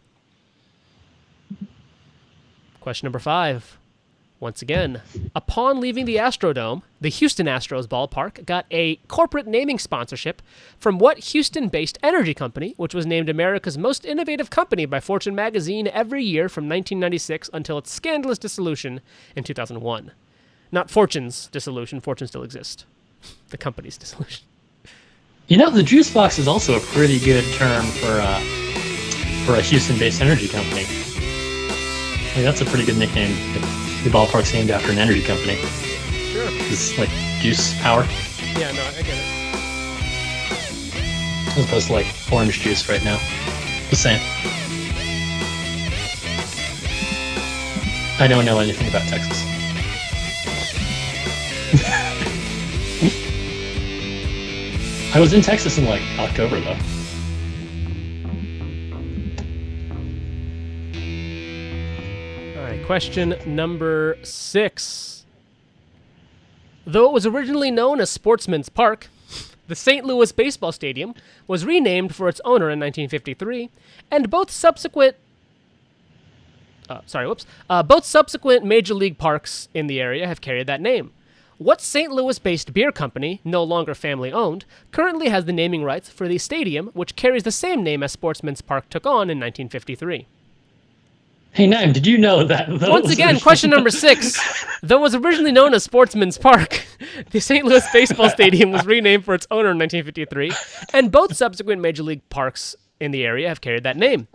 Question number 5. Once again, upon leaving the Astrodome, the Houston Astros ballpark got a corporate naming sponsorship from what Houston-based energy company, which was named America's most innovative company by Fortune magazine every year from 1996 until its scandalous dissolution in 2001. Not Fortune's dissolution. Fortune still exists. The company's dissolution. You know, the Juice Box is also a pretty good term for a Houston-based energy company. Like, that's a pretty good nickname. The ballpark's named after an energy company. Sure. It's like juice power, Yeah, no, I get it. as opposed to like orange juice right now. Just saying. I don't know anything about Texas. I was in Texas in like October though. All right, question number 6. Though it was originally known as Sportsman's Park, the St. Louis Baseball Stadium was renamed for its owner in 1953, and both subsequent Major League parks in the area have carried that name. What St. Louis-based beer company, no longer family-owned, currently has the naming rights for the stadium, which carries the same name as Sportsman's Park took on in 1953? Hey, Naim, did you know that? Once again, question number 6. Though it was originally known as Sportsman's Park, the St. Louis Baseball Stadium was renamed for its owner in 1953, and both subsequent Major League parks in the area have carried that name.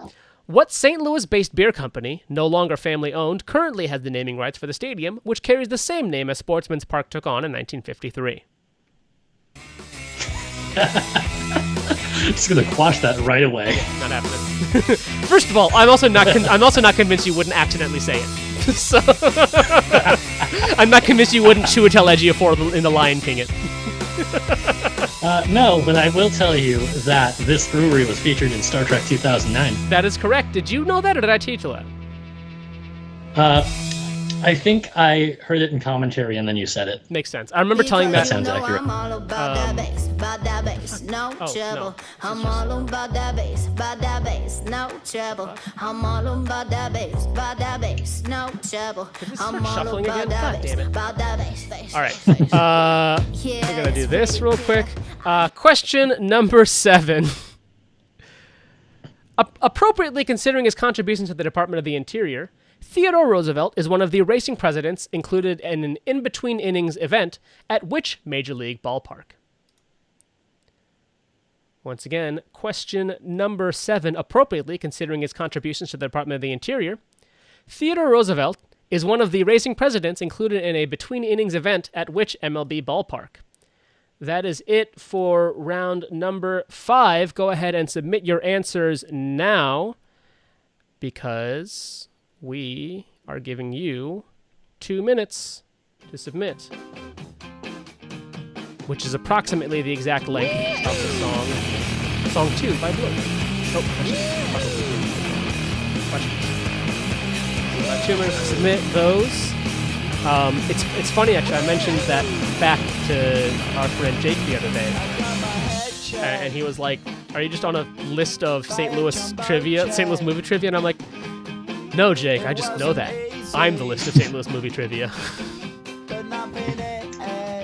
What St. Louis-based beer company, no longer family-owned, currently has the naming rights for the stadium, which carries the same name as Sportsman's Park took on in 1953? Just gonna quash that right away. Not happening. First of all, I'm also not convinced you wouldn't accidentally say it. So I'm not convinced you wouldn't Chiwetel Ejiofor in The Lion King it. No, but I will tell you that this brewery was featured in Star Trek 2009. That is correct. Did you know that, or did I teach you that? I think I heard it in commentary and then you said it. Makes sense. I remember telling that. sounds accurate. I'm all about that bass, about that bass, no trouble. I'm all about that bass, about that bass, no trouble. I'm all about that bass, about that bass, no trouble. I'm all shuffling about again? that God bass, damn it. about that bass. All right. We're going to do this real quick. Question number 7. Appropriately considering his contributions to the Department of the Interior, Theodore Roosevelt is one of the racing presidents included in an in-between innings event at which Major League ballpark? Once again, question number 7. Appropriately considering his contributions to the Department of the Interior, Theodore Roosevelt is one of the racing presidents included in a between-innings event at which MLB ballpark? That is it for round number 5. Go ahead and submit your answers now, because we are giving you 2 minutes to submit, which is approximately the exact length of the song Song 2 by Blue. Oh, questions. About 2 minutes to submit those. It's funny, actually. I mentioned that fact to our friend Jake the other day, and he was like, "Are you just on a list of St. Louis trivia, St. Louis movie trivia?" And I'm like, "No, Jake. I just know that. I'm the list of St. Louis movie trivia."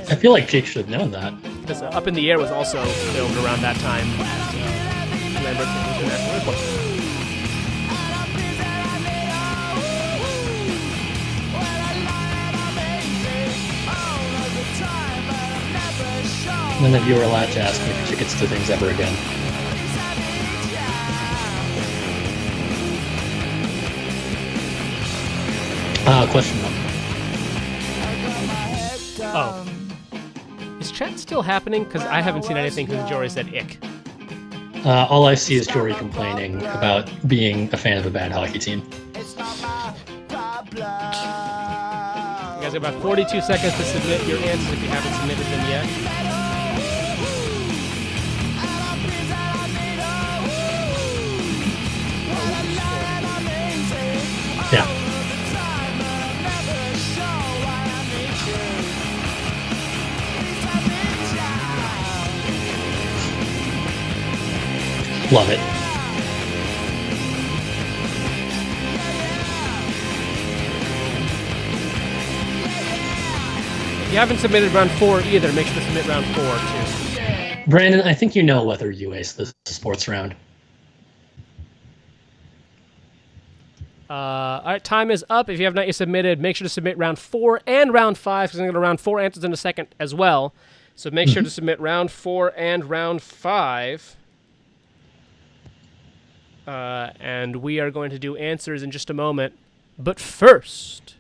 I feel like Jake should have known that. Because Up in the Air was also filmed around that time. Lambert International Airport. None of you are allowed to ask me for tickets to things ever again. Question 1. Oh. Is chat still happening? Because I haven't seen anything because Jory said ick. All I see is Jory complaining about being a fan of a bad hockey team. You guys have about 42 seconds to submit your answers if you haven't submitted them yet. Yeah. Love it. you haven't submitted round 4 either, make sure to submit round 4 too. Brandon, I think you know whether you ace the sports round. All right, time is up. If you have not yet submitted, make sure to submit round 4 and round 5, because I'm going to go to round 4 answers in a second as well. So make sure to submit round 4 and round 5. And we are going to do answers in just a moment. But first,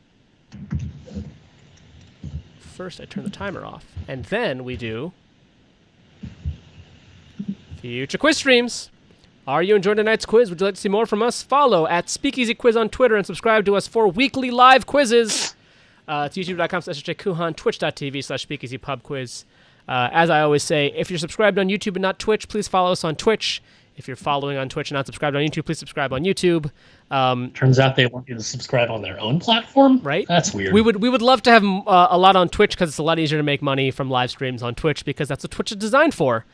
I turn the timer off. And then we do future quiz streams. Are you enjoying tonight's quiz? Would you like to see more from us? Follow at Speakeasy Quiz on Twitter and subscribe to us for weekly live quizzes. It's youtube.com/SHJKuhan, twitch.tv/SpeakeasyPubQuiz. As I always say, if you're subscribed on YouTube and not Twitch, please follow us on Twitch. If you're following on Twitch and not subscribed on YouTube, please subscribe on YouTube. Turns out they want you to subscribe on their own platform? Right? That's weird. We would love to have a lot on Twitch because it's a lot easier to make money from live streams on Twitch because that's what Twitch is designed for.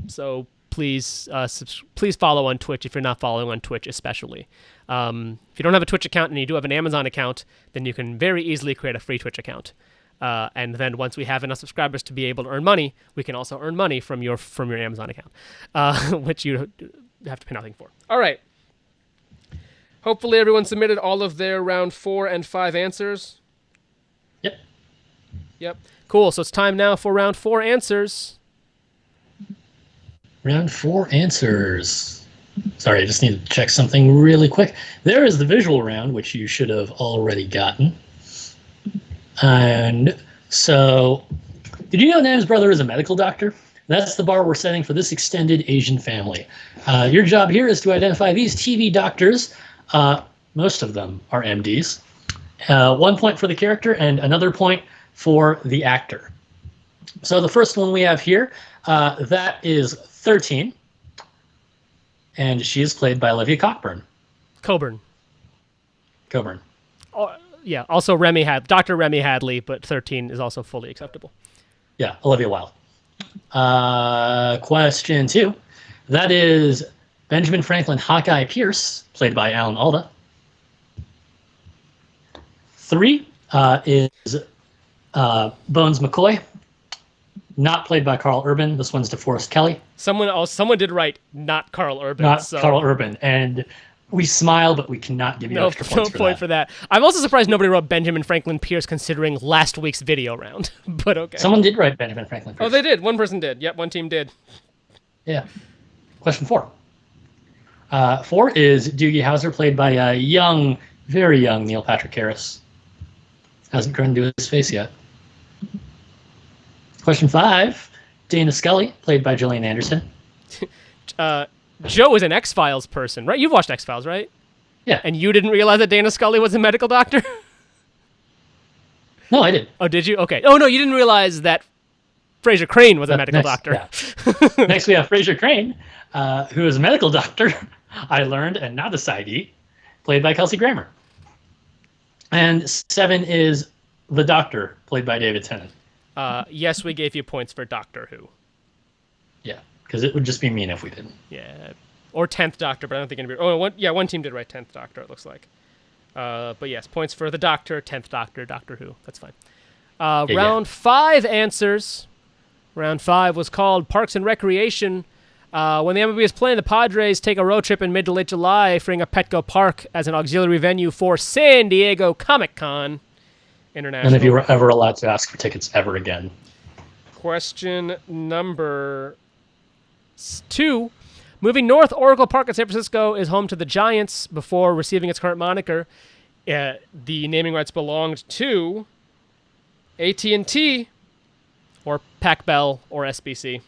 So please please follow on Twitch if you're not following on Twitch especially. If you don't have a Twitch account and you do have an Amazon account, then you can very easily create a free Twitch account. And then once we have enough subscribers to be able to earn money, we can also earn money from your Amazon account, which you have to pay nothing for. All right. Hopefully everyone submitted all of their round 4 and 5 answers. Yep. Cool. So it's time now for round 4 answers. Round 4 answers. Sorry, I just need to check something really quick. There is the visual round, which you should have already gotten. And so, did you know Nam's brother is a medical doctor? That's the bar we're setting for this extended Asian family. Your job here is to identify these TV doctors. Most of them are MDs. 1 point for the character and another point for the actor. So the first one we have here, that is 13. And she is played by Olivia Cockburn. Coburn. Oh, yeah, also Dr. Remy Hadley, but 13 is also fully acceptable. Yeah, Olivia Wilde. Question 2. That is Benjamin Franklin Hawkeye Pierce, played by Alan Alda. 3 is Bones McCoy, not played by Carl Urban. This one's DeForest Kelly. Someone did write not Carl Urban. Not Carl Urban. And we smile, but we cannot give you extra points for that. No point for that. I'm also surprised nobody wrote Benjamin Franklin Pierce considering last week's video round. But okay. Someone did write Benjamin Franklin Pierce. Oh, they did. One person did. Yep, one team did. Yeah. Question 4. 4 is Doogie Howser, played by a very young Neil Patrick Harris. Hasn't grown to his face yet. Question 5, Dana Scully, played by Gillian Anderson. Joe is an X-Files person, right? You've watched X-Files, right? Yeah. And you didn't realize that Dana Scully was a medical doctor? No, I did. Oh, did you? Okay. Oh, no, you didn't realize that Fraser Crane was a medical doctor. Yeah. Next, we have Fraser Crane, who is a medical doctor, I learned, and not a sidey, played by Kelsey Grammer. And 7 is The Doctor, played by David Tennant. Yes, we gave you points for Doctor Who. Yeah, because it would just be mean if we didn't. Yeah, or 10th Doctor, but I don't think anybody... Oh, one team did write 10th Doctor, it looks like. But yes, points for The Doctor, 10th Doctor, Doctor Who. That's fine. Round 5 answers. Round 5 was called Parks and Recreation. When the MLB is playing, the Padres take a road trip in mid to late July, freeing up Petco Park as an auxiliary venue for San Diego Comic-Con International. And if you were ever allowed to ask for tickets ever again. Question number 2. Moving north, Oracle Park in San Francisco is home to the Giants before receiving its current moniker. The naming rights belonged to AT&T or Pac Bell or SBC.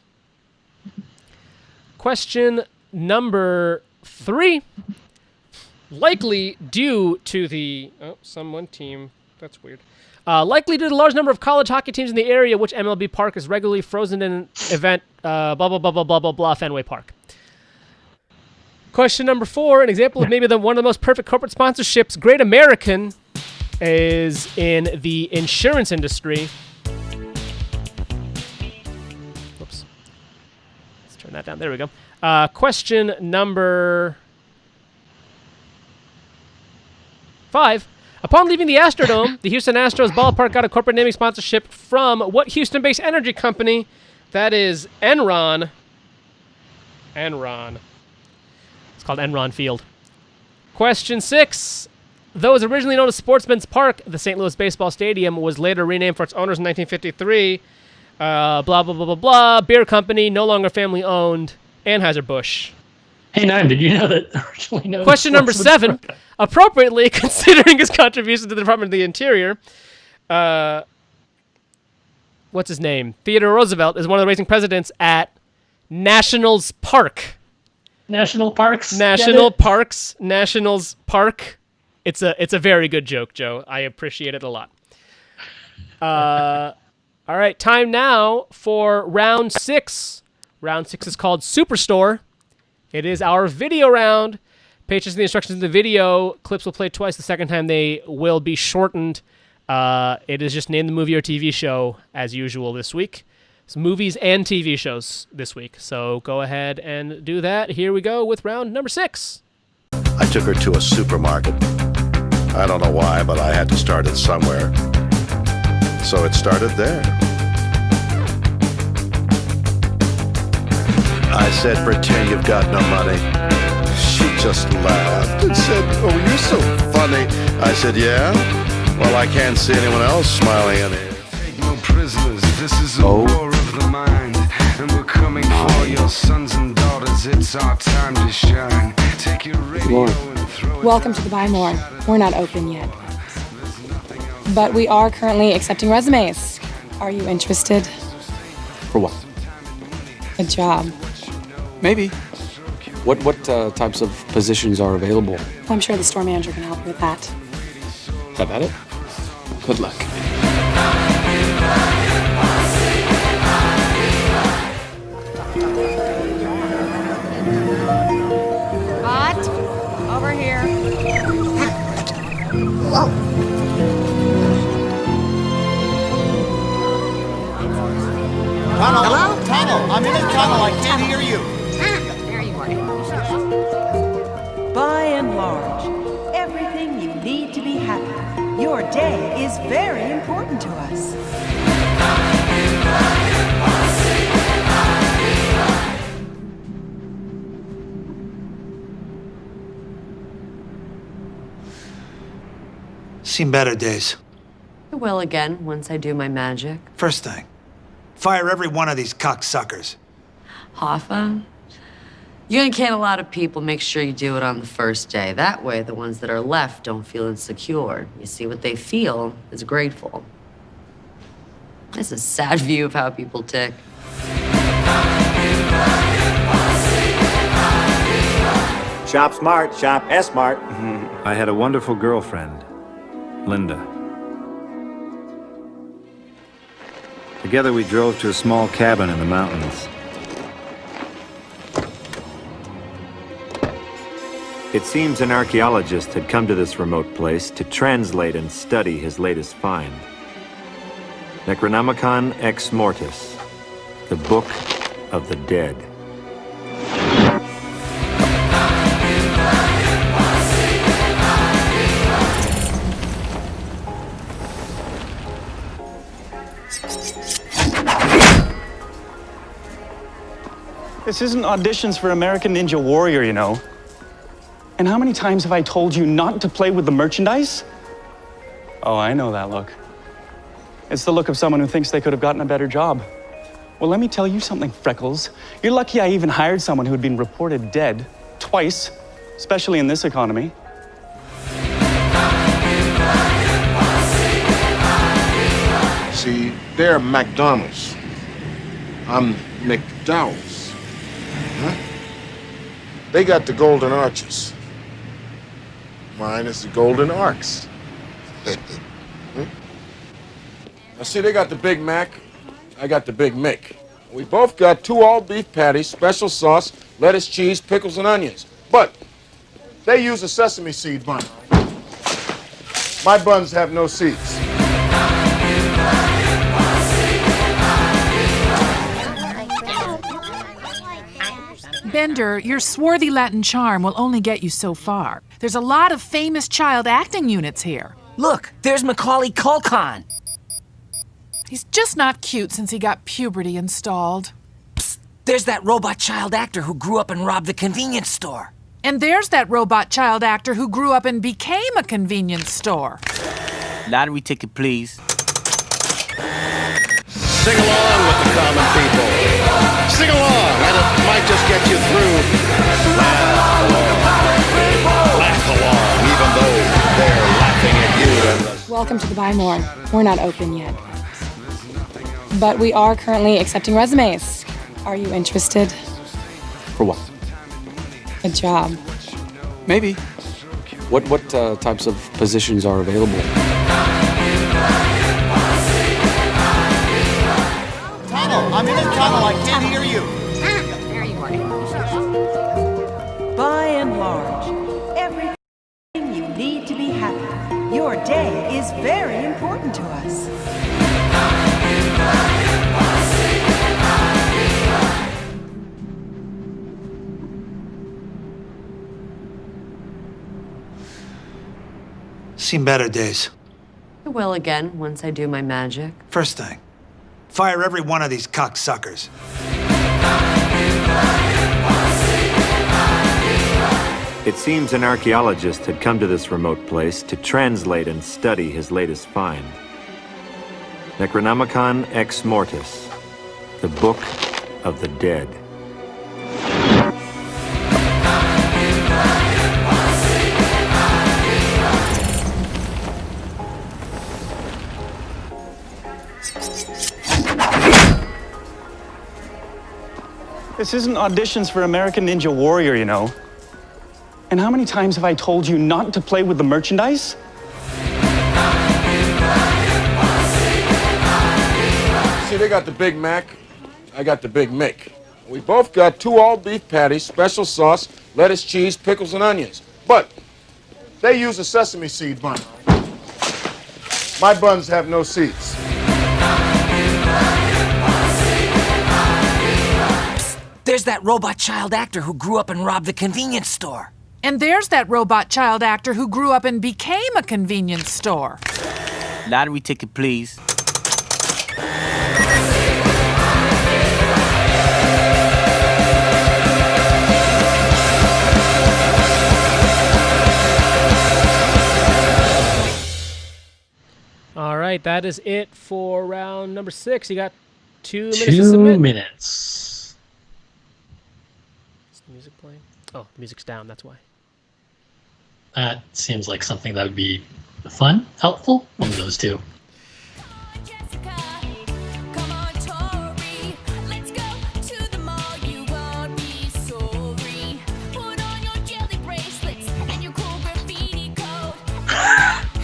Question number 3. Likely due to the... Oh, one team. That's weird. Likely due to the large number of college hockey teams in the area, which MLB park is regularly frozen in an event, blah, blah, blah, blah, blah, blah, blah, Fenway Park. Question number 4, an example of maybe one of the most perfect corporate sponsorships, Great American, is in the insurance industry. Whoops. Let's turn that down. There we go. Question number 5. Upon leaving the Astrodome, the Houston Astros ballpark got a corporate naming sponsorship from what Houston-based energy company? That is Enron. Enron. It's called Enron Field. Question 6. Though it was originally known as Sportsman's Park, the St. Louis Baseball Stadium was later renamed for its owners in 1953. Blah, blah, blah, blah, blah. Beer company, no longer family-owned. Anheuser-Busch. Hey, Nine, did you know that originally known Question as number 7. Appropriately, considering his contribution to the Department of the Interior, what's his name? Theodore Roosevelt is one of the racing presidents at Nationals Park. National Parks? National Parks. Nationals Park. It's a very good joke, Joe. I appreciate it a lot. All right, time now for round 6. Round 6 is called Superstore. It is our video round. Pay attention to the instructions in the video. Clips will play twice. The second time they will be shortened. It is just name the movie or TV show as usual this week. It's movies and TV shows this week. So go ahead and do that. Here we go with round number 6. I took her to a supermarket. I don't know why, but I had to start it somewhere. So it started there. I said, pretend you've got no money. She just laughed and said, oh, you're so funny. I said, yeah? Well, I can't see anyone else smiling in here. Take no prisoners, this is a war of the mind. And we're coming for your sons and daughters, it's our time to shine. Take your radio and throw it. Welcome to the Buy More. We're not open yet. But we are currently accepting resumes. Are you interested? For what? A job. Maybe. What types of positions are available? I'm sure the store manager can help you with that. Is that it? Good luck. What? Over here. Tunnel. Hello? Tunnel. I'm in the tunnel. I can't hear you. There you are. By and large, everything you need to be happy. Your day is very important to us. Seen better days. I will again once I do my magic. First thing, fire every one of these cocksuckers. Hoffa, you're gonna can a lot of people. Make sure you do it on the first day. That way, the ones that are left don't feel insecure. You see, what they feel is grateful. It's a sad view of how people tick. Shop smart, shop S-smart. I had a wonderful girlfriend, Linda. Together we drove to a small cabin in the mountains. It seems an archaeologist had come to this remote place to translate and study his latest find. Necronomicon Ex Mortis, the Book of the Dead. This isn't auditions for American Ninja Warrior, you know. And how many times have I told you not to play with the merchandise? Oh, I know that look. It's the look of someone who thinks they could have gotten a better job. Well, let me tell you something, Freckles. You're lucky I even hired someone who had been reported dead twice, especially in this economy. See, they're McDonald's. I'm McDowell's. Huh? They got the golden arches. Mine is the golden arcs. Now see, they got the Big Mac, I got the Big Mick. We both got 2 all-beef patties, special sauce, lettuce, cheese, pickles, and onions. But they use a sesame seed bun. My buns have no seeds. Bender, your swarthy Latin charm will only get you so far. There's a lot of famous child acting units here. Look, there's Macaulay Culkin. He's just not cute since he got puberty installed. There's that robot child actor who grew up and robbed the convenience store. And there's that robot child actor who grew up and became a convenience store. Lottery ticket, please. Sing along with the common people. Sing along, and it might just get you through. Laugh along, even though they're laughing at you. Welcome to the Buy More. We're not open yet. But we are currently accepting resumes. Are you interested? For what? A job. Maybe. What types of positions are available? Tunnel. I'm in a tunnel. I can't hear you. There you are. By and large, everything you need to be happy. Your day is very important to us. Seen better days. I will again once I do my magic. First thing, fire every one of these cocksuckers. It seems an archaeologist had come to this remote place to translate and study his latest find. Necronomicon Ex Mortis, the Book of the Dead. This isn't auditions for American Ninja Warrior, you know. And how many times have I told you not to play with the merchandise? See, they got the Big Mac. I got the Big Mick. We both got 2 all-beef patties, special sauce, lettuce, cheese, pickles, and onions. But they use a sesame seed bun. My buns have no seeds. There's that robot child actor who grew up and robbed the convenience store. And there's that robot child actor who grew up and became a convenience store. Lottery ticket, please. All right, that is it for round number 6. You got 2 minutes to submit. 2 minutes. Is the music playing? Oh, the music's down, that's why. That seems like something that would be fun, helpful. One of those two.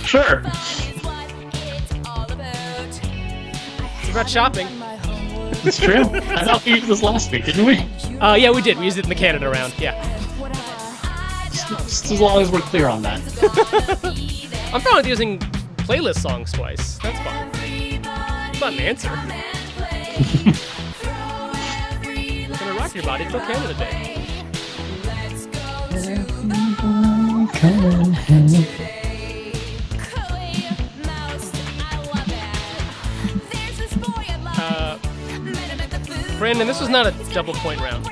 Sure. It's about shopping. It's true. I thought we used this last week, didn't we? Yeah, we did. We used it in the Canada round, yeah. Just as long as we're clear on that. I'm fine with using playlist songs twice. That's fine. It's not an answer. Gonna rock your body till Canada Day. Brandon, this was not a double point round.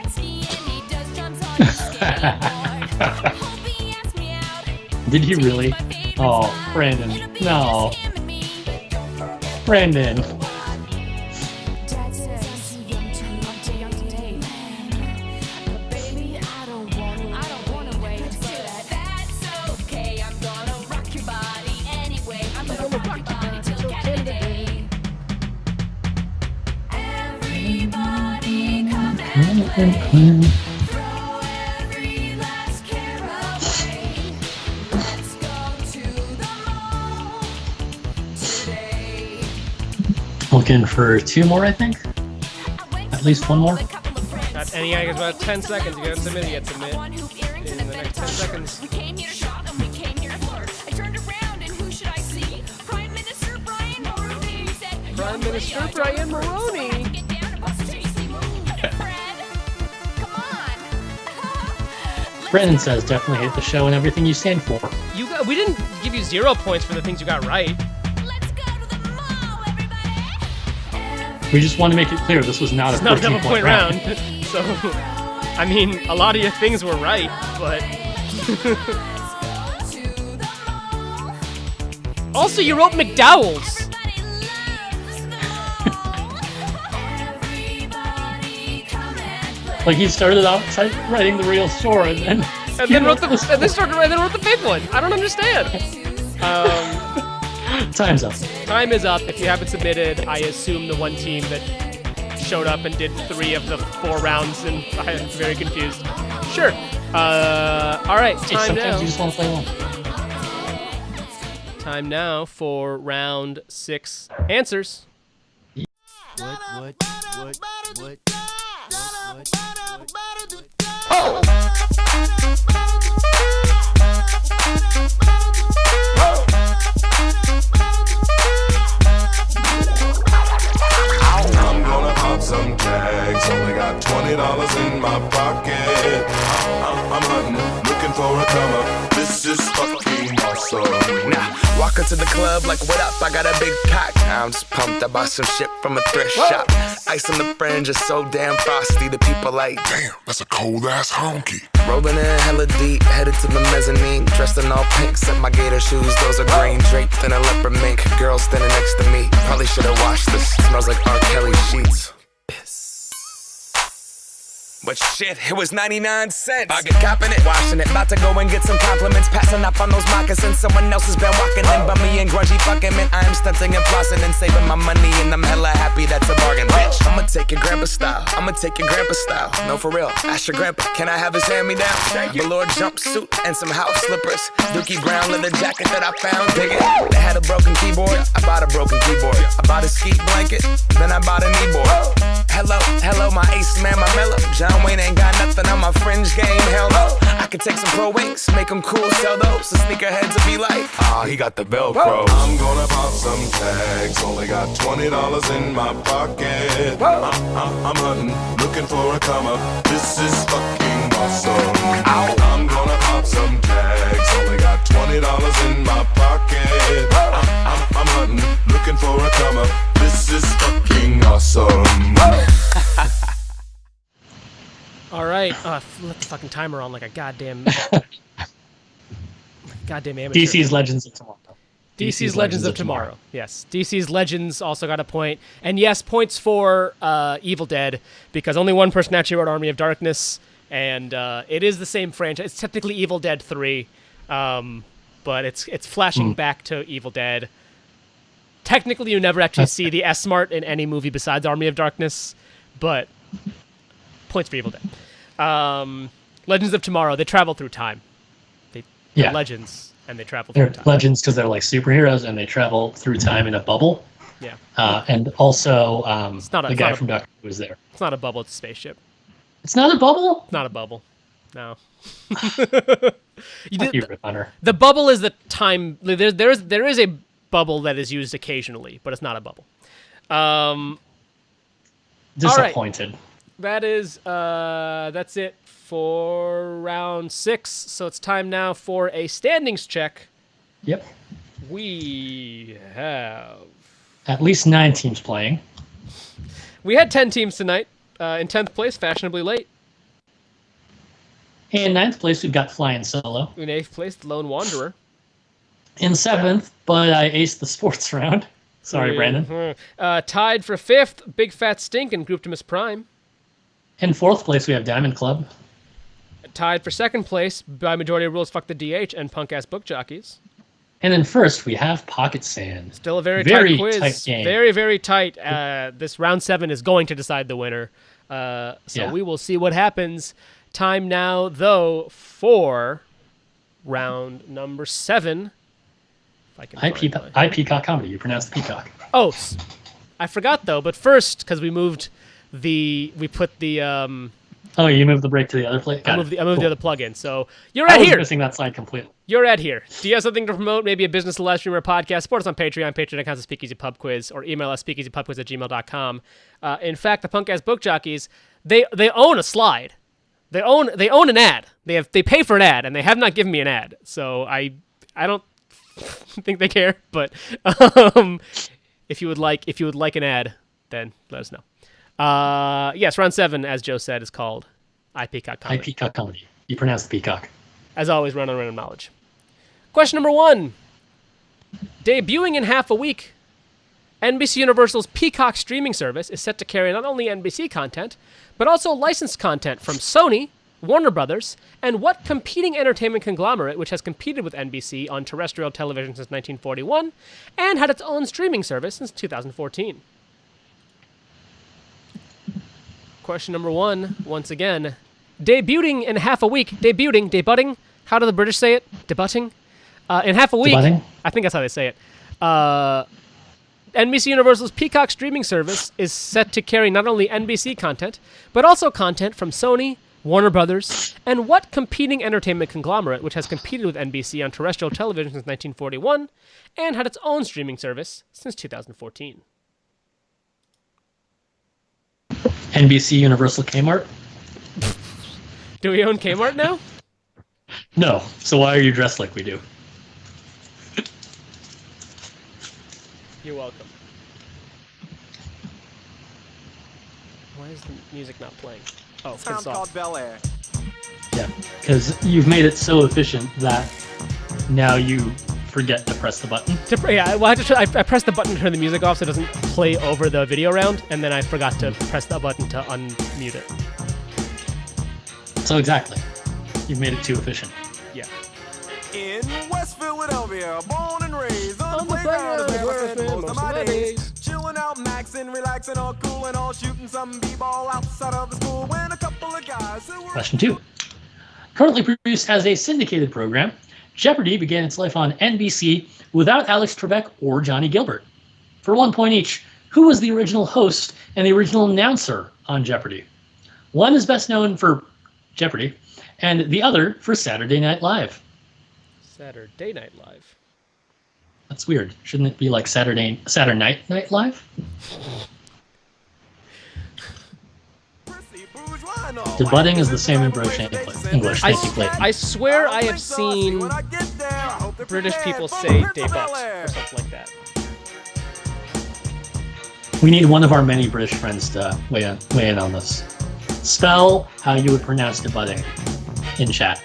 Did he really? Oh, Brandon. No. Brandon. Looking for 2 more, I think. At least 1 more. Got any guys about 10 seconds. You gotta submit, you gotta submit. In the next 10 seconds. Prime Minister Brian Mulroney. Brandon says definitely hate the show and everything you stand for. We didn't give you 0 points for the things you got right. We just want to make it clear this was not It's a not a 14 double point round. So, I mean, a lot of your things were right, but. Also, you wrote McDowell's. Like he started out writing the real store and then wrote the fake one. I don't understand. Time's up. Time is up. If you haven't submitted, I assume the one team that showed up and did 3 of the 4 rounds, and I'm very confused. Sure. All right. Time Sometimes now. you just want to play one. Time now for round 6 answers. What? I'm gonna pop some tags. Only got $20 in my pocket. I'm hunting, looking for a come up. This is fucking awesome. Now, walk into the club like, what up? I got a big cock. I'm just pumped. I bought some shit from a thrift shop. Ice on the fringe is so damn frosty. The people like, damn, that's a cold ass honky. Rolling in hella deep, headed to the mezzanine. Dressed in all pink, set my gator shoes. Those are green, draped in a leopard mink. Girl standing next to me. Probably should've washed this. Smells like R. Kelly sheets. But shit, it was 99 cents. I get copping it, washing it. About to go and get some compliments. Passing up on those moccasins. Someone else has been walking in by me and grungy fucking man. I am stunting and flossing and saving my money. And I'm hella happy that's a bargain, bitch. I'ma take your grandpa style. No, for real. Ask your grandpa, can I have his hand-me-down? Velour jumpsuit and some house slippers. Dookie brown leather jacket that I found. Dig it. They had a broken keyboard. I bought a broken keyboard. I bought a ski blanket. Then I bought a kneeboard. Hello, my ace man, my mellow. John Wayne ain't got nothing on my fringe game, hell no. I could take some pro wings, make them cool, sell those. The sneakerheads will be like, he got the Velcro. I'm gonna pop some tags. Only got $20 in my pocket. I'm hunting, looking for a come up. This is fucking awesome. I'm gonna pop some tags. Only got $20 in my pocket. I'm hunting, looking for a come up. This is fucking awesome. All right. Let the fucking timer on like a goddamn amateur. DC's Legends of Tomorrow. DC's Legends of Tomorrow. Yes. DC's Legends also got a point. And yes, points for Evil Dead, because only one person actually wrote Army of Darkness, and it is the same franchise. It's technically Evil Dead 3, but it's flashing back to Evil Dead. Technically, you never actually see the S-Mart in any movie besides Army of Darkness, but points for Evil Dead. Legends of Tomorrow, they travel through time. They're legends, and they travel through They're time. legends because they're like superheroes and they travel through time in a bubble. Yeah. And also, the guy from Doctor Who was there. It's not a bubble, it's a spaceship. It's not a bubble? Not a bubble. No. Hunter. The bubble is the time. There is a bubble that is used occasionally, but it's not a bubble. Disappointed. All right. That is that's it for round 6. So it's time now for a standings check. Yep. We have at least 9 teams playing. We had 10 teams tonight. In 10th place, fashionably late. In 9th place, we've got Flying Solo. In 8th place, the Lone Wanderer. In 7th, but I aced the sports round. Sorry, Brandon. Tied for 5th, Big Fat Stink and Grouptimus Prime. In 4th place, we have Diamond Club. Tied for 2nd place, by majority of rules, Fuck the DH and Punk Ass Book Jockeys. And in 1st, we have Pocket Sand. Still a very tight quiz. Tight game. Very, very tight. This round 7 is going to decide the winner. We will see what happens. Time now, though, for round number 7. If I can I Peacock Comedy. You pronounce the Peacock. Oh, I forgot, though. But first, because we put the Oh, you moved the break to the other play? I moved the other plug-in. So you're I at was here. missing that slide completely. You're at here. Do you have something to promote? Maybe a business, a live stream, or a podcast? Support us on Patreon, patreon.com, Speakeasy Pub Quiz, or email us speakeasypubquiz@gmail.com. In fact, the Punk Ass Book Jockeys, they own a slide. They own an ad. They pay for an ad, and they have not given me an ad. So I I don't think they care, but if you would like an ad, then let us know. Yes, round 7, as Joe said, is called iPeacock Comedy. iPeacock Comedy. You pronounce the peacock. As always, run on random knowledge. Question number 1. Debuting in half a week, NBC Universal's Peacock streaming service is set to carry not only NBC content, but also licensed content from Sony, Warner Brothers, and what competing entertainment conglomerate which has competed with NBC on terrestrial television since 1941 and had its own streaming service since 2014? Question number 1, once again. Debuting in half a week. Debuting. How do the British say it? Debuting? In half a week. Debuting? I think that's how they say it. NBC Universal's Peacock streaming service is set to carry not only NBC content, but also content from Sony, Warner Brothers, and what competing entertainment conglomerate which has competed with NBC on terrestrial television since 1941 and had its own streaming service since 2014? NBC Universal Kmart? Do we own Kmart now? No. So why are you dressed like we do? You're welcome. Why is the music not playing? Oh, it's off. Bel Air. Yeah, because you've made it so efficient that now you forget to press the button. I pressed the button to turn the music off so it doesn't play over the video round, and then I forgot to press the button to unmute it. So exactly. You've made it too efficient. Yeah. In West Philadelphia, born and raised on the playground is where I spent most of my days. Chilling out, maxing, relaxing, all cool and all, shooting some b-ball outside of the school when a couple of guys who were... Question 2. Currently produced as a syndicated program, Jeopardy began its life on NBC without Alex Trebek or Johnny Gilbert. For 1 point each, who was the original host and the original announcer on Jeopardy? One is best known for Jeopardy, and the other for Saturday Night Live. Saturday Night Live. That's weird. Shouldn't it be like Saturday Night Live? Debuting is the same in British English. Thank you, Clayton. I swear I have seen British people say debut or something like that. We need one of our many British friends to weigh in on this. Spell how you would pronounce debuting in chat.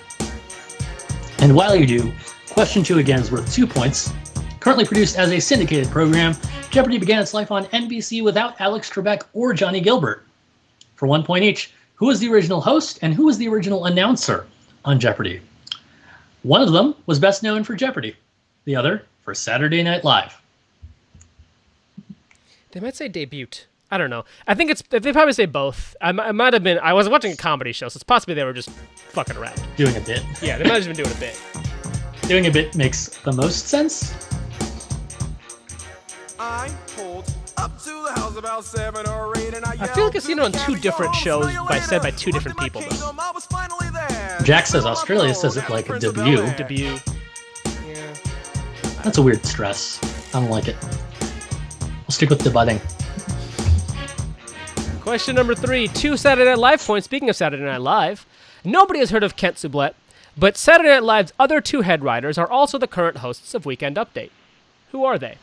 And while you do, question 2 again is worth 2 points. Currently produced as a syndicated program, Jeopardy began its life on NBC without Alex Trebek or Johnny Gilbert. For 1 point each, who was the original host and who was the original announcer on Jeopardy? One of them was best known for Jeopardy, the other for Saturday Night Live. They might say debut. I don't know. I think they probably say both. I might have been. I was watching a comedy show, so it's possibly they were just fucking around. Doing a bit. Yeah, they might have just been doing a bit. Doing a bit makes the most sense. I pulled up to the house about 7 or 8 and I feel like I've seen it on 2 different shows said by 2 different people, though. Jack says Australia says it like a debut. Debut. Yeah. That's a weird stress. I don't like it. We'll stick with debuting. Question number 3. 2 Saturday Night Live points. Speaking of Saturday Night Live, nobody has heard of Kent Sublette, but Saturday Night Live's other 2 head writers are also the current hosts of Weekend Update. Who are they?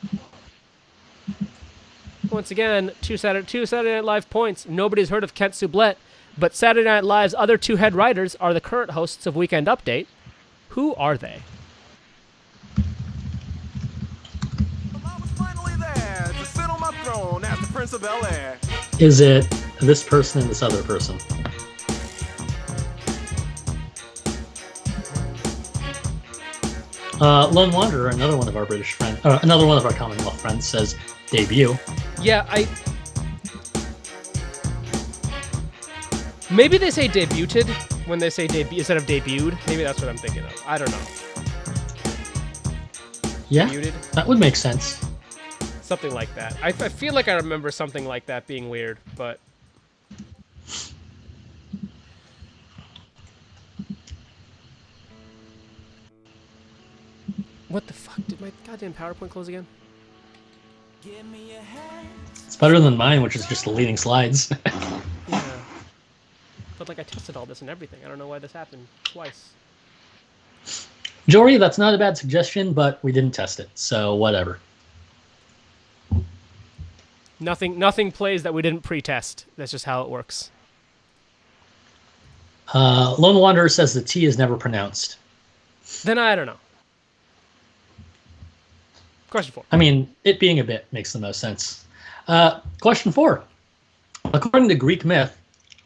Once again, 2 Saturday Night Live points. Nobody's heard of Kent Sublette, but Saturday Night Live's other 2 head writers are the current hosts of Weekend Update. Who are they? I was finally there to sit on my throne as the Prince of Bel Air. Is it this person and this other person? Lone Wanderer, another one of our British friends, another one of our Commonwealth friends, says debut. Yeah, maybe they say debuted when they say debut instead of debuted. Maybe that's what I'm thinking of. I don't know. Yeah, Debuted? That would make sense. Something like that. I feel like I remember something like that being weird, but... What the fuck? Did my goddamn PowerPoint close again? It's better than mine, which is just deleting slides. Yeah. But like I tested all this and everything. I don't know why this happened twice. Jory, that's not a bad suggestion, but we didn't test it, so whatever. Nothing plays that we didn't pre-test. That's just how it works. Lone Wanderer says the T is never pronounced. Then I don't know. Question 4. I mean, it being a bit makes the most sense. Question 4. According to Greek myth,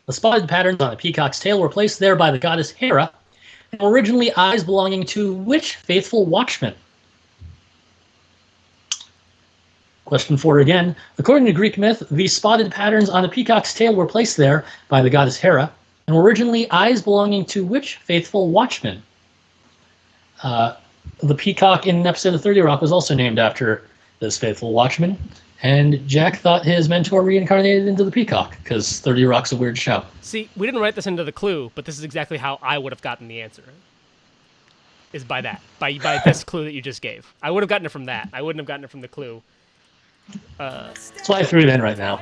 the spotted patterns on a peacock's tail were placed there by the goddess Hera, and were originally eyes belonging to which faithful watchman? Question 4 again. According to Greek myth, the spotted patterns on a peacock's tail were placed there by the goddess Hera, and were originally eyes belonging to which faithful watchman? The peacock in an episode of 30 Rock was also named after this faithful watchman, and Jack thought his mentor reincarnated into the peacock, because 30 Rock's a weird show. See, we didn't write this into the clue, but this is exactly how I would have gotten the answer. Is by that. By this clue that you just gave. I would have gotten it from that. I wouldn't have gotten it from the clue. That's why I threw it in right now.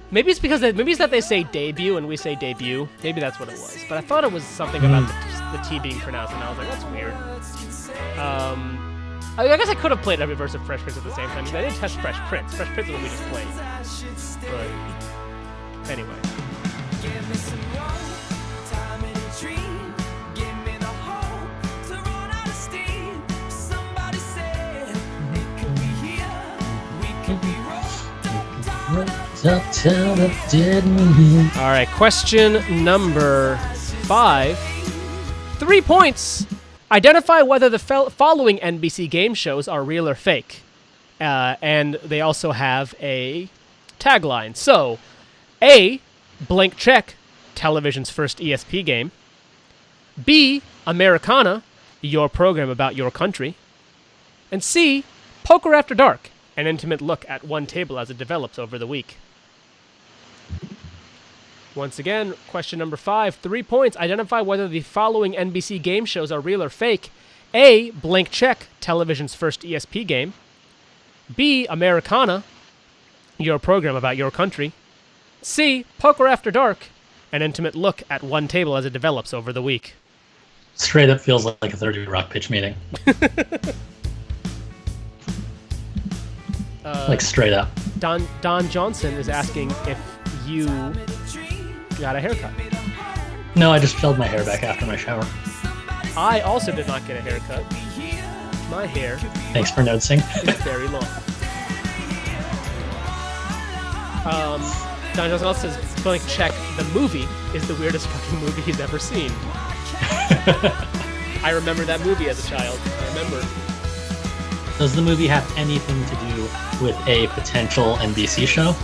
Maybe it's because maybe it's that they say debut and we say debut. Maybe that's what it was. But I thought it was something about the T being pronounced, and I was like, that's weird. I guess I could have played every verse of Fresh Prince at the same time, because I did test Fresh Prince. Fresh Prince is what we just played. But anyway. All right, question number 5. 3 points. Identify whether the following NBC game shows are real or fake. And they also have a tagline. So, A, Blank Check, television's first ESP game. B, Americana, your program about your country. And C, Poker After Dark, an intimate look at one table as it develops over the week. Once again, question number 5, 3 points. Identify whether the following NBC game shows are real or fake. A, Blank Check, television's first ESP game. B, Americana, your program about your country. C, Poker After Dark, an intimate look at one table as it develops over the week. Straight up feels like a 30 Rock pitch meeting. Like straight up. Don Johnson is asking if you got a haircut. No, I just gelled my hair back after my shower. I also did not get a haircut. My hair. Thanks for noticing. Is very long. Don Johnson also says, Blank Check, the movie is the weirdest fucking movie he's ever seen. I remember that movie as a child. I remember. Does the movie have anything to do with a potential NBC show?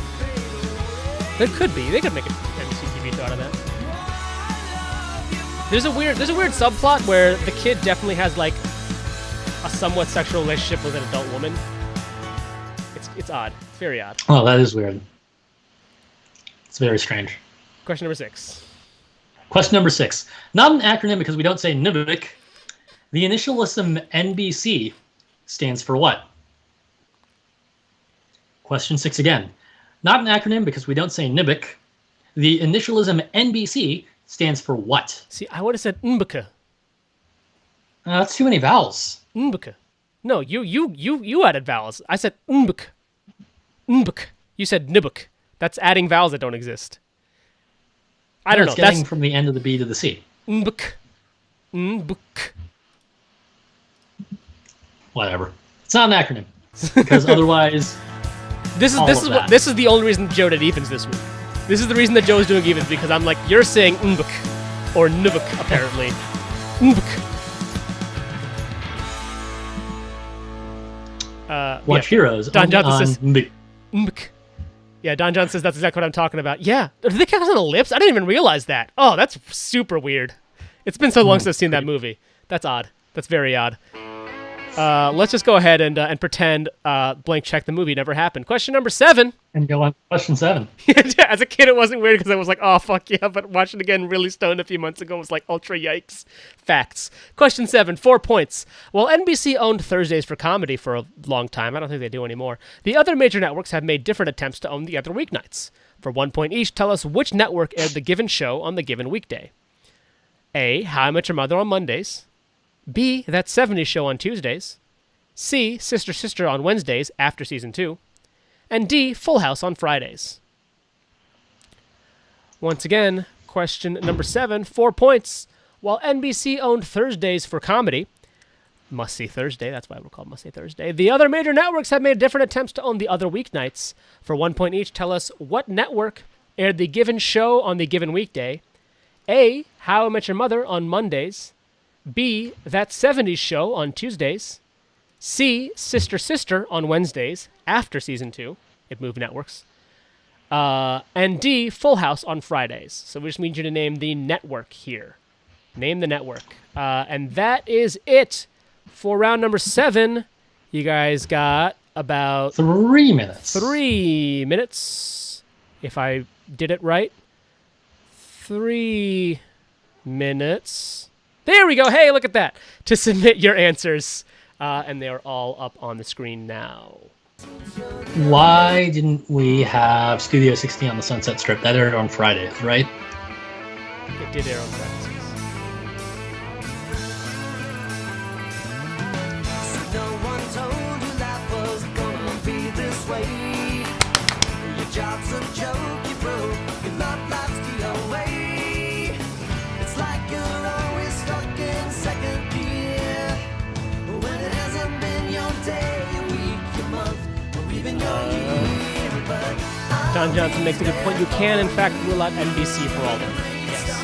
There could be. They could make an NBC TV show out of that. There's a weird subplot where the kid definitely has like a somewhat sexual relationship with an adult woman. It's odd. It's very odd. Oh, that is weird. It's very strange. Question number 6. Question number 6. Not an acronym because we don't say NBC. The initialism NBC stands for what? Question 6 again. Not an acronym because we don't say NBC. The initialism NBC stands for what? See, I would have said NBC. That's too many vowels. NBC. No, you added vowels. I said NBC. NBC. You said NBC. That's adding vowels that don't exist. I don't know. It's getting from the end of the B to the C. NBC. NBC. Whatever. It's not an acronym because otherwise. This is the only reason Joe did evens this week. This is the reason that Joe's doing evens, because I'm like, you're saying NBC or NBC apparently. NBC. Watch Heroes. Don Johnson says NBC. Yeah, Don Johnson says that's exactly what I'm talking about. Yeah, do they count on the lips? I didn't even realize that. Oh, that's super weird. It's been so long since I've seen that movie. That's odd. That's very odd. Let's just go ahead and pretend Blank Check the movie never happened. Question number 7. And go on question 7. Yeah, as a kid, it wasn't weird because I was like, oh, fuck yeah. But watching it again really stoned a few months ago was like, ultra yikes. Facts. Question 7, 4 points. While NBC owned Thursdays for comedy for a long time, I don't think they do anymore, the other major networks have made different attempts to own the other weeknights. For 1 point each, tell us which network aired the given show on the given weekday. A. How I Met Your Mother on Mondays. B. That 70s Show on Tuesdays. C. Sister Sister on Wednesdays after season 2. And D. Full House on Fridays. Once again, question number 7, 4 points. While NBC owned Thursdays for comedy, Must See Thursday, that's why we're called Must See Thursday, the other major networks have made different attempts to own the other weeknights. For 1 point each, tell us what network aired the given show on the given weekday. A. How I Met Your Mother on Mondays. B. That 70s Show on Tuesdays. C. Sister Sister on Wednesdays after season 2. It moved networks. And D. Full House on Fridays. So we just need you to name the network here. Name the network. And that is it for round number 7. You guys got about 3 minutes. 3 minutes. If I did it right. 3 minutes. There we go. Hey, look at that. To submit your answers. And they are all up on the screen now. Why didn't we have Studio 60 on the Sunset Strip? That aired on Fridays, right? It did air on Fridays. No one told you life was gonna be this way. Your job's a joke, you broke. Your love life's the away. It's like you're always stuck in second gear. When it hasn't been your day, your week, your month, or even your year. But Don Johnson makes a good point. You can, in fact, rule out NBC for all of them. Yes.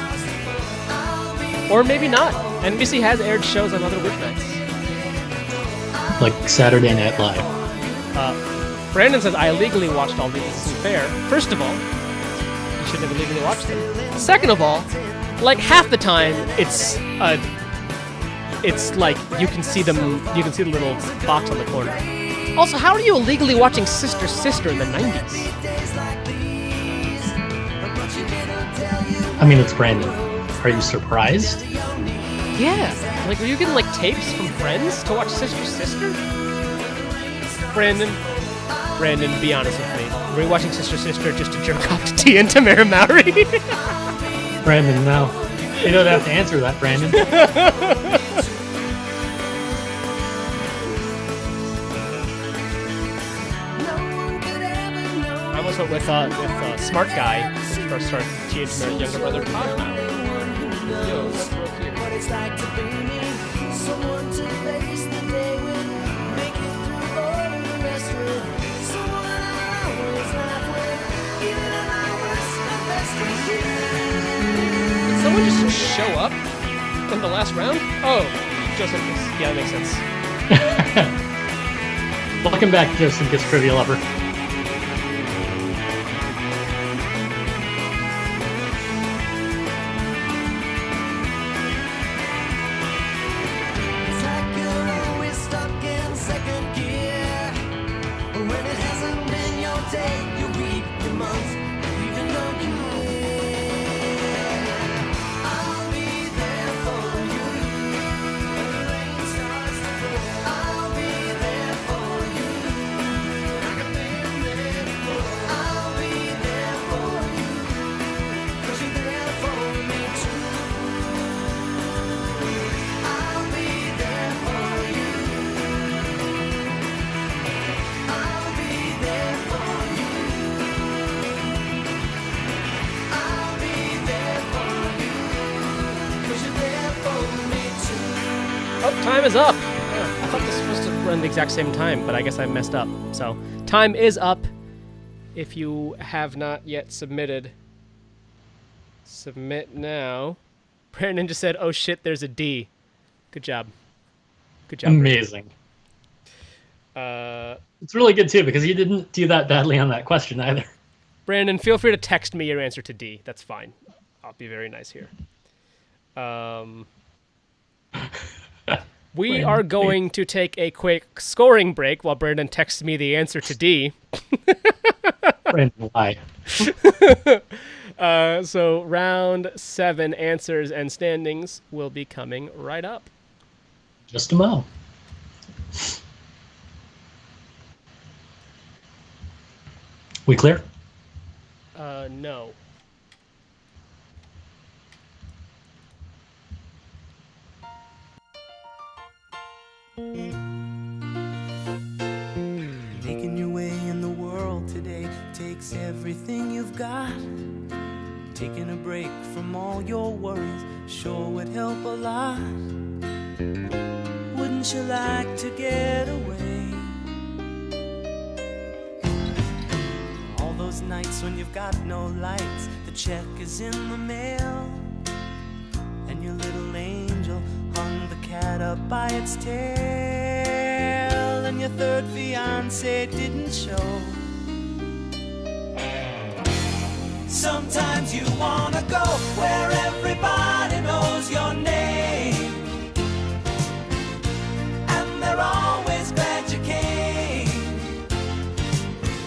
Or maybe not. NBC has aired shows on other weeknights. Like Saturday Night Live. Brandon says, I illegally watched all these. This isn't fair. First of all, you shouldn't have illegally watched them. Second of all, like half the time, it's like you can see them. You can see the little box on the corner. Also, how are you illegally watching Sister Sister in the 90s? I mean, it's Brandon. Are you surprised? Yeah. Like, were you getting, like, tapes from friends to watch Sister Sister? Brandon, be honest with me. Were you watching Sister Sister just to jerk off to Tia and Tamara Mowry? Brandon, no. You don't have to answer that, Brandon. I almost went with Smart Guy, which first started Tia and Tamara's younger brother, Todd Mowry. Yo, what's broke here? what it's like to be me. Someone to face the day with, make it through all of the rest with. Someone I always laugh with, even at my worst, my best friend. Did someone just show up in the last round? Oh, Joseph. Yeah, that makes sense. Welcome back, Joseph Gets Trivia Lover. It's like you're always stuck in second gear. When it hasn't been your day, your week, your month, or even your year. I'll be there for you. When the rain starts to fall, I'll be there for you. Like I've been there before. I'll be there for you. 'Cause you're there for me too. I'll be there for you. I'll be there for you. I'll be there for you. 'Cause you're there for me too. Oh, time is up. I thought this was supposed to run the exact same time, but I guess I messed up. So, time is up. If you have not yet submitted, submit now. Brandon just said, oh shit, there's a D. Good job. Good job. Amazing. It's really good, too, because you didn't do that badly on that question either. Brandon, feel free to text me your answer to D. That's fine. I'll be very nice here. We are going to take a quick scoring break while Brandon texts me the answer to D. Brandon, why? So round 7 answers and standings will be coming right up. Just a mo. We clear? No. Making your way in the world today takes everything you've got. Taking a break from all your worries sure would help a lot. Wouldn't you like to get away? All those nights when you've got no lights, the check is in the mail, and your little angel hung the cat up by its tail, and your third fiance didn't show. Sometimes you wanna go where everybody knows your name, and they're always glad you came.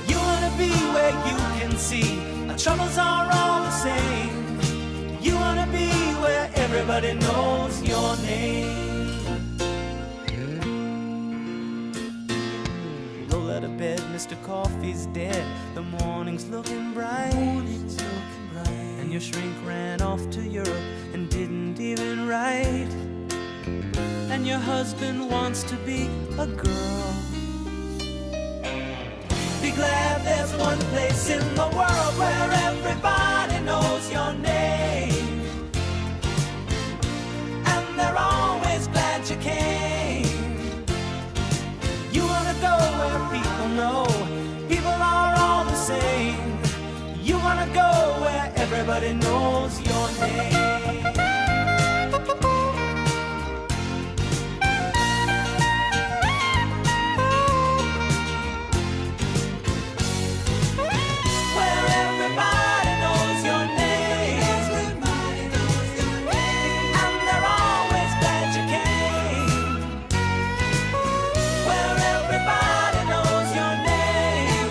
You wanna be where you can see our troubles are all the same. You wanna be where everybody knows your name. Roll out of bed, Mr. Coffee's dead. The morning's looking bright. And your shrink ran off to Europe and didn't even write. And your husband wants to be a girl. Be glad there's one place in the world where everybody knows your name, and they're always glad you came. You wanna go where people know people are all the same. You wanna go where everybody knows your name. Where everybody knows your name, and they're always glad you came. Where everybody knows your name,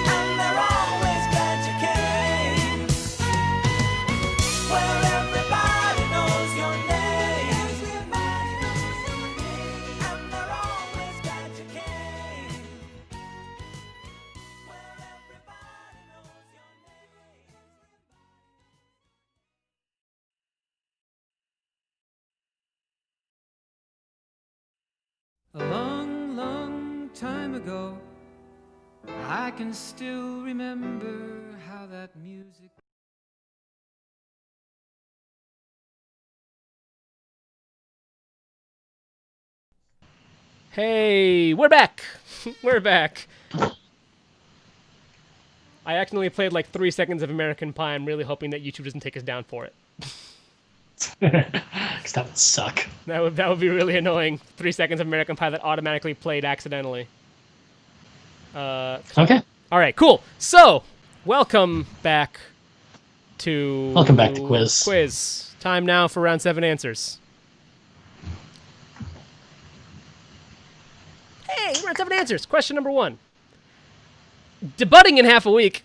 and they're always glad you came. Where everybody knows your name, and they're always glad you came. A long, long time ago, I can still remember how that music. Hey, we're back. We're back. I accidentally played like 3 seconds of American Pie. I'm really hoping that YouTube doesn't take us down for it. Because that would suck. That would be really annoying. 3 seconds of American Pie that automatically played accidentally. Okay. All right, cool. So, welcome back to... Welcome back to Quiz. Quiz. Time now for round 7 answers. Hey, round 7 answers. Question number 1. Debuting in half a week.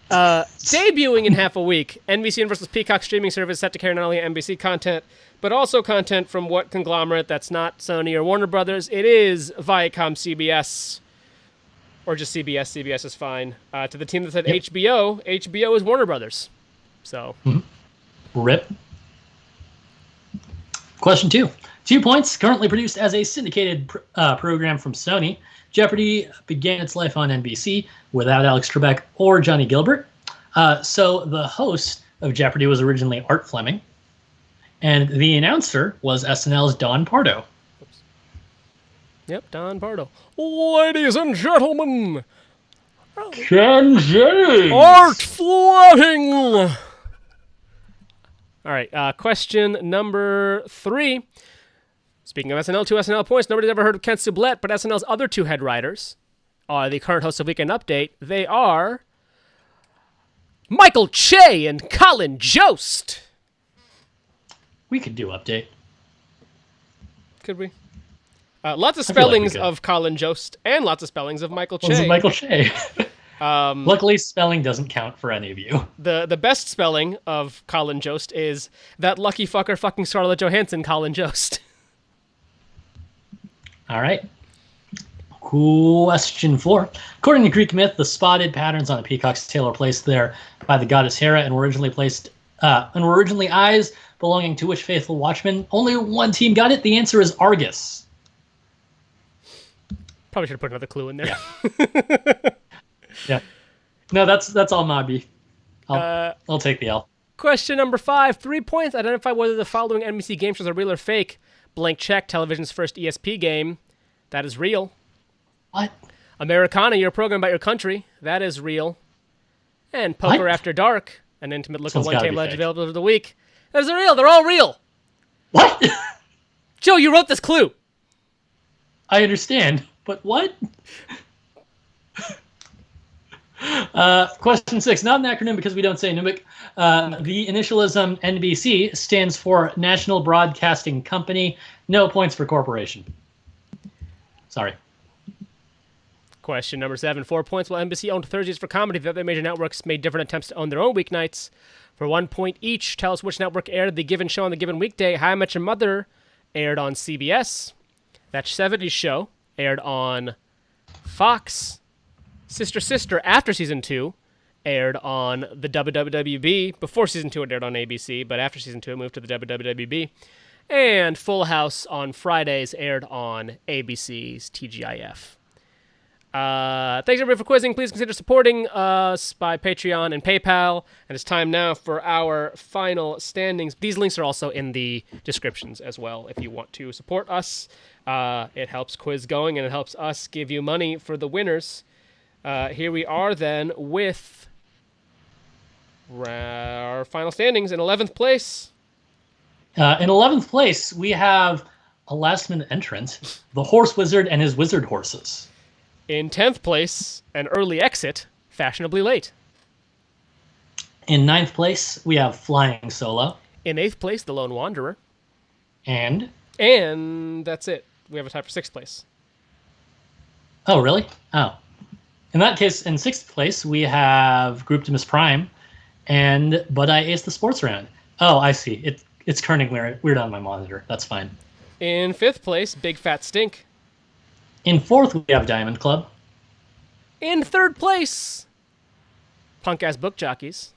Debuting in half a week. NBC Universal's Peacock streaming service set to carry not only NBC content, but also content from what conglomerate that's not Sony or Warner Brothers. It is Viacom CBS. Or just CBS. CBS is fine. To the team that said HBO, HBO is Warner Brothers. So. RIP. Question 2. 2 points. Currently produced as a syndicated program from Sony, Jeopardy began its life on NBC without Alex Trebek or Johnny Gilbert. So the host of Jeopardy was originally Art Fleming, and the announcer was SNL's Don Pardo. Yep, Don Pardo. Ladies and gentlemen, Ken Jennings. Art Fleming. All right, question number 3. Speaking of SNL, 2 SNL points. Nobody's ever heard of Kent Sublette, but SNL's other 2 head writers are the current hosts of Weekend Update. They are Michael Che and Colin Jost. We could do Update. Could we? Lots of spellings of Colin Jost and lots of spellings of Michael Che. Michael Che. Luckily, spelling doesn't count for any of you. The best spelling of Colin Jost is that lucky fucker fucking Scarlett Johansson, Colin Jost. All right. Question 4. According to Greek myth, the spotted patterns on a peacock's tail are placed there by the goddess Hera and were originally placed And were originally eyes belonging to which faithful watchman? Only one team got it. The answer is Argus. Probably should have put another clue in there. Yeah. Yeah. No, that's all my beef. I'll take the L. Question number 5. 3 points. Identify whether the following NBC game shows are real or fake. Blank Check, television's first ESP game. That is real. What? Americana, your program about your country. That is real. And Poker After Dark, an intimate look at one table edge available of the week. That is real. They're all real. What? Joe, you wrote this clue. I understand, but what? Question 6. Not an acronym because we don't say NUMIC. The initialism NBC stands for National Broadcasting Company. No points for corporation. Sorry. Question number 7. 4 points. While NBC owned Thursdays for comedy, the other major networks made different attempts to own their own weeknights. For 1 point each, tell us which network aired the given show on the given weekday. How I Met Your Mother aired on CBS. That 70s Show aired on Fox. Sister after season 2 aired on the WWWB. Before season 2 it aired on ABC, but after season 2 it moved to the WWWB. And Full House on Fridays aired on ABC's TGIF. Thanks everybody for quizzing. Please consider supporting us by Patreon and PayPal. And it's time now for our final standings. These links are also in the descriptions as well if you want to support us. It helps quiz going and it helps us give you money for the winners. Here we are then with our final standings. In 11th place. In 11th place, we have a last-minute entrant, the Horse Wizard and his Wizard Horses. In 10th place, an early exit, fashionably late. In 9th place, we have Flying Solo. In 8th place, the Lone Wanderer. And that's it. We have a tie for 6th place. Oh, really? Oh. In that case, in 6th place, we have Grouptimus Prime and Bud I Ace the Sports Round. Oh, I see. It's turning weird on my monitor. That's fine. In 5th place, Big Fat Stink. In 4th, we have Diamond Club. In 3rd place, Punk Ass Book Jockeys.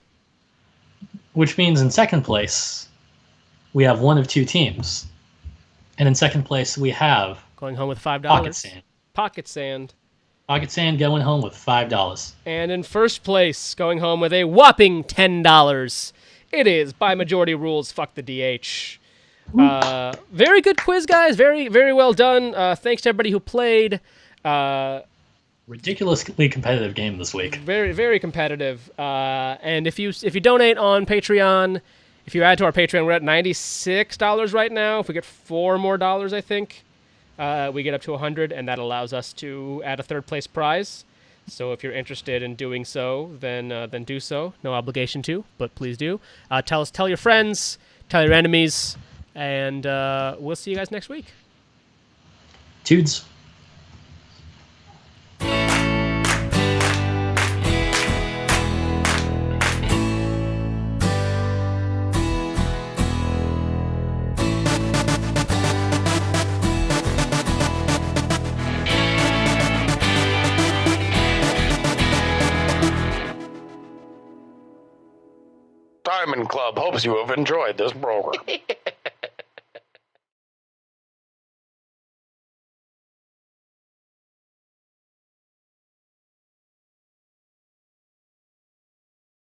Which means in 2nd place, we have one of two teams. And in 2nd place, we have... Going home with $5. Pocket Sand. Pocket Sand. Pocket Sand going home with $5. And in 1st place, going home with a whopping $10. It is, by majority rules, fuck the DH. Very good quiz, guys. Very, very well done. Thanks to everybody who played. Ridiculously competitive game this week. Very, very competitive. And if you donate on Patreon, if you add to our Patreon, we're at $96 right now. If we get $4 more, I think, we get up to 100, and that allows us to add a 3rd place prize. So if you're interested in doing so, then do so. No obligation to, but please do. Tell your friends, tell your enemies, and we'll see you guys next week. Tudes. Diamond Club hopes you have enjoyed this program.